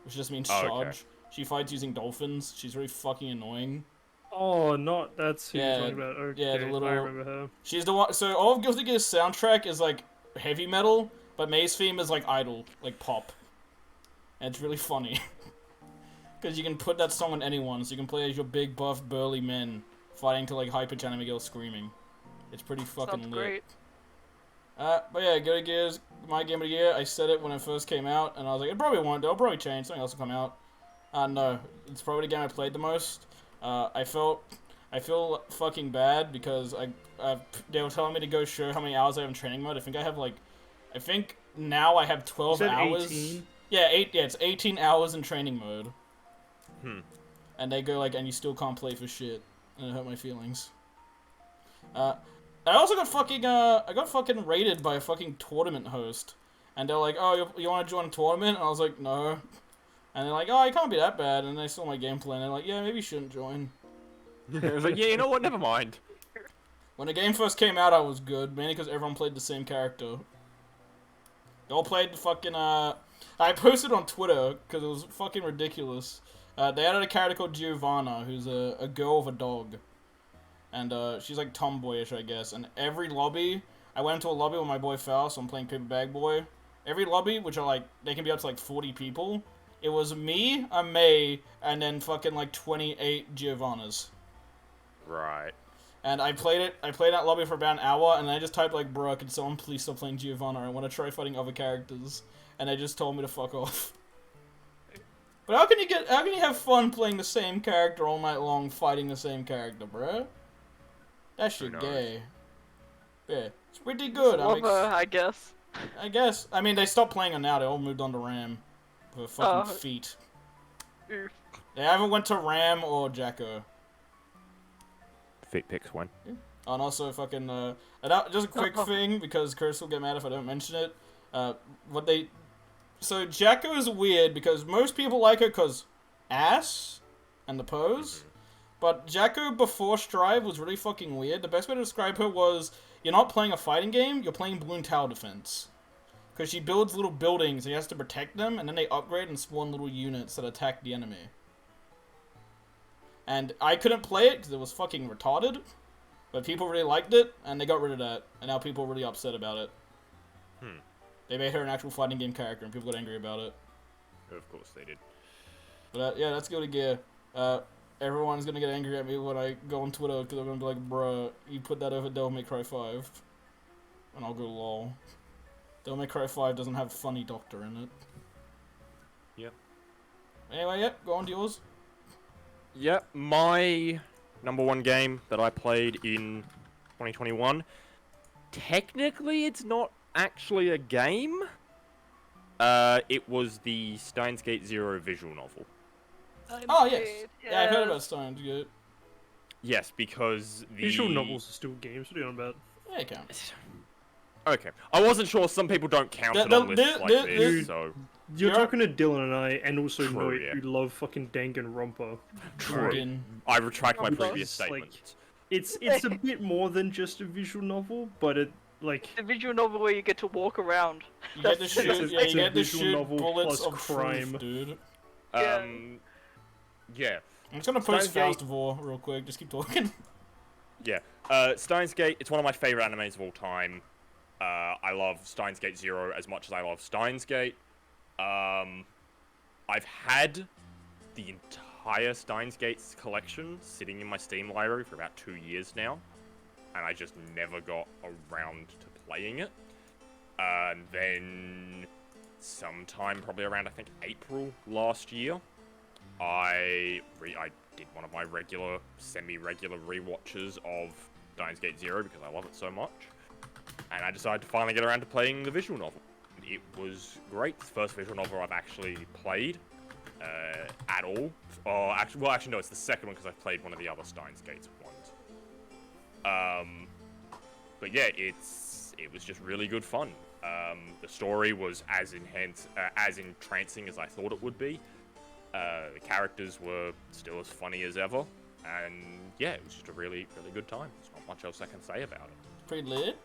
Which just means charge. Okay. She fights using dolphins. She's really fucking annoying. Oh, that's who Yeah, you're talking about. Okay, yeah, the little... I remember her. She's the one... So all of Guilty Gear's soundtrack is, like, heavy metal, but May's theme is, like, idol, like, pop. And it's really funny. Because you can put that song on anyone, so you can play as your big, buff, burly men fighting to, like, high-pitch anime girls screaming. It's pretty fucking Sounds lit. great. But yeah, Guilty Gear's my game of the year. I said it when it first came out, and I was like, it probably won't. It'll probably change. Something else will come out. No. It's probably the game I played the most. I feel fucking bad because they were telling me to go show how many hours I have in training mode. I think now I have 12 hours. 18? Yeah, it's 18 hours in training mode. And they go like, and you still can't play for shit. And it hurt my feelings. I also got fucking raided by a fucking tournament host. And they're like, oh, you want to join a tournament? And I was like, no. And they're like, oh, it can't be that bad. And they saw my gameplay, and they're like, yeah, maybe you shouldn't join. I was like, yeah, you know what? Never mind. When the game first came out, I was good, mainly because everyone played the same character. They all played the fucking, I posted on Twitter, because it was fucking ridiculous. They added a character called Giovanna, who's a girl with a dog. And, she's, like, tomboyish, I guess. And every lobby, I went into a lobby with my boy Faust, so I'm playing Paper Bag Boy. Every lobby, which are, like, they can be up to, like, 40 people, it was me, a May, and then fucking, like, 28 Giovannas. Right. And I played that lobby for about an hour, and I just typed, like, bro, can someone please stop playing Giovanna? I want to try fighting other characters. And they just told me to fuck off. But how can you have fun playing the same character all night long, fighting the same character, bro? That shit gay. Yeah, it's pretty good. I guess. I guess. I mean, they stopped playing her now. They all moved on to Ram. For fucking feet. Oof. They either went to Ram or Jacko. Feet picks one. And also fucking, just a quick thing, because Chris will get mad if I don't mention it. So Jacko is weird, because most people like her because ass and the pose. But Jacko before Strive was really fucking weird. The best way to describe her was, you're not playing a fighting game, you're playing Balloon Tower Defense. Because she builds little buildings and he has to protect them, and then they upgrade and spawn little units that attack the enemy. And I couldn't play it because it was fucking retarded, but people really liked it, and they got rid of that, and now people are really upset about it. They made her an actual fighting game character, and people got angry about it. Of course they did. But yeah, that's Guilty Gear. Everyone's gonna get angry at me when I go on Twitter because they're gonna be like, bruh, you put that over Devil May Cry 5. And I'll go, lol. Devil May Cry 5 doesn't have Funny Doctor in it. Yep. Anyway, yep, go on to yours. Yep, my #1 game that I played in 2021. Technically, it's not actually a game. It was the Steins Gate Zero visual novel. Oh, yes. Yeah, I've heard about Steins Gate. Yes, because the... Visual novels are still games. What are you on about? Yeah, it counts. Okay. I wasn't sure. Some people don't count it on lists like this, so... You're talking to Dylan and I, and also True, Noit, yeah. who love fucking Danganronpa. True. I retract my previous statement. Like, it's a bit more than just a visual novel, but it, like... The visual novel where you get to walk around. You get to shoot, yeah, you get to visual shoot novel bullets plus of crime. truth, dude. Yeah. I'm just gonna post Steins Gate- Faust of War real quick, just keep talking. Yeah. Steins Gate, it's one of my favorite animes of all time. I love Steins Gate Zero as much as I love Steins Gate. I've had the entire Steins Gate's collection sitting in my Steam library for about 2 years now, and I just never got around to playing it. And then sometime probably around, I think, April last year, I did one of my semi-regular rewatches of Steins Gate Zero because I love it so much. And I decided to finally get around to playing the visual novel. It was great. It's the first visual novel I've actually played at all. Actually, no, it's the second one because I've played one of the other Steins Gates ones. But yeah, it was just really good fun. The story was as entrancing as I thought it would be. The characters were still as funny as ever, and yeah, it was just a really, really good time. There's not much else I can say about it. Pretty lit.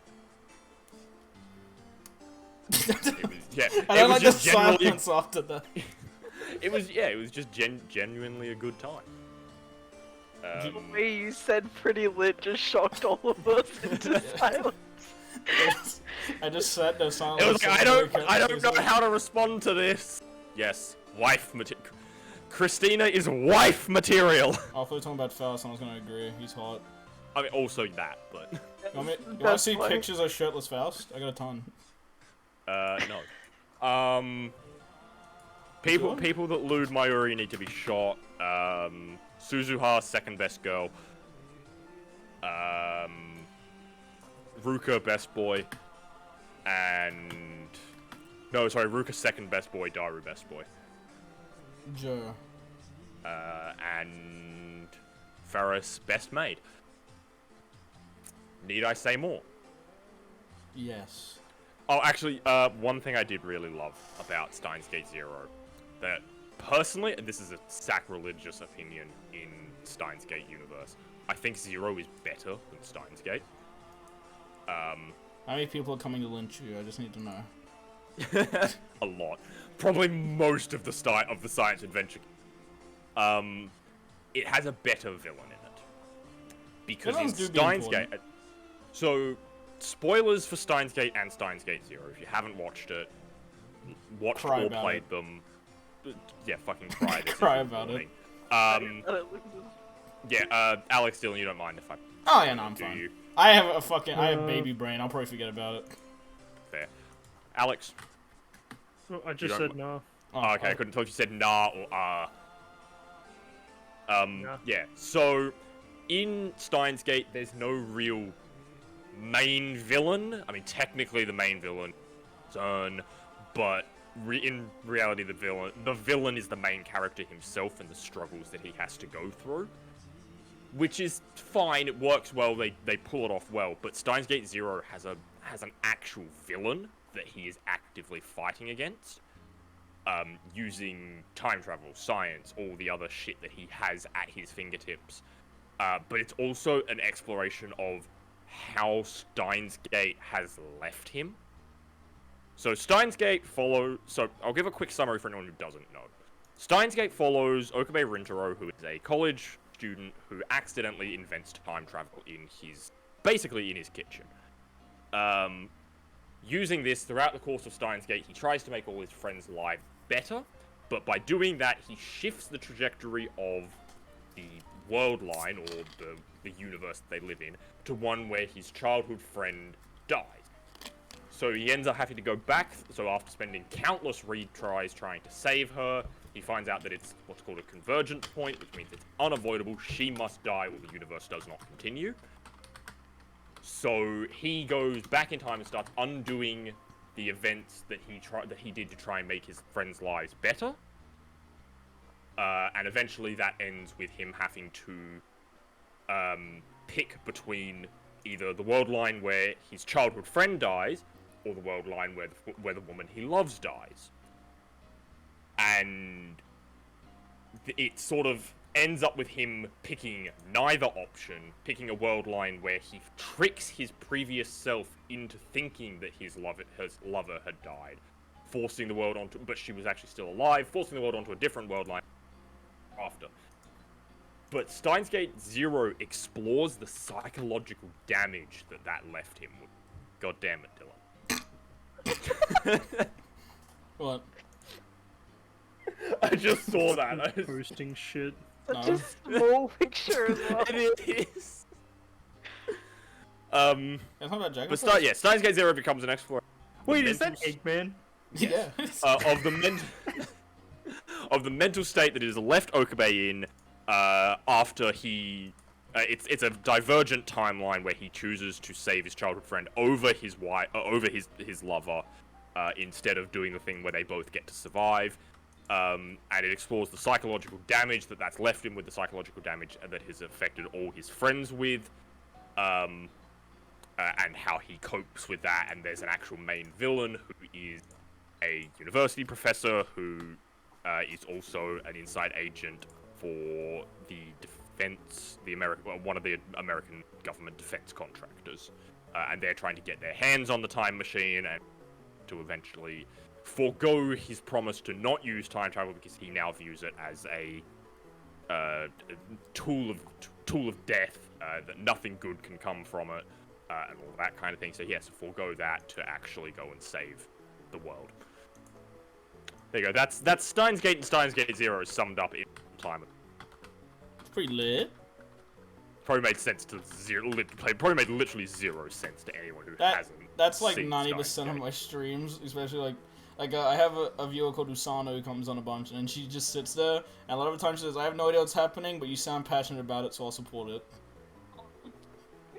I don't like the silence after that. It was just genuinely a good time. The way you said pretty lit just shocked all of us into silence. I just sat there silent. It was like, I don't know how to respond to this. Yes, wife material. Christina is wife material. I thought you were talking about Faust, and I was gonna agree. He's hot. I mean, also that, but... You want to see pictures of shirtless Faust? I got a ton. No. People that lewd Mayuri need to be shot. Suzuha, second best girl. Ruka, best boy. And... No, sorry, Ruka, second best boy, Daru, best boy. Joe. And... Ferris, best maid. Need I say more? Yes. Oh, actually, one thing I did really love about Steins Gate Zero, that personally, and this is a sacrilegious opinion in Steins Gate universe, I think Zero is better than Steins Gate. How many people are coming to lynch you? I just need to know. A lot. Probably most of the science adventure. It has a better villain in it. Because in Steins Gate... So... Spoilers for Steins Gate and Steins Gate Zero. If you haven't watched it, watched or played them, yeah, fucking cry. Cry about it. Yeah, Alex, Dylan, you don't mind if I... Oh yeah, no, I'm fine. I have baby brain. I'll probably forget about it. Fair. Alex? Well, I just said no. Oh, okay, I couldn't tell if you said nah or Nah. Yeah, so in Steins Gate, there's no real main villain. I mean, technically the main villain, Zern, but in reality the villain is the main character himself and the struggles that he has to go through. Which is fine, it works well, they pull it off well, but Steins Gate Zero has an actual villain that he is actively fighting against. Using time travel, science, all the other shit that he has at his fingertips. But it's also an exploration of how Steins Gate has left him. So Steins Gate follows. So I'll give a quick summary for anyone who doesn't know. Steins Gate follows Okabe Rintaro, who is a college student who accidentally invents time travel basically in his kitchen. Using this throughout the course of Steins Gate, he tries to make all his friends' lives better, but by doing that, he shifts the trajectory of the world line, or the universe that they live in, to one where his childhood friend dies. So he ends up having to go back, so after spending countless retries trying to save her, he finds out that it's what's called a convergence point, which means it's unavoidable, she must die or the universe does not continue. So he goes back in time and starts undoing the events that he did to try and make his friends' lives better. And eventually that ends with him having to pick between either the world line where his childhood friend dies, or the world line where the woman he loves dies. And it sort of ends up with him picking neither option, picking a world line where he tricks his previous self into thinking that his lover had died, forcing the world onto, but she was actually still alive, forcing the world onto a different world line after. But Steins Gate 0 explores the psychological damage that left him with. God damn it, Dylan. What? I just saw that. Posting shit. Such a small picture as well. It is. It's not about But Steins Gate 0 becomes an explorer. Wait, is that Eggman? Yeah. Of the mental state that it has left Okabe in after he. It's a divergent timeline where he chooses to save his childhood friend over his wife, over his lover, instead of doing the thing where they both get to survive. And it explores the psychological damage that's left him with, the psychological damage that has affected all his friends with, and how he copes with that. And there's an actual main villain who is a university professor who is also an inside agent for the defense, one of the American government defense contractors, and they're trying to get their hands on the time machine and to eventually forego his promise to not use time travel because he now views it as a tool of death, that nothing good can come from it, and all that kind of thing. So he has to forego that to actually go and save the world. There you go. That's Steins Gate and Steins Gate 0 summed up in time. It's pretty lit. Probably made sense to zero. Probably made literally zero sense to anyone who hasn't. That's like seen 90% Steins of Gate. my streams, especially I have a viewer called Usano who comes on a bunch, and she just sits there, and a lot of the time she says, I have no idea what's happening, but you sound passionate about it, so I'll support it.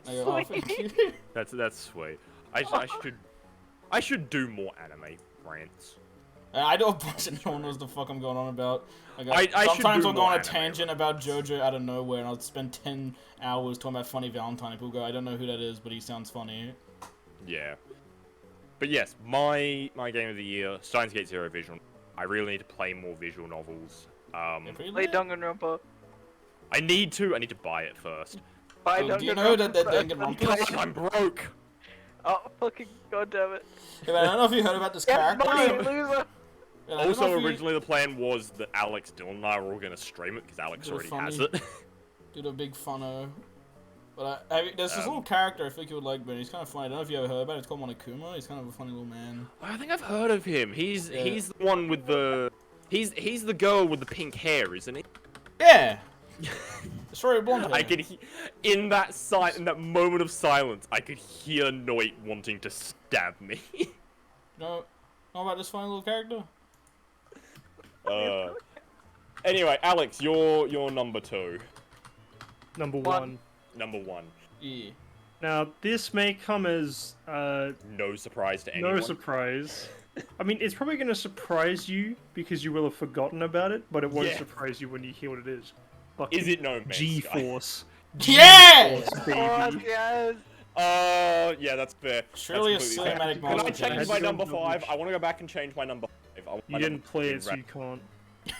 I go, oh, thank you. That's sweet. I should do more anime rants. And I do a bunch and no one knows the fuck I'm going on about. I should Sometimes do I'll go on more a anime tangent about JoJo out of nowhere, and I'll spend 10 hours talking about Funny Valentine, and people go, I don't know who that is, but he sounds funny. Yeah. But yes, my game of the year, Steins Gate 0 visual. I really need to play more visual novels. Play Really? Danganronpa. I need to buy it first. Buy Oh, do you know that they're Danganronpa. Danganronpa? I'm broke! Oh, fucking goddammit. Hey, man, I don't know if you heard about this Get character. money, loser! Yeah, I don't know Also, if you- originally the plan was that Alex, Dylan, and I were all going to stream it, because Alex They're already has funny. it. Did a big funno. But there's this little character I think you would like, but he's kind of funny. I don't know if you ever heard about it. It's called Monokuma. He's kind of a funny little man. I think I've heard of him. He's Yeah. he's the one with the... He's the girl with the pink hair, isn't he? Yeah! Sorry, blonde hair. I could in that moment of silence, I could hear Noit wanting to stab me. Know about this funny little character? Anyway, Alex, you're number 2. Number One. one. Number 1. Yeah. Now, this may come as No surprise to anyone. no surprise. I mean, it's probably going to surprise you because you will have forgotten about it, but it won't Yeah. surprise you when you hear what it is. Is it No Man's Sky? G-Force. Yeah! Baby. Oh, yes! Yeah, that's fair. Surely a That's completely fair. cinematic Can monster. I change Had my to go number double 5? check. I want to go back and change my number 5. You didn't play it, so you can't.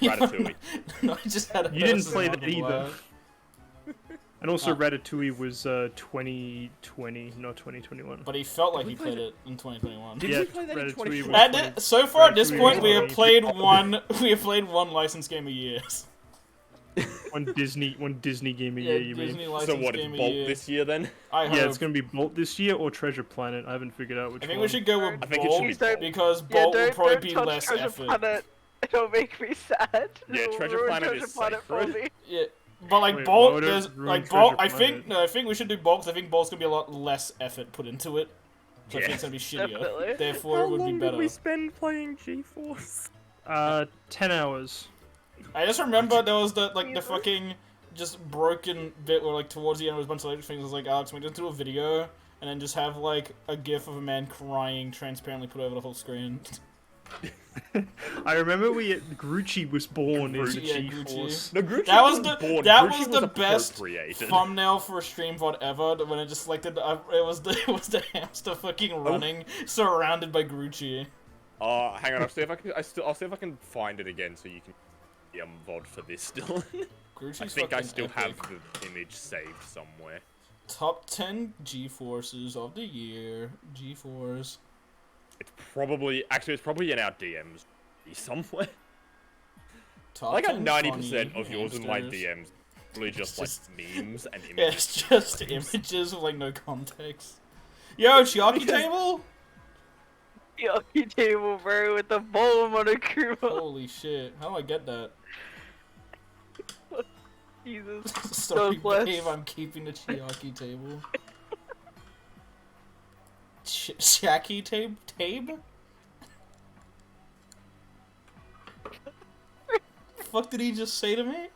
Ratatouille. No, I just had a You didn't person play on that the either. wire. And also Ratatouille was 2020, not 2021. But he felt like he played it in 2021. Did Yeah, we play that in Ratatouille 2020? was So far at this Ratatouille point, was we have 2020. played one licensed game a year. One Disney game a Yeah, year, you Disney mean? licensed So what, game it's a Bolt year. this year then? I hope. Yeah, it's gonna be Bolt this year or Treasure Planet. I haven't figured out which I one. think we should go with I think it should be Bolt Bolt. because Yeah, Bolt will probably don't be touch less Treasure effort. Planet. It'll make me sad. Yeah, It'll Treasure ruin Planet Treasure is Planet for sacred. me. Yeah, but like Wait, Bolt, why would it there's ruin like Bolt. Treasure Planet? I think we should do Bolt 'cause I think Bolt's gonna be a lot less effort put into it. So I think Yeah. it's gonna be shittier. Definitely. Therefore, it would be better. spend playing GeForce? 10 hours. I just remember there was the Jesus. fucking just broken bit where like towards the end was a bunch of electric things. I was like, Alex, we just do a video and then just have like a gif of a man crying transparently put over the whole screen. I remember Grucci was born in the Yeah, G-Force. No, Grucci That was wasn't the born. that Grucci was the best appropriated. thumbnail for a stream VOD ever. When it just selected, it was the hamster fucking running surrounded by Grucci. Hang on, I'll see if I can find it again so you can VOD for this still. Grucci's I think I fucking still have epic. the image saved somewhere. Top 10 G-Forces of the year. G-Force. It's probably in our DMs somewhere. Top I got 10 90% funny of yours in my hamsters. DMs. Really just like just- memes and Yeah, images. it's just images with like no context. Yo, Chiaki table? Yucky table, bro, with the bowl monokuma. Holy shit! How do I get that? Jesus. Sorry, bless. babe, I'm keeping the Chiaki table. Chiaki tabe? Fuck did he just say to me?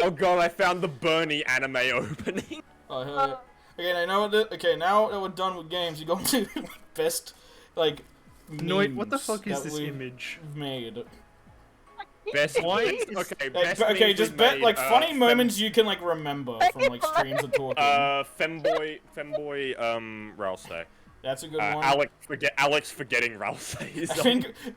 Oh god, I found the Bernie anime opening. Oh hell yeah. Okay, I know what now that we're done with games, you go to best like Noit, what the memes fuck is that this we've image? made. Best Why memes? is- Okay, Like, best okay, memes just we've bet made, like funny Fem- moments you can like remember from like streams and talking. Femboy, Ralsei. That's a good one. Alex forgetting Ralsei is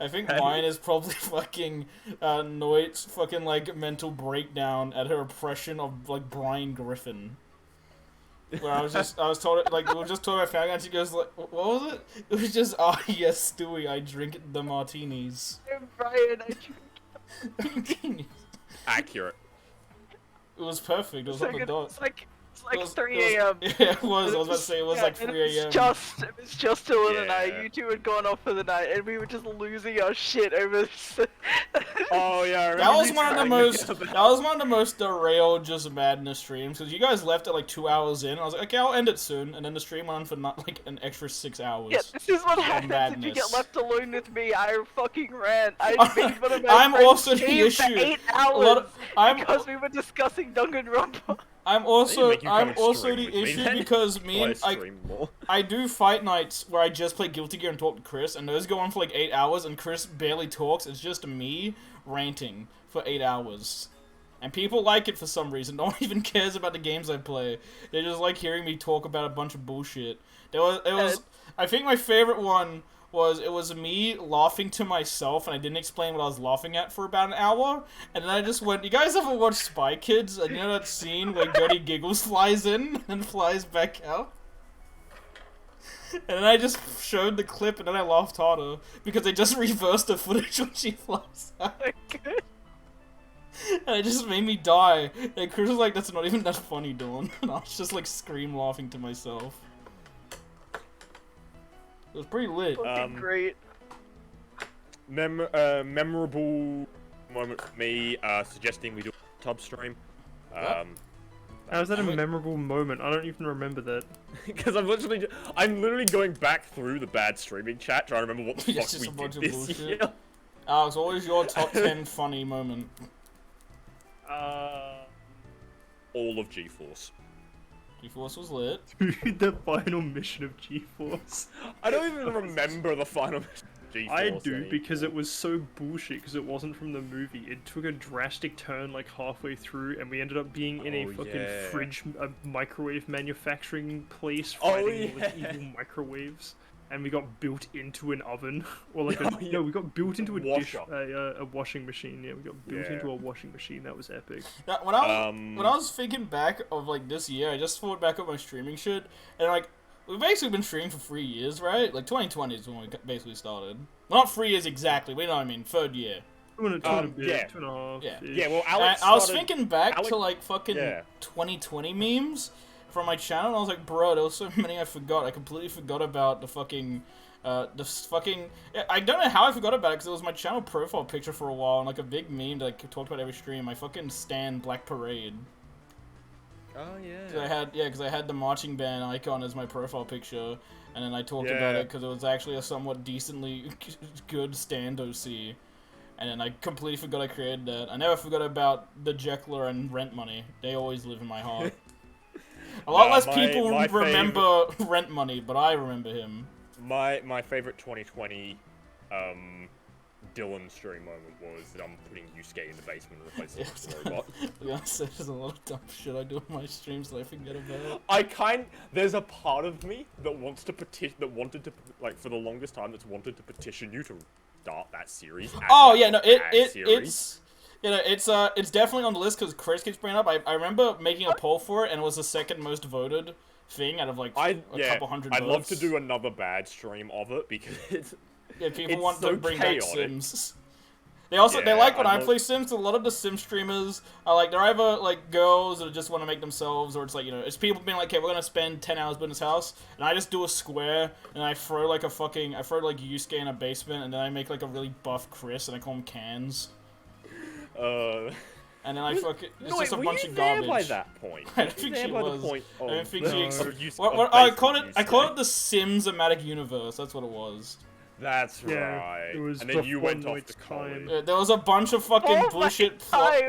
I think mine is probably fucking Noit's fucking like mental breakdown at her impression of like Brian Griffin. Where I was told like we were just talking about family and she goes like what was it? It was just yes Stewie, I drink the martinis. Brian, It accurate. was perfect. It was on the dot. it's like It was- 3 it a.m. was- Yeah, it was. I was about to say it was Yeah, like and 3 a.m. It was just till the night. Yeah. You two had gone off for the night, and we were just losing our shit over this. Oh yeah, I remember That was you one of the telling most. me That about- was one of the most derailed just madness streams because you guys left at like 2 hours in. I was like, okay, I'll end it soon, and then the stream went on for not like an extra 6 hours. Yeah, this is what happens if you get madness. left alone with me. I fucking ran. I made one of my I'm friends also the stream issue. for 8 A lot hours of- because we were discussing Danganronpa. I'm also make you come also stream the with me issue then. because me and Play stream more. I do fight nights where I just play Guilty Gear and talk to Chris, and those go on for like 8 hours, and Chris barely talks. It's just me ranting for 8 hours. And people like it for some reason. No one even cares about the games I play. They just like hearing me talk about a bunch of bullshit. I think my favorite one was it was me laughing to myself, and I didn't explain what I was laughing at for about an hour, and then I just went, you guys ever watch Spy Kids? And you know that scene where Gertie Giggles flies in and flies back out? And then I just showed the clip, and then I laughed harder, because they just reversed the footage when she flies out. And it just made me die. And Chris was like, that's not even that funny, Dawn. And I was just like scream laughing to myself. It was pretty lit. Fucking great. Memorable moment for me, suggesting we do a tub stream. How is that a memorable moment? I don't even remember that. Because I'm literally going back through the bad streaming chat trying to remember what the It's fuck just a we bunch did of this bullshit. year. Alex, what was your top 10 funny moment? All of GeForce. G-Force was lit. The final mission of G-Force. I don't even remember the final GeForce. I do because it was so bullshit because it wasn't from the movie. It took a drastic turn like halfway through, and we ended up being in a Oh, fucking yeah. microwave manufacturing place Oh, fighting yeah. with evil microwaves. and we got built into an oven, or like no, we got built into a washing machine. Yeah, we got built into a washing machine. That was epic. Now, when I was thinking back of like this year, I just thought back of my streaming shit, and like we've basically been streaming for 3 years, right? Like 2020 is when we basically started. Well, not 3 years exactly, but you know what I mean. 3rd year. 2.5. Yeah, well, Alex I was thinking back to like fucking 2020 memes from my channel, and I was like, bro, there was so many I forgot. I completely forgot about the fucking, I don't know how I forgot about it, because it was my channel profile picture for a while, and like a big meme that I talked about every stream. I fucking stan Black Parade. Oh, yeah. Because I had the marching band icon as my profile picture, and then I talked about it because it was actually a somewhat decently good stand OC. And then I completely forgot I created that. I never forgot about the Jekyll and Rent Money. They always live in my heart. A lot less people remember Rent Money, but I remember him. My favorite 2020 Dylan stream moment was that I'm putting Yusuke in the basement and replacing him with a robot. There's a lot of dumb shit I do on my streams that I forget about. There's a part of me that wanted to, like, for the longest time, that's wanted to petition you to start that series. It's definitely on the list because Chris keeps bringing it up. I remember making a poll for it, and it was the second most voted thing out of like a couple hundred votes. I'd love to do another bad stream of it because people want so to bring chaotic. back Sims. They like when I play Sims. A lot of the Sim streamers are like, they're either like girls that just want to make themselves, or it's like, you know, it's people being like, okay, we're gonna spend 10 hours building this house, and I just do a square and I throw like Yusuke in a basement, and then I make like a really buff Chris and I call him Cans. And then it's just a bunch of garbage. By that point, I don't think she was. I don't think she. I called it the Sims-matic universe. That's what it was. That's right. It was, and then you went off to college. There was a bunch of fucking bullshit plot.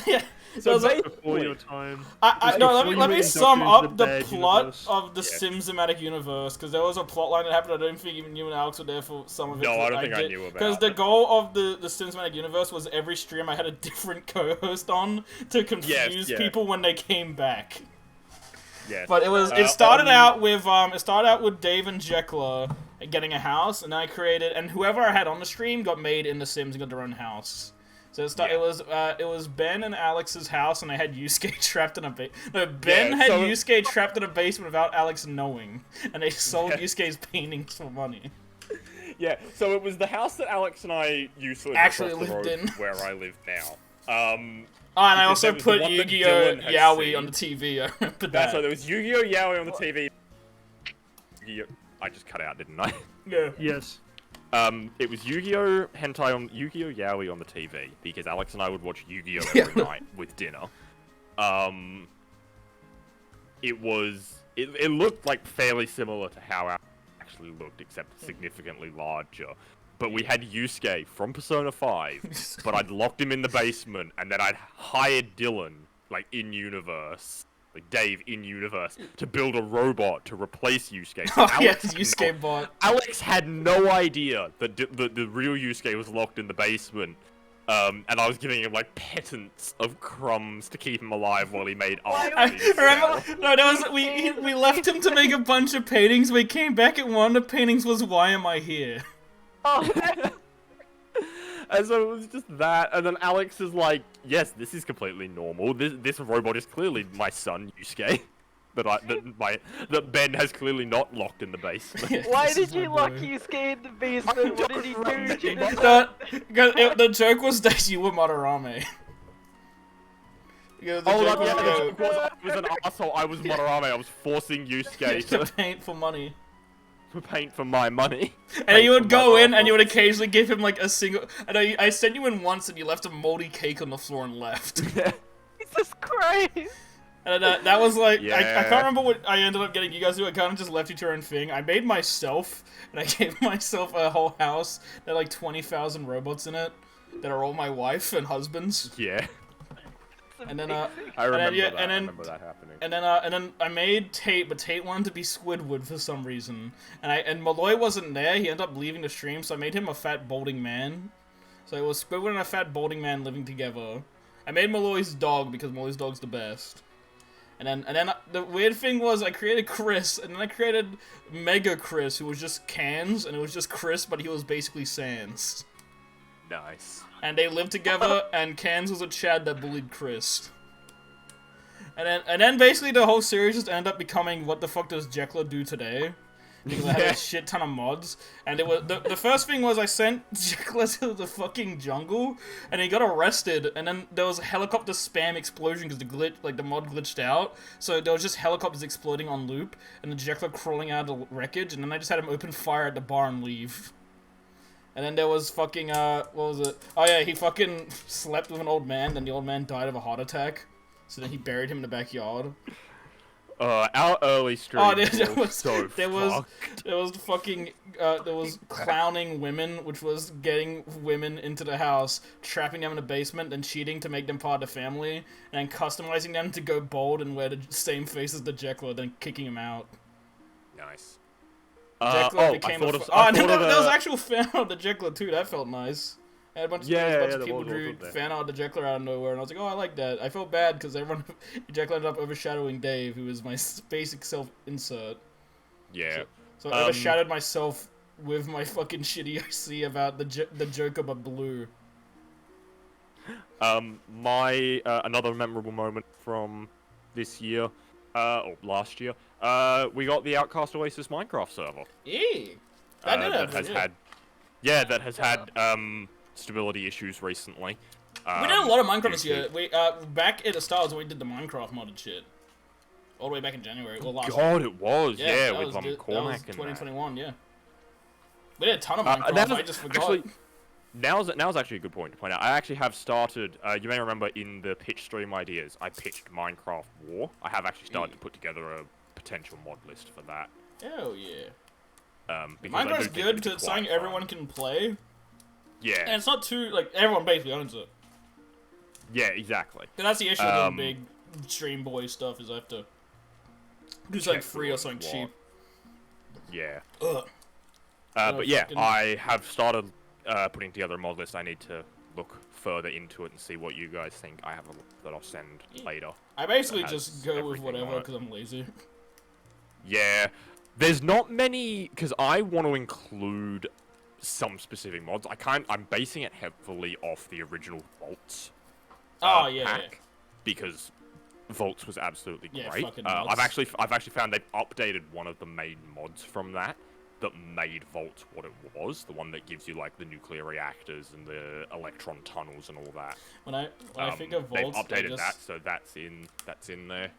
Yeah. So before your time. Let me sum up the plot of the Sims-matic universe, because there was a plot line that happened. I don't think even you and Alex were there for some of it. No, I don't think I knew about it. Because the goal of the Sims-matic universe was every stream I had a different co-host on to confuse people when they came back. Yes. But it started out with Dave and Jekyll getting a house, and then I created, and whoever I had on the stream got made in The Sims and got their own house. So it was Ben and Alex's house, and I had Yusuke trapped in a Ben had Yusuke trapped in a basement without Alex knowing, and they sold Yusuke's paintings for money. Yeah, so it was the house that Alex and I used to live in, where I live now. And I also put Yu-Gi-Oh! Yaoi on the TV. I remember that. That's right. There was Yu-Gi-Oh! Yaoi on the TV. I just cut out, didn't I? Yeah. Yes. It was Yu-Gi-Oh! Hentai on Yu-Gi-Oh! Yaoi on the TV because Alex and I would watch Yu-Gi-Oh! Every night with dinner. It looked like fairly similar to how it actually looked, except significantly larger. But we had Yusuke from Persona 5, but I'd locked him in the basement, and then I'd hired Dylan, like, in-universe, like Dave in-universe, to build a robot to replace Yusuke. So Yusuke bot. Alex had no idea that the real Yusuke was locked in the basement, and I was giving him, like, pittance of crumbs to keep him alive while he made art. We left him to make a bunch of paintings, we came back and one of the paintings was Why Am I Here? And so it was just that, and then Alex is like, yes, this is completely normal. This robot is clearly my son, Yusuke. That Ben has clearly not locked in the basement. Why did you lock Yusuke in the basement? What did he do? The joke was that you were Madarame. The joke was I was an asshole. I was Madarame. I was forcing Yusuke to paint for money. To paint for my money. And you would go in and you would occasionally give him like a single. And I sent you in once and you left a moldy cake on the floor and left. Jesus Christ! And that was like, I can't remember what I ended up getting you guys to do. I kind of just left you to your own thing. I made myself, and I gave myself a whole house that had like 20,000 robots in it that are all my wife and husbands. Yeah. And then I remember that happening. And then I made Tate, but Tate wanted to be Squidward for some reason. And Malloy wasn't there. He ended up leaving the stream, so I made him a fat balding man. So it was Squidward and a fat balding man living together. I made Malloy's dog because Malloy's dog's the best. And then the weird thing was I created Chris, and then I created Mega Chris, who was just Cans, and it was just Chris, but he was basically Sans. Nice. And they lived together, and Cans was a Chad that bullied Chris. And then basically the whole series just ended up becoming what the fuck does Jekyll do today? Because I had a shit ton of mods, and it was the first thing was I sent Jekyll to the fucking jungle, and he got arrested, and then there was a helicopter spam explosion because the mod glitched out, so there was just helicopters exploding on loop, and the Jekyll crawling out of the wreckage, and then I just had him open fire at the bar and leave. And then there was fucking what was it? Oh yeah, he fucking slept with an old man, then the old man died of a heart attack, so then he buried him in the backyard. Our early stream there was clowning women, which was getting women into the house, trapping them in the basement, and cheating to make them part of the family, and then customizing them to go bald and wear the same face as the Jekyll, then kicking him out. Nice. Jekyll became there was actual fan art of the Jekyll too. That felt nice. I had a bunch of people drew fan art of the Jekyll out of nowhere, and I was like, oh, I like that. I felt bad because everyone, Jekyll ended up overshadowing Dave, who was my basic self-insert. Yeah. So I overshadowed myself with my fucking shitty OC about the Joker but blue. Another memorable moment from this year, or last year, we got the Outcast Oasis Minecraft server. That has had stability issues recently. We did a lot of Minecraft this year. We back at the start was when we did the Minecraft modded shit. All the way back in January. Well, last year. It was. With Cormac and 2021, yeah. We did a ton of Minecraft, I just forgot. Actually, now's actually a good point to point out. I actually have started, you may remember in the pitch stream ideas, I pitched Minecraft War. I have actually started to put together a potential mod list for that. Hell yeah. Minecraft's good because it's something everyone can play. Yeah. And it's not too, everyone basically owns it. Yeah, exactly. But that's the issue with the big Stream Boy stuff, is I have to do something free or something cheap. Yeah. Ugh. But yeah, I have started putting together a mod list. I need to look further into it and see what you guys think. I have a look that I'll send later. I basically just go with whatever because I'm lazy. Yeah. There's not many, because I want to include some specific mods. I'm basing it heavily off the original Vaults pack, because Vaults was absolutely great. I've actually found they've updated one of the main mods from that made Vaults what it was, the one that gives you like the nuclear reactors and the electron tunnels and all that. When I think of Vaults, they've updated that, so that's in there.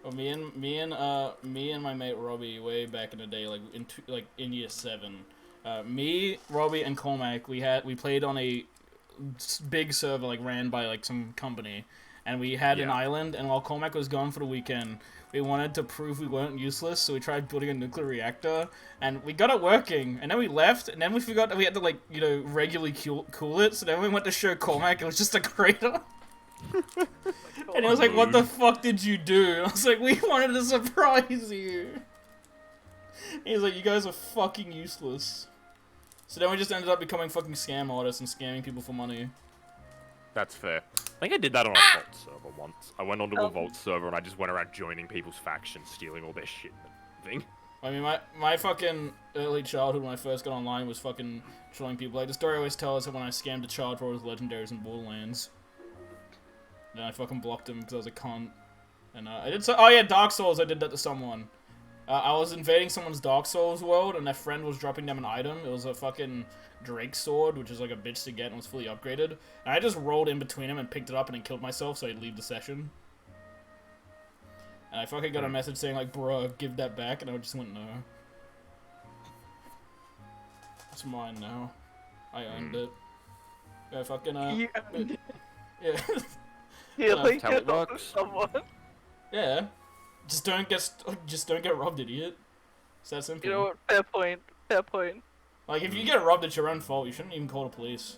Well, me and my mate Robbie way back in the day, in year 7, me, Robbie, and Cormac, we played on a big server ran by some company, and we had an island. And while Cormac was gone for the weekend, we wanted to prove we weren't useless, so we tried building a nuclear reactor, and we got it working. And then we left, and then we forgot that we had to regularly cool it. So then we went to show Cormac, it was just a crater. And he was like, what the fuck did you do? And I was like, we wanted to surprise you. And he was like, you guys are fucking useless. So then we just ended up becoming fucking scam artists and scamming people for money. That's fair. I think I did that on a Vault server once. I went onto a Vault server and I just went around joining people's factions, stealing all their shit and thing. I mean, my fucking early childhood when I first got online was fucking trolling people. The story I always tell is that when I scammed a child for his legendaries in Borderlands. And I fucking blocked him because I was a cunt. And I did so. Oh yeah, Dark Souls. I did that to someone. I was invading someone's Dark Souls world, and their friend was dropping them an item. It was a fucking Drake sword, which is a bitch to get and was fully upgraded. And I just rolled in between them and picked it up and then killed myself so I'd leave the session. And I fucking got a message saying bruh, give that back, and I just went no. It's mine now. I owned it. Yeah, fucking You owned it. Yeah. Stealing how it it off works. someone. Yeah. Just don't get robbed, idiot. It's that simple. You know what? Fair point. Fair point. If you get robbed, it's your own fault. You shouldn't even call the police.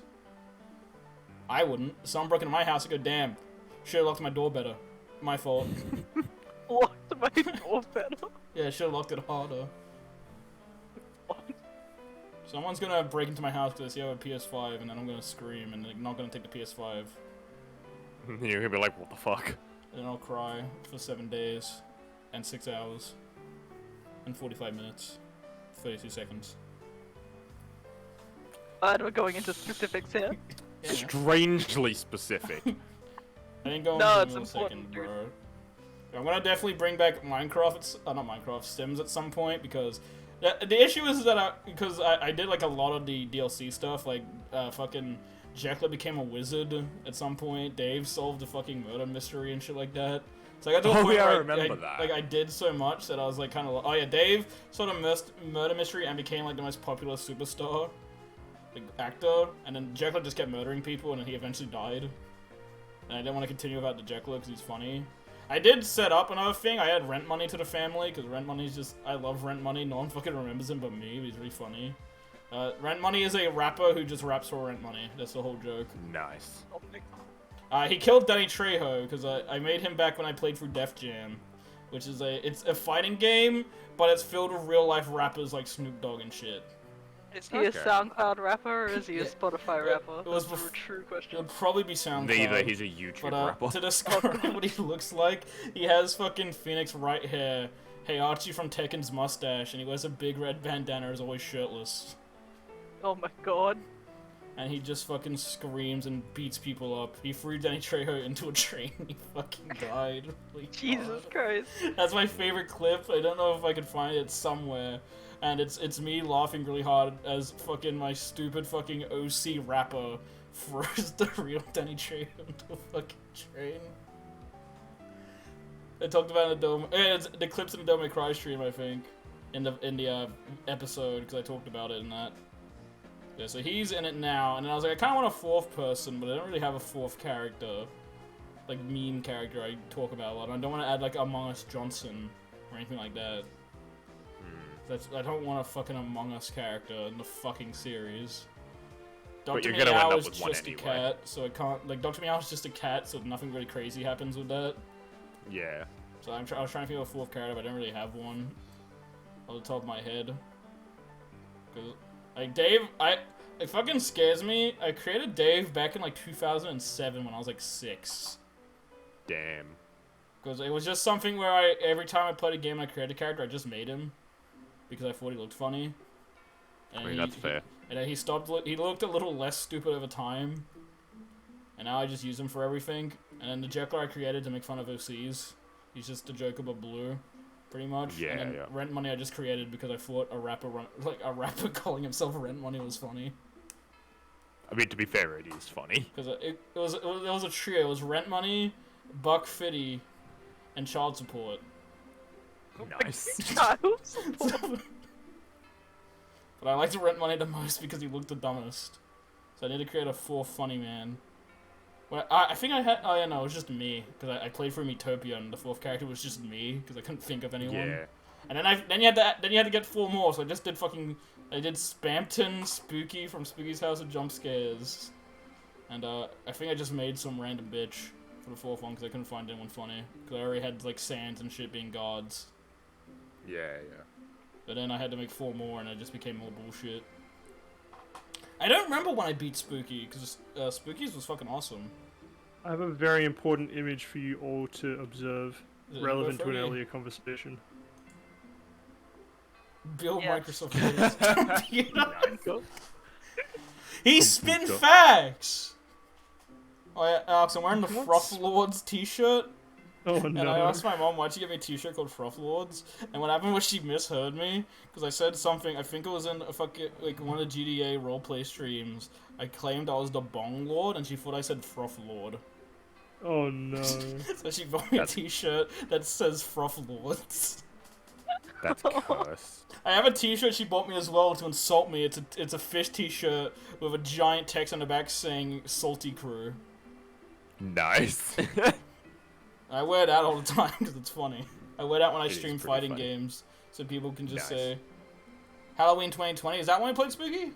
I wouldn't. If someone broke into my house, I'd go, damn. Should've locked my door better. My fault. Locked my door better. Yeah, should've locked it harder. What? Someone's gonna break into my house because they see I have a PS5, and then I'm gonna scream, and they're not gonna take the PS5. You're gonna be like, what the fuck? and then I'll cry for 7 days, and 6 hours, and 45 minutes, 32 seconds. We're going into specifics here. Yeah. Strangely specific. I didn't go No, into it's a important, second, bro. I'm gonna definitely bring back Minecraft. Not Minecraft, Sims at some point because the issue is that I did like a lot of the DLC stuff. Like fucking Jekyll became a wizard at some point. Dave solved the fucking murder mystery and shit like that. So I got to a point yeah, where I remember that. Like I did so much that I was like kind of like, oh yeah, Dave sort of murder mystery and became like the most popular superstar, like actor. And then Jekyll just kept murdering people, and then he eventually died. And I didn't want to continue without the Jekyll because he's funny. I did set up another thing. I had Rent Money to the family because Rent Money's just, I love Rent Money. No one fucking remembers him but me. But he's really funny. Rent Money is a rapper who just raps for Rent Money. That's the whole joke. Nice. He killed Danny Trejo because I made him back when I played through Def Jam, which is it's a fighting game, but it's filled with real life rappers like Snoop Dogg and shit. Is he a SoundCloud rapper or is he a Spotify rapper? It was That's a true It question. would probably be SoundCloud. Neither. He's a YouTube But rapper. to describe what he looks like, he has fucking Phoenix right hair, Hey Archie from Tekken's mustache, and he wears a big red bandana, is always shirtless. Oh my god. And he just fucking screams and beats people up. He threw Danny Trejo into a train and he fucking died. Holy Jesus God. Christ. That's my favorite clip. I don't know if I could find it somewhere. And it's me laughing really hard as fucking my stupid fucking OC rapper throws the real Danny Trejo into a fucking train. I talked about it in the Dome. It's the clips in the Dome Cry stream, I think, in the episode because I talked about it in that. Yeah, so he's in it now, and then I was like, I kind of want a fourth person, but I don't really have a fourth character, like meme character I talk about a lot. I don't want to add like Among Us Johnson or anything like that. I don't want a fucking Among Us character in the fucking series. But Dr. you're gonna end Meow up is with one just a anyway. cat, so I can't. Like Dr. Meow is just a cat, so nothing really crazy happens with that. Yeah. So I was trying to think of a fourth character, but I don't really have one on the top of my head. Cause like Dave, it fucking scares me. I created Dave back in like 2007 when I was like 6. Damn. Because it was just something where every time I played a game and I created a character, I just made him. Because I thought he looked funny. And I mean, that's fair. And then he looked a little less stupid over time. And now I just use him for everything. And then the Jekyll I created to make fun of OCs. He's just the Joker but blue. Pretty much. Yeah, and then yeah. Rent Money I just created because I thought a rapper calling himself Rent Money was funny. I mean, to be fair, it is funny. Because it was a trio. It was Rent Money, Buck Fitty, and Child Support. Nice. Child support. But I liked Rent Money the most because he looked the dumbest. So I need to create a fourth funny man. Well, I think I had. Oh yeah, no, it was just me because I played for Metopia and the fourth character was just me because I couldn't think of anyone. Yeah. And then you had to get 4 more. So I just did I did Spampton, Spooky from Spooky's House of Jump Scares, and I think I just made some random bitch for the 4th one because I couldn't find anyone funny because I already had like Sans and shit being gods. Yeah, yeah. But then I had to make 4 more, and it just became more bullshit. I don't remember when I beat Spooky, because Spooky's was fucking awesome. I have a very important image for you all to observe, Is it relevant to an Freddy? earlier conversation. Bill Yeah. Microsoft Windows. Nice. He spin facts! Oh yeah, Alex, I'm wearing the Froth Lords t-shirt. Oh And I no. asked my mom, why'd she give me a t-shirt called Froth Lords? And what happened was she misheard me, because I said something, I think it was in a fucking, like, one of the GDA roleplay streams. I claimed I was the Bong Lord, and she thought I said Froth Lord. Oh no. So she bought me a t-shirt that says Froth Lords. That's cursed. I have a t-shirt she bought me as well to insult me. It's a fish t-shirt with a giant text on the back saying Salty Crew. Nice. I wear it out all the time because it's funny. I wear it out when I It is stream pretty fighting funny. games, so people can just Nice. say, Halloween 2020, is that when I played Spooky?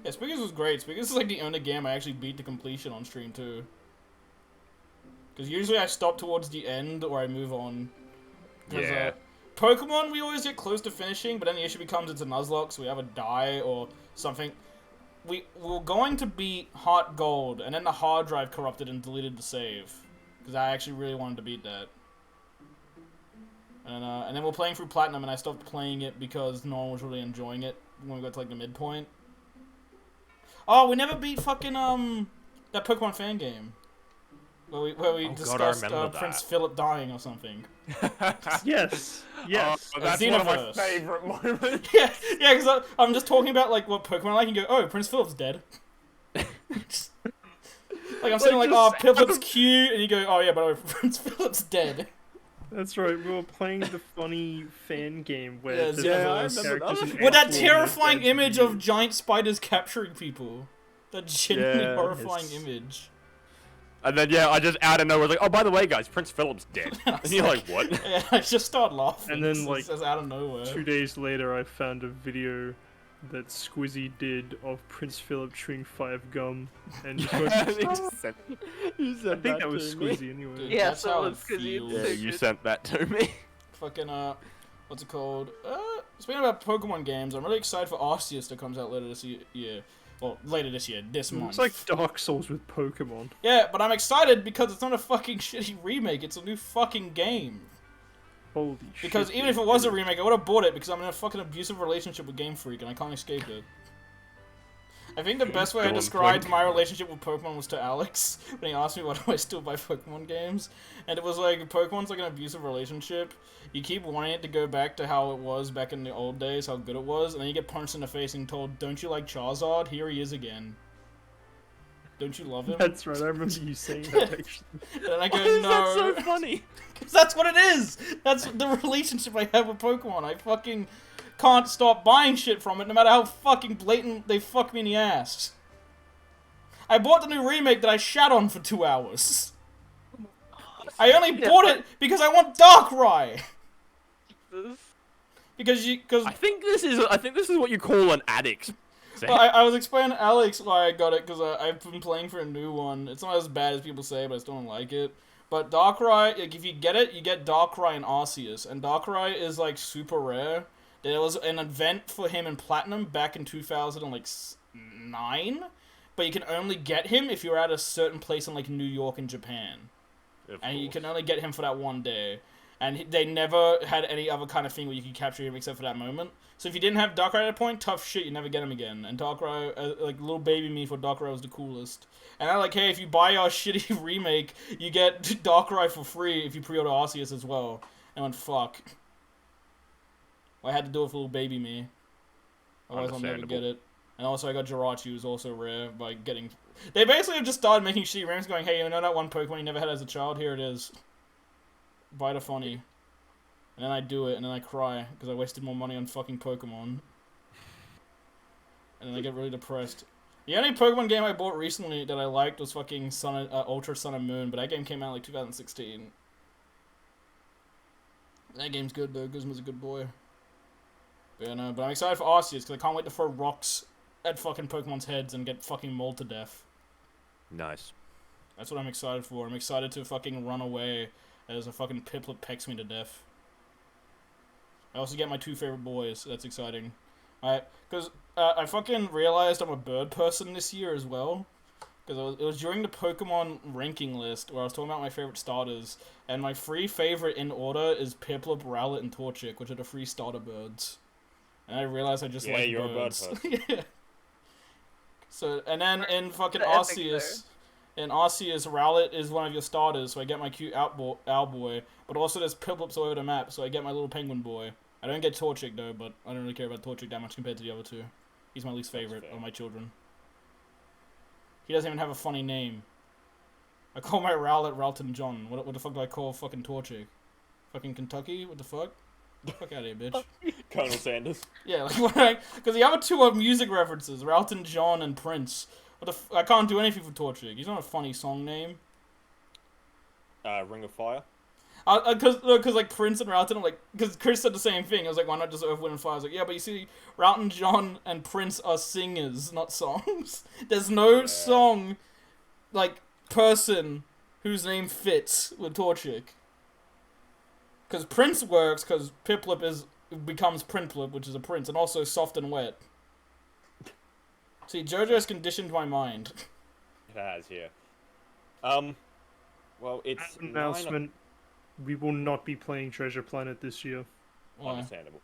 Yeah, Spooky's was great. Spooky's is like the only game I actually beat to completion on stream too. Because usually I stop towards the end or I move on. 'Cause, Yeah. Pokemon, we always get close to finishing, but then the issue becomes it's a Nuzlocke, so we have a die or something. We're going to beat Heart Gold, and then the hard drive corrupted and deleted the save. because I actually really wanted to beat that. And then we're playing through Platinum, and I stopped playing it because no one was really enjoying it when we got to like the midpoint. Oh, we never beat fucking that Pokemon fan game where we discussed Prince Philip dying or something. Yes. Yes. Oh, that's one of my favorite moments. yeah, because I'm just talking about like what Pokemon I like and go, oh, Prince Philip's dead. Like I'm saying like, oh, Philip's cute, and you go, oh yeah, but Prince Philip's dead. That's right, we were playing the funny fan game where Yeah, the I characters remember in With that Outlaw terrifying dead. image of giant spiders capturing people. That genuinely Yeah. horrifying Yes. image. And then I just out of nowhere was like, oh, by the way, guys, Prince Philip's dead. And you're like, what? Yeah, I just started laughing. And then, It's like, just out of nowhere. 2 days later, I found a video that Squizzy did of Prince Philip chewing 5 gum, and I You sent think that was to me. Squizzy anyway. Dude, Yeah, that's so how it it was 'cause you- feels. Yeah, you sent that to me. Fucking, what's it called? Speaking about Pokemon games, I'm really excited for Arceus that comes out later this year. Well, later this year, this month. It's like Dark Souls with Pokemon. Yeah, but I'm excited because it's not a fucking shitty remake, it's a new fucking game. Holy shit. Because even if it was a remake, I would have bought it because I'm in a fucking abusive relationship with Game Freak and I can't escape it. I think the best way I Go on, described Frank. my relationship with Pokemon was to Alex when he asked me why do I still buy Pokemon games, and it was like Pokemon's like an abusive relationship. You keep wanting it to go back to how it was back in the old days, how good it was, and then you get punched in the face and told, "Don't you like Charizard? Here he is again. Don't you love him?" That's right, I remember you saying that actually. And then I go, Why is "No." that so funny? Because that's what it is! That's the relationship I have with Pokemon. I fucking can't stop buying shit from it, no matter how fucking blatant they fuck me in the ass. I bought the new remake that I shat on for 2 hours. I only bought it because I want Darkrai! Because I think this is what you call an addict. well, I was explaining to Alex why I got it, because I've been playing for a new one. It's not as bad as people say, but I still don't like it. But Darkrai, like, if you get it, you get Darkrai and Arceus. And Darkrai is, like, super rare. There was an event for him in Platinum back in 2009, but you can only get him if you're at a certain place in, like, New York and Japan. And you can only get him for that one day. And they never had any other kind of thing where you could capture him except for that moment. So if you didn't have Darkrai at that point, tough shit, you never get him again. And Darkrai, like, little baby me for Darkrai was the coolest. And I'm like, hey, if you buy our shitty remake, you get Darkrai for free if you pre-order Arceus as well. And I went, fuck. Well, I had to do it for little baby me. Otherwise I'll never get it. And also I got Jirachi, who's also rare, by getting... They basically have just started making shitty ranks going, hey, you know that one Pokemon you never had as a child? Here it is. Buy the funny. And then I do it, and then I cry, because I wasted more money on fucking Pokemon. And then I get really depressed. The only Pokemon game I bought recently that I liked was fucking Ultra Sun and Moon, but that game came out in like 2016. That game's good though, Guzma's a good boy. But yeah, no, but I'm excited for Arceus, because I can't wait to throw rocks at fucking Pokemon's heads and get fucking mauled to death. Nice. That's what I'm excited for. I'm excited to fucking run away as a fucking Piplup pecks me to death. I also get my 2 favorite boys, so that's exciting. Because I fucking realized I'm a bird person this year as well. Because it was during the Pokemon ranking list where I was talking about my favorite starters, and my 3 favorite in order is Piplup, Rowlet, and Torchic, which are the 3 starter birds. And I realized I just like you're birds. a bird person. Yeah. So, and then in fucking The epic Arceus... In Arceus, Rowlet is one of your starters, so I get my cute owl boy. But also there's Piplups all over the map, so I get my little penguin boy. I don't get Torchic though, but I don't really care about Torchic that much compared to the other 2. He's my least favorite of my children. He doesn't even have a funny name. I call my Rowlet Ralton John. What the fuck do I call fucking Torchic? Fucking Kentucky? What the fuck? Get the fuck out of here, bitch. Colonel Sanders. Yeah, like, because the other 2 are music references, Ralton John and Prince. I can't do anything for Torchic. He's not a funny song name. Ring of Fire. Because like Prince and Ralton, like, because Chris said the same thing. I was like, why not just Earth, Wind, and Fire? I was like, yeah, but you see, Ralton John and Prince are singers, not songs. There's no song, like, person whose name fits with Torchic. Because Prince works, because Piplup becomes Prinplup, which is a prince, and also soft and wet. See, JoJo has conditioned my mind. It has, yeah. Well, it's Announcement: we will not be playing Treasure Planet this year. Why? Understandable.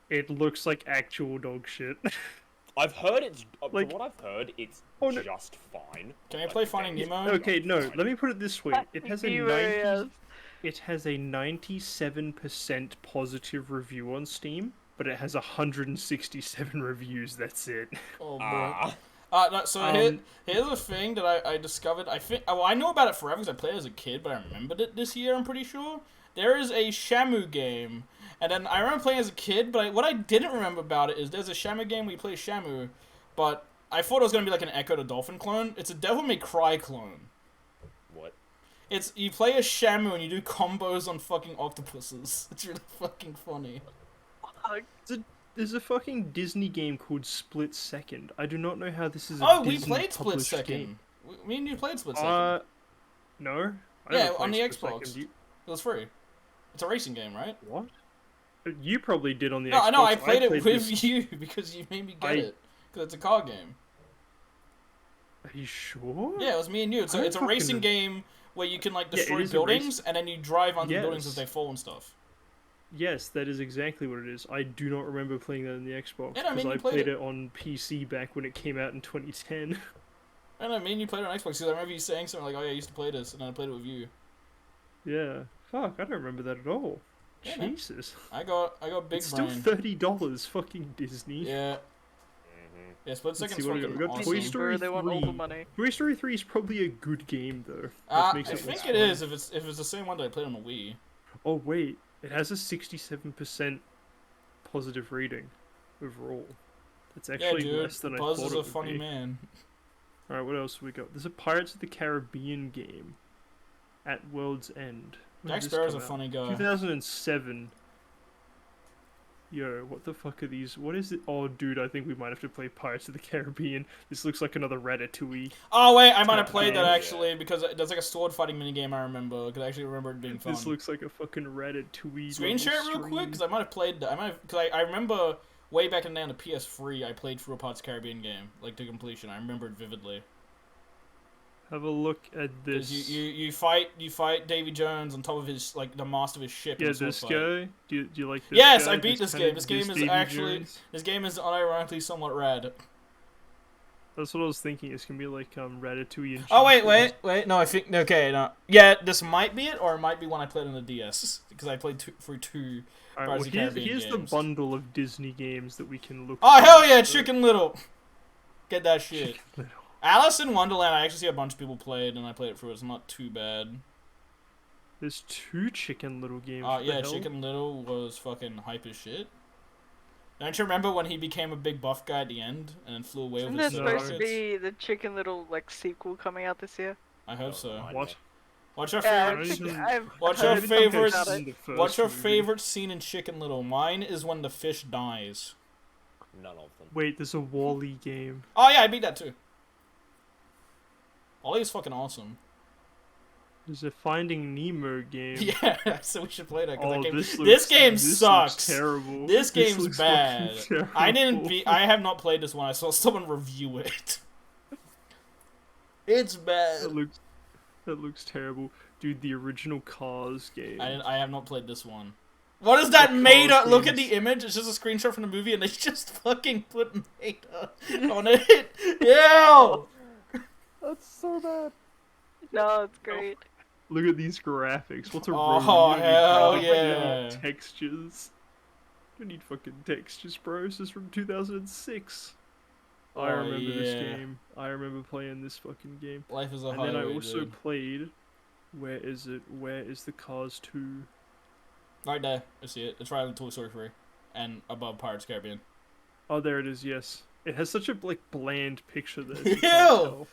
It looks like actual dog shit. I've heard it's Like- from what I've heard, it's Oh, no. just fine. Can I Like, play the Finding game is Nemo? Okay, no. Let me put it this way: it has a Yes. It has a 97% positive review on Steam, but it has 167 reviews. That's it. Oh, boy. Ah, No, so Um, here's a thing that I discovered. I know about it forever because I played it as a kid, but I remembered it this year, I'm pretty sure. There is a Shamu game. And then I remember playing as a kid, but what I didn't remember about it is there's a Shamu game where you play Shamu, but I thought it was going to be like an Echo the Dolphin clone. It's a Devil May Cry clone. what? It's, you play as Shamu and you do combos on fucking octopuses. It's really fucking funny. There's a fucking Disney game called Split Second. I do not know how this is a Oh, we Disney played Split published Second. game. Me and you played Split Second. No. I Yeah, never on played the Split Xbox. Second. It was free. It's a racing game, right? What? You probably did on the No, Xbox. I know, I played it with this- you because you made me get I- it. Because it's a car game. Are you sure? Yeah, it was me and you. It's I a fucking- racing game where you can like Yeah, it destroy is a race- buildings and then you drive onto the buildings Yes. as they fall and stuff. Yes, that is exactly what it is. I do not remember playing that on the Xbox Yeah, I mean, because I you played played it. it on PC back when it came out in 2010. And I mean, you played it on Xbox because I remember you saying something like, "Oh yeah, I used to play this," and then I played it with you. Yeah. Fuck, I don't remember that at all. Yeah, man. Jesus. I got big It's still brain. $30, fucking Disney. Yeah, Mhm. yeah. Split Let's Second's see what we got. fucking We got awesome. Toy Story They want all the 3. money. Toy Story 3 is probably a good game though. Which I makes it think less it fun. is if it's the same one that I played on the Wii. Oh wait, it has a 67% positive rating overall. That's Yeah, actually dude. less than Buzz I thought is it a would funny be. man. Alright, what else have we got? There's a Pirates of the Caribbean game at World's End. When Jack did this Sparrow's a come out? funny guy. 2007. Yo, what the fuck are these? What is it? Oh, dude, I think we might have to play Pirates of the Caribbean. This looks like another Ratatouille. Oh wait, I might have played that Yeah. actually because there's like a sword fighting mini game I remember because I actually remember it being fun. This looks like a fucking Ratatouille. Screen share it real quick because I might have played that. I remember way back in the day on the PS3 I played through a Pirates of the Caribbean game like to completion. I remember it vividly. Have a look at 'Cause this. you fight Davy Jones on top of his like the mast of his ship. in Yeah, a sword this fight. guy. Do you like this Yes, guy? I beat this kind game. of- This game is Davy actually Jones? this game is unironically somewhat rad. That's what I was thinking. It's gonna be like Ratatouille and. Oh Cheese Whiz. wait. No, I think okay. No, yeah, this might be it, or it might be one I played on the DS because I played through two. Alright, well, Pirates of the Caribbean here's the games. bundle of Disney games that we can look. Oh at. hell yeah, Chicken Little! Get that shit. Little. Alice in Wonderland, I actually see a bunch of people played, and I played it through. It's not too bad. There's 2 Chicken Little games. Oh what the yeah, hell? Chicken Little was fucking hype as shit. Don't you remember when he became a big buff guy at the end and then flew away Isn't with there his No. supposed to rockets? be the Chicken Little like sequel coming out this year? I hope so. What? What's your Yeah, favorite? don't even- I've What's heard your I don't think I've favorite- seen the first What's your movie. favorite scene in Chicken Little? Mine is when the fish dies. None of them. Wait, there's a Wall-E game. Oh yeah, I beat that too. Ollie is fucking awesome. There's a Finding Nemo game. Yeah, so we should play that. 'cause Oh, that game, this, this game looks sucks. terrible. This game's looks bad. fucking I didn't terrible. be. I have not played this one. I saw someone review it. It's bad. That looks terrible, dude. The original Cars game. I have not played this one. What is that The made Cars up? Look at games. the image. It's just a screenshot from the movie, and they just fucking put made up on it. Ew! That's so bad. No, it's great. Look at these graphics. What's a Oh, road? You don't need hell graphics, you yeah. need textures. You need fucking textures, bro. This is from 2006. I Oh, remember this yeah. game. I remember playing this fucking game. Life is a And highway, then I also dude. played. Where is it? Where is the Cars 2? Right there. I see it. It's right on Toy Story 3. And above Pirates of the Caribbean. Oh, there it is. Yes, it has such a like bland picture there. Ew! you can't tell.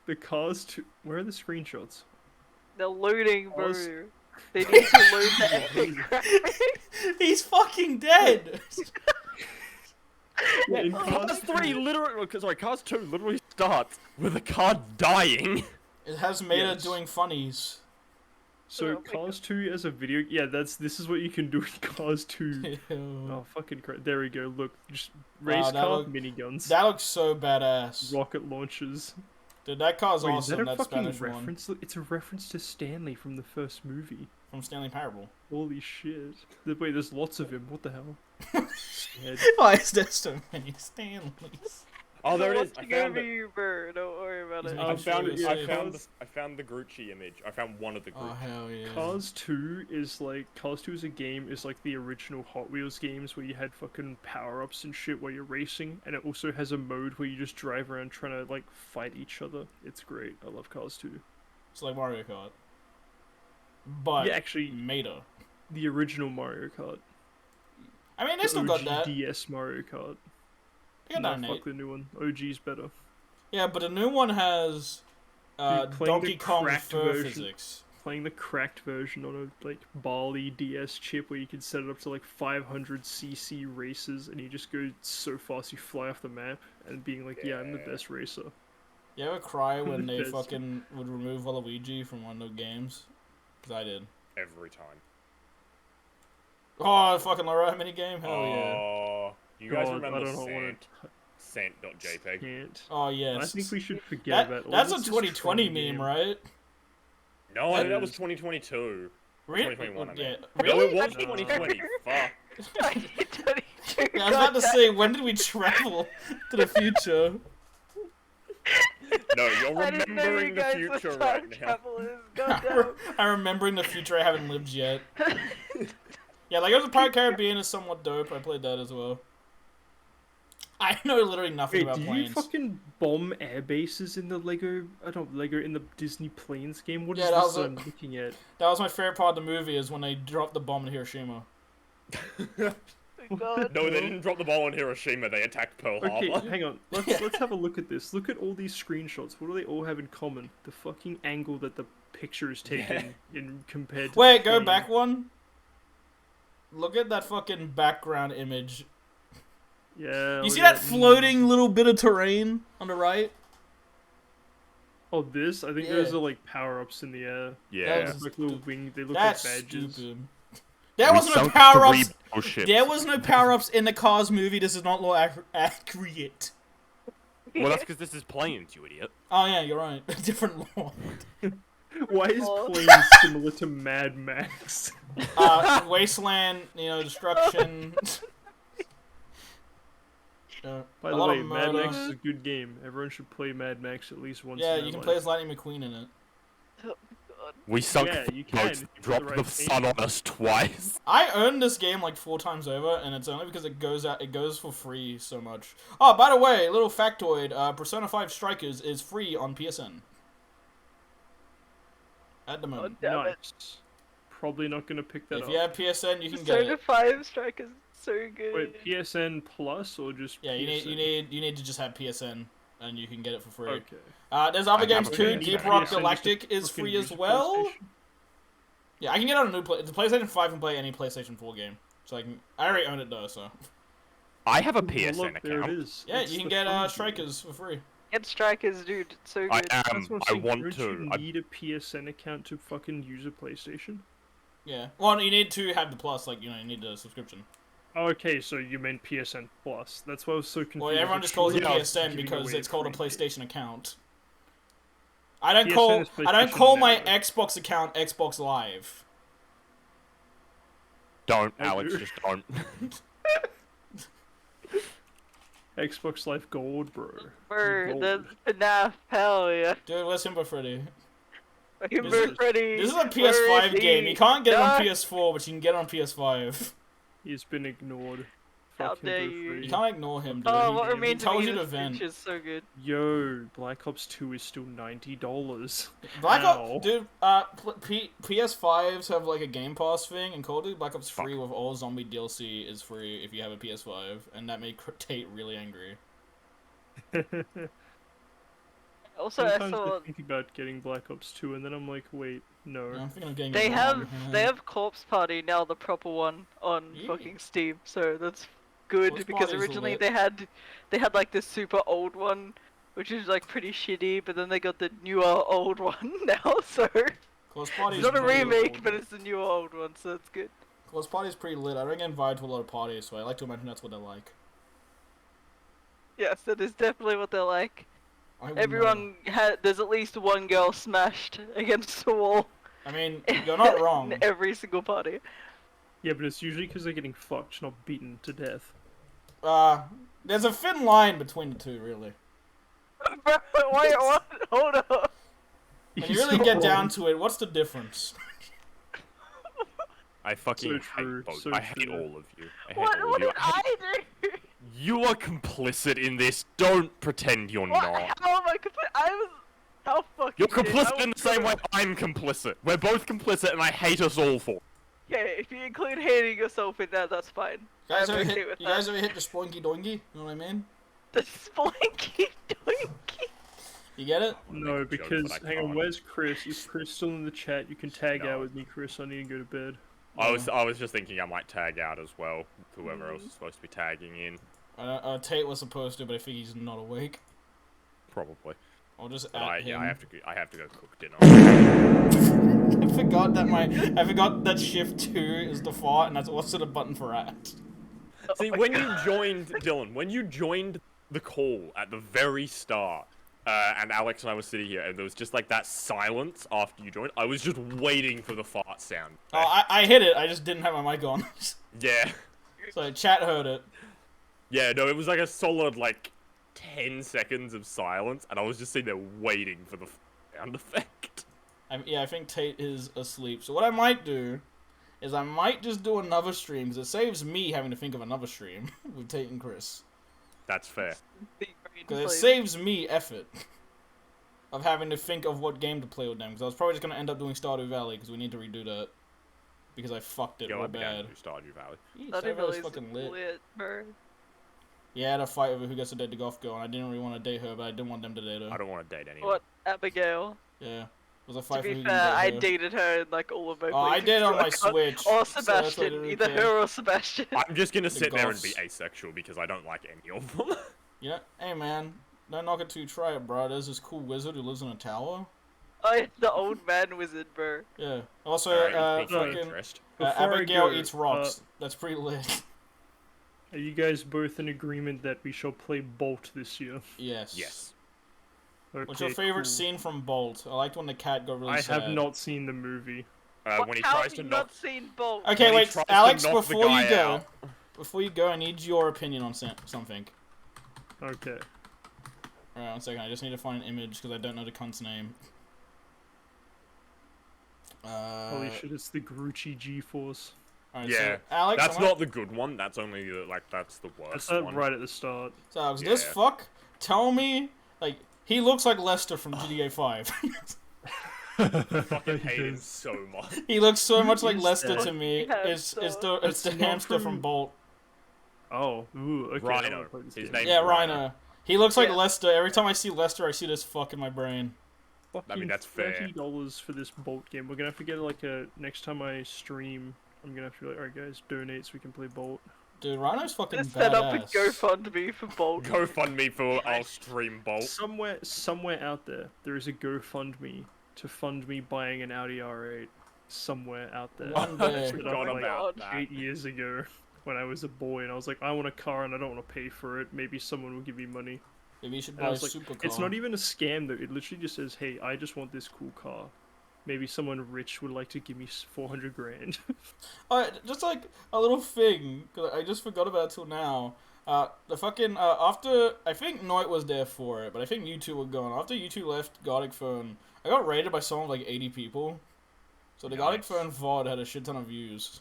The Cars 2. Where are the screenshots? They're looting, bro. Cars- They need to loot the epic graphics. He's fucking dead! Yeah, in Cars 3 literally, sorry, Cars 2 literally starts with a car dying. It has Mater Yes. doing funnies. So Oh my Cars 2 as a video, yeah, this is what you can do in Cars 2. Ew. Oh fucking crap! There we go. Look, just race Wow, that car, look- miniguns, That looks so badass. rocket launchers. Dude, that car's Wait, is awesome. that a That fucking Spanish one reference? It's a reference to Stanley from the first movie. from Stanley Parable. Holy shit. Wait, there's lots of him. What the hell? Scared. Why is there so many Stanleys? Oh, there it is. I Watching found over it. you, bro. Don't worry about it. Oh, I found sure, it. yeah. I found the Grucci image. I found one of the Grucci. Oh hell yeah. Cars 2 is a game is like the original Hot Wheels games where you had fucking power-ups and shit while you're racing, and it also has a mode where you just drive around trying to like fight each other. It's great. I love Cars 2. It's like Mario Kart. But Yeah, actually, meta. the original Mario Kart. I mean, they The still got OG that. DS Mario Kart. They got No, that in fuck it. the new one. OG's better. Yeah, but the new one has Dude, playing Donkey the Kong cracked fur version- physics. Playing the cracked version on a like Bali DS chip where you can set it up to like 500cc races and you just go so fast you fly off the map and being like, yeah, I'm the Yeah. best racer. You ever cry when they Yes. fucking would remove Waluigi from one of the games? Because I did. Every time. Oh, fucking Loretta minigame? Hell yeah. Oh, you guys God, remember I don't know Sant.jpg? Can't. Oh, yes. I think we should forget That, about all that's a this is 2020 Tron meme, game. right? No, I think that It was is. 2022. Really? 2021, I mean. Yeah. No, Really? it was No. 2020. Fuck. 2022. Yeah, I was about to say, when did we travel to the future? No, you're I didn't know you remembering the guys future were right time now. travelers. Goddamn. I'm remembering the future I haven't lived yet. Yeah, like, the Pirate Caribbean is somewhat dope. I played that as well. I know literally nothing Wait, about do you planes. fucking bomb air bases in the Lego in the Disney Planes game? What is Yeah, that this was a- I'm looking at? That was my favorite part of the movie, is when they dropped the bomb in Hiroshima. God. No, they didn't drop the ball on Hiroshima. They attacked Pearl Okay, Harbor. hang on. Let's have a look at this. Look at all these screenshots. What do they all have in common? The fucking angle that the picture is taken in compared to Wait, the go plane. back one. Look at that fucking background image. Yeah. You look see at that floating little bit of terrain on the right? Oh, this? I think Yeah. those are like power-ups in the air. Yeah. That's- Like little wing. They look That's like badges. stupid. There was no power-ups. Bullshit. There was no power-ups in the Cars movie. This is not law accurate. Well, that's because this is planes, you idiot. Oh yeah, you're right. Different law. Why is Oh. planes similar to Mad Max? Wasteland, destruction. By a the lot way, of Mad murder. Max is a good game. Everyone should play Mad Max at least once. Yeah, in you their can play life. as Lightning McQueen in it. We sunk Yeah, you boats, can. dropped The the right sun on us twice. I earned this game like 4 times over, and it's only because it goes for free so much. Oh, by the way, little factoid: Persona 5 Strikers is free on PSN at the moment. Damn it. Nice. Probably not gonna pick that If up. you have PSN, you can get Persona it. 5 Strike is so good. Wait, PSN Plus or just? Yeah, you PSN? need to just have PSN, and you can get it for free. Okay. There's other I games have a too. PSN. Deep Rock PSN Galactic just a is fucking free as use well. PlayStation. Yeah, I can get on a new the PlayStation 5 can play any PlayStation 4 game. So I already own it though, so. I have a Well, PSN look, there it account. is. Yeah, It's you can the get fun game. Strikers for free. Get Strikers, dude. It's so I good. That's am. what I'm I saying, want don't to. you I, need a PSN account to fucking use a PlayStation? Yeah. Well, you need to have the plus, you need the subscription. Oh, okay, so you meant PSN Plus. That's why I was so confused. Well, everyone Like, just calls it surely I was PSN giving because away it's called a free shit. PlayStation account. I don't PSN call is I don't PlayStation call my Network. Xbox account Xbox Live. don't, I Alex. do. Just don't. Xbox Live Gold, bro. Bro, Gold. the FNAF, hell yeah. Dude, where's Himbo Freddy? Fucking This Bro is- Freddy. This is a where PS5 is game. he? You can't get it on No. PS4, but you can get it on PS5. He's been ignored. How Fuck him dare for you. free. You can't ignore him, dude. Oh, he, what he remains tells of you me to in this vent. future is so good. Yo, Black Ops 2 is still $90. Black Ow. Ops, dude. PS5s have like a Game Pass thing, and Call of Duty Black Ops 3 with all zombie DLC is free if you have a PS5, and that made Tate really angry. Also, I Sometimes saw I think about getting Black Ops 2 and then I'm like, wait, no. Yeah, I'm thinking of getting. they it have wrong. Corpse Party now, the proper one on Yeah. fucking Steam. So that's good Corpse because Party's originally lit. they had like this super old one, which is like pretty shitty, but then they got the newer old one now. So Close Party's it's not a pretty remake, lit. but it's the newer old one, so that's good. Close Party's pretty lit. I don't get invited to a lot of parties, so I like to imagine that's what they're like. Yes, that is definitely what they're like. Everyone there's at least one girl smashed against the wall. I mean, you're not wrong. In every single party. Yeah, but it's usually because they're getting fucked, not beaten to death. There's a thin line between the two, really. Bro, wait, what? Hold up. When you really get down to it, what's the difference? I fucking So true, hate both. so I hate true. all of you. I hate What, all what of you. did I do? You are complicit in this. Don't pretend you're What? not. How am I complicit? I was... How fucking You're shit. complicit in the same way I'm complicit. We're both complicit, and I hate us all for it. Okay, if you include hating yourself in that, that's fine. Guys I'm ever okay hit, with you that. guys ever hit the spoinky doinky? You know what I mean? The splinky doinky. You get it? No, joke, because but I hang on, can't. where's Chris? Is Chris still in the chat? You can tag No. out with me, Chris. I need to go to bed. I was just thinking I might tag out as well. Whoever else is supposed to be tagging in, Tate was supposed to, but I think he's not awake. probably. I'll just But add him. I have to go cook dinner. I forgot that shift 2 is the fart, and that's also the button for at. See, when you joined, Dylan, when you joined the call at the very start, and Alex and I were sitting here, and there was just like that silence after you joined, I was just waiting for the fart sound. Oh, I hit it, I just didn't have my mic on. Yeah. So chat heard it. Yeah, no, it was like a solid, like, 10 seconds of silence, and I was just sitting there waiting for the sound effect. Yeah, I think Tate is asleep. So what I might do is I might just do another stream, because it saves me having to think of another stream with Tate and Chris. That's fair. Because it saves me effort of having to think of what game to play with them. Because I was probably just going to end up doing Stardew Valley, because we need to redo that. Because I fucked it Yo, real I began bad. to do Stardew Valley. Stardew Valley's fucking lit. bro. Yeah, I had a fight over who gets to date the golf girl, and I didn't really want to date her, but I didn't want them to date her. I don't want to date anyone. What? Abigail. Yeah. It was a To fight for be who fair, can I date her. dated her in like all of my Oh, I places, did on so my I can't- Switch. Or so that's why I Sebastian. didn't really Either care. her or Sebastian. I'm just gonna sit there and be goths. asexual because I don't like any of them. Yeah, hey man, don't knock it till you try it, bro. There's this cool wizard who lives in a tower. Oh, yeah, the old man wizard, bro. Yeah. Also, Alright, pique my fucking interest. Before I Abigail go, eats rocks. That's pretty lit. Are you guys both in agreement that we shall play Bolt this year? Yes. Yes. Okay, What's your favorite cool. scene from Bolt? I liked when the cat got really I sad. have not seen the movie. When he How tries have to you knock. not seen Bolt? Okay, when he wait, tries to Alex. knock the Before you guy go, out. I need your opinion on something. Okay. Alright, 1 second. I just need to find an image because I don't know the cunt's name. Holy shit, it's the Grucci G-Force. Alright, Yeah, so Alex, that's I want- not the good one. That's only that's the worst That's one. right at the start. So Alex, this Yeah. fuck, tell me, like, he looks like Lester from GTA 5. I fucking hate him so much. He looks so much like is Lester that? to me. Yeah, It's the It's not hamster from from- Bolt. Oh, ooh, okay. I Rhino. wanna play this His game. name- Yeah, Rhino. Rhino. He looks like Yeah. Lester. Every time I see Lester, I see this fuck in my brain. Fucking that's fair. $30 for this Bolt game. We're gonna have to get like a next time I stream. I'm gonna have to be like, alright guys, donate so we can play Bolt. Dude, Rhino's fucking Just set up a badass. GoFundMe for Bolt. GoFundMe for I'll stream Bolt. Somewhere out there is a GoFundMe to fund me buying an Audi R8. Somewhere out there. One day. I set it up, Forgot like, about God. that. 8 years ago when I was a boy, and I was like, I want a car and I don't want to pay for it. Maybe someone will give me money. Maybe you should And buy I a was like, supercar. it's not even a scam though. It literally just says, hey, I just want this cool car. Maybe someone rich would like to give me 400 grand. Just like a little thing, 'cause I just forgot about it till now. The fucking after I think Noit was there for it, but I think you two were gone. After you two left Gartic Phone, I got raided by someone like 80 people. So the Gartic Nice. Phone VOD had a shit ton of views.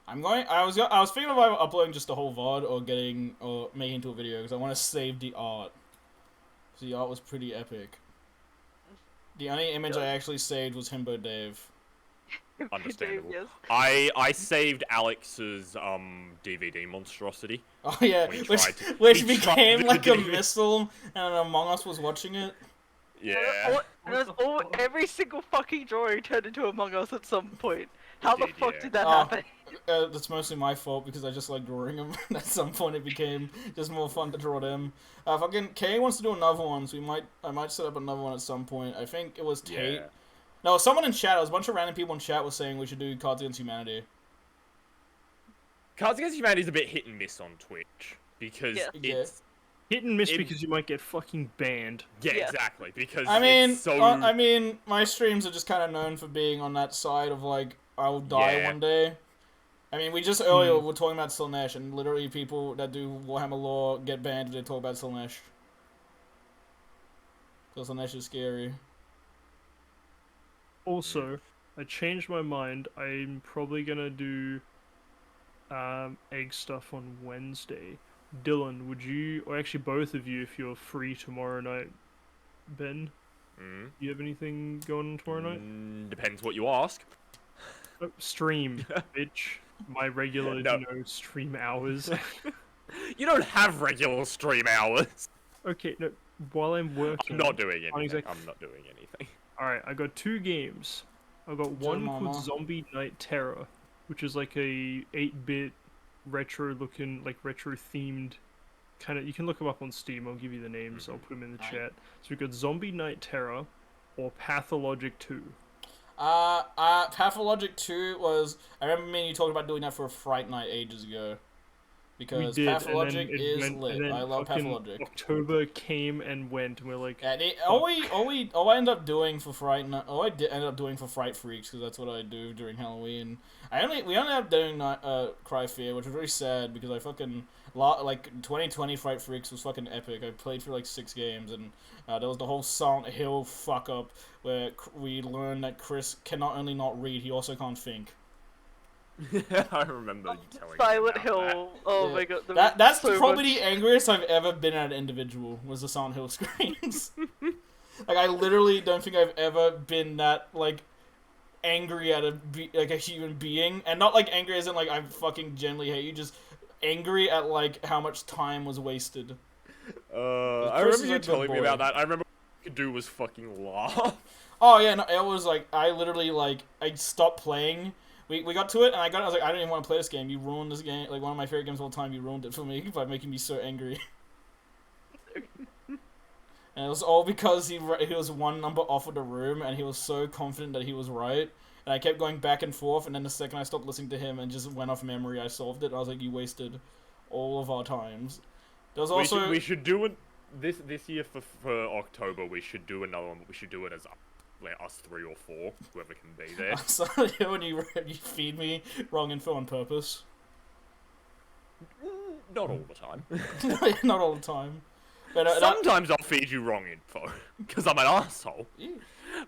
I was thinking about uploading just the whole VOD or making into a video because I want to save the art. So the art was pretty epic. The only image I actually saved was Himbo Dave. Understandable. Yes. I saved Alex's DVD monstrosity. Oh yeah, When he which tried to- which he tried became to like a do it. missile, and Among Us was watching it. Yeah. Every single fucking drawing turned into Among Us at some point. How the Did, fuck yeah. did that Oh. happen? That's mostly my fault because I just like drawing them. At some point, it became just more fun to draw them. Fucking Kay wants to do another one, so I might set up another one at some point. I think it was Tate. Yeah. No, someone in chat. It was a bunch of random people in chat was saying we should do Cards Against Humanity. Cards Against Humanity is a bit hit and miss on Twitch because Yeah. it's Hit and miss because you might get fucking banned. Yeah, Yeah. exactly. Because I mean, it's so... my streams are just kind of known for being on that side of like I'll die Yeah. one day. I mean, we just earlier were talking about Slaanesh, and literally people that do Warhammer lore get banned if they talk about Slaanesh. Because Slaanesh is scary. Also, I changed my mind. I'm probably gonna do egg stuff on Wednesday. Dylan, would you, or actually both of you, if you're free tomorrow night, Ben, you have anything going on tomorrow night? Depends what you ask. Oh, stream, bitch. My regular, No. stream hours. You don't have regular stream hours. Okay, no, while I'm working... I'm not doing anything. exactly. I'm not doing anything. Alright, I got 2 games. I got one Mama. called Zombie Night Terror, which is like a 8-bit retro-looking, like retro-themed kind of... You can look them up on Steam. I'll give you the names. I'll put them in the chat. So we've got Zombie Night Terror or Pathologic 2. Pathologic 2 was... I remember me and you talked about doing that for a Fright Night ages ago. Because Pathologic is lit. I love Pathologic. October came and went, and we're like... Yeah, all I end up doing for Fright Night... All I end up doing for Fright Freaks, because that's what I do during Halloween. We only ended up doing Cry Fear, which was really sad, because I fucking... Like, 2020 Fright Freaks was fucking epic. I played for like 6 games, and there was the whole Silent Hill fuck-up, where we learned that Chris can not only not read, he also can't think. I remember you telling Silent me Hill. about Oh Yeah. my god. That's so probably much... the angriest I've ever been at an individual, was the Silent Hill screams. Like, I literally don't think I've ever been that, like, angry at a human being. And not, like, angry as in, like, I fucking genuinely hate you, just angry at, like, how much time was wasted. I Chris remember is you a good telling me boy. about that. I remember what you could do was fucking laugh. Oh, yeah, no, it was, like, I literally, like, I stopped playing. We got to it, and I was like, I don't even want to play this game. You ruined this game. Like, one of my favorite games of all time, you ruined it for me by making me so angry. And it was all because he was one number off of the room, and he was so confident that he was right. And I kept going back and forth, and then the second I stopped listening to him and just went off memory, I solved it. I was like, you wasted all of our times. There was also... We should do it this year for October. We should do another one, but we should do it as like us 3 or 4, whoever can be there. Sorry, when you feed me wrong info on purpose. Not all the time. Not all the time. But, Sometimes I'll feed you wrong info, because I'm an asshole. Yeah.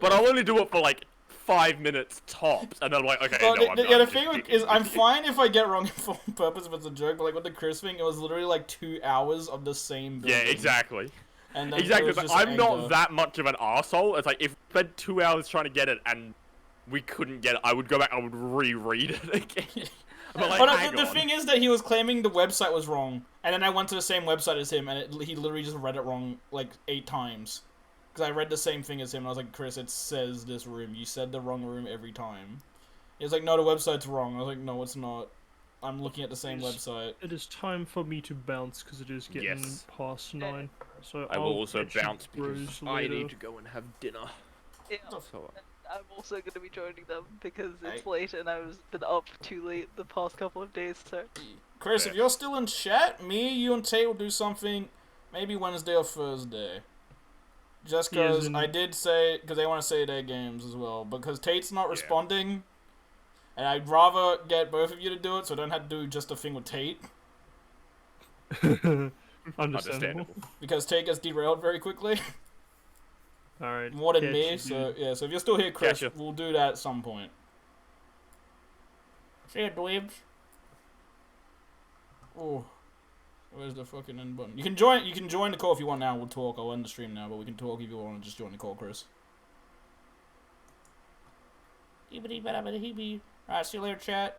But I'll only do it for like 5 minutes tops, and then I'm like, okay, Well, no, I'm the done. thing is, I'm fine if I get wrong info on purpose if it's a joke, but like with the Chris thing, it was literally like 2 hours of the same building. Yeah, exactly. And then Exactly, it was it's just like, I'm anger. not that much of an arsehole. It's like, if we spent 2 hours trying to get it and we couldn't get it, I would go back, I would reread it again. But like, But hang the on. thing is that he was claiming the website was wrong, and then I went to the same website as him, and he literally just read it wrong like 8 times. Because I read the same thing as him, and I was like, Chris, it says this room. You said the wrong room every time. He was like, no, the website's wrong. I was like, no, it's not. I'm looking at the same website. It is time for me to bounce because it is getting Yes. past 9. So I will I'll also catch you bounce because bros I later. need to go and have dinner. Yeah, So, I'm also going to be joining them because it's Hey. late and I was been up too late the past couple of days, so... Chris, Yeah. if you're still in chat, me, you, and Tate will do something maybe Wednesday or Thursday. Just Yeah, as because in- I did say, because they want to say their games as well. Because Tate's not Yeah. responding, and I'd rather get both of you to do it so I don't have to do just a thing with Tate. Understandable. Because Tate gets derailed very quickly, Alright. more than catch me. you, So dude. yeah, so if you're still here, Chris, Gotcha. we'll do that at some point. See ya, dweebs. Oh, where's the fucking end button? You can join the call if you want now. We'll talk. I'll end the stream now, but we can talk if you want to just join the call, Chris. Alright, see you later, chat.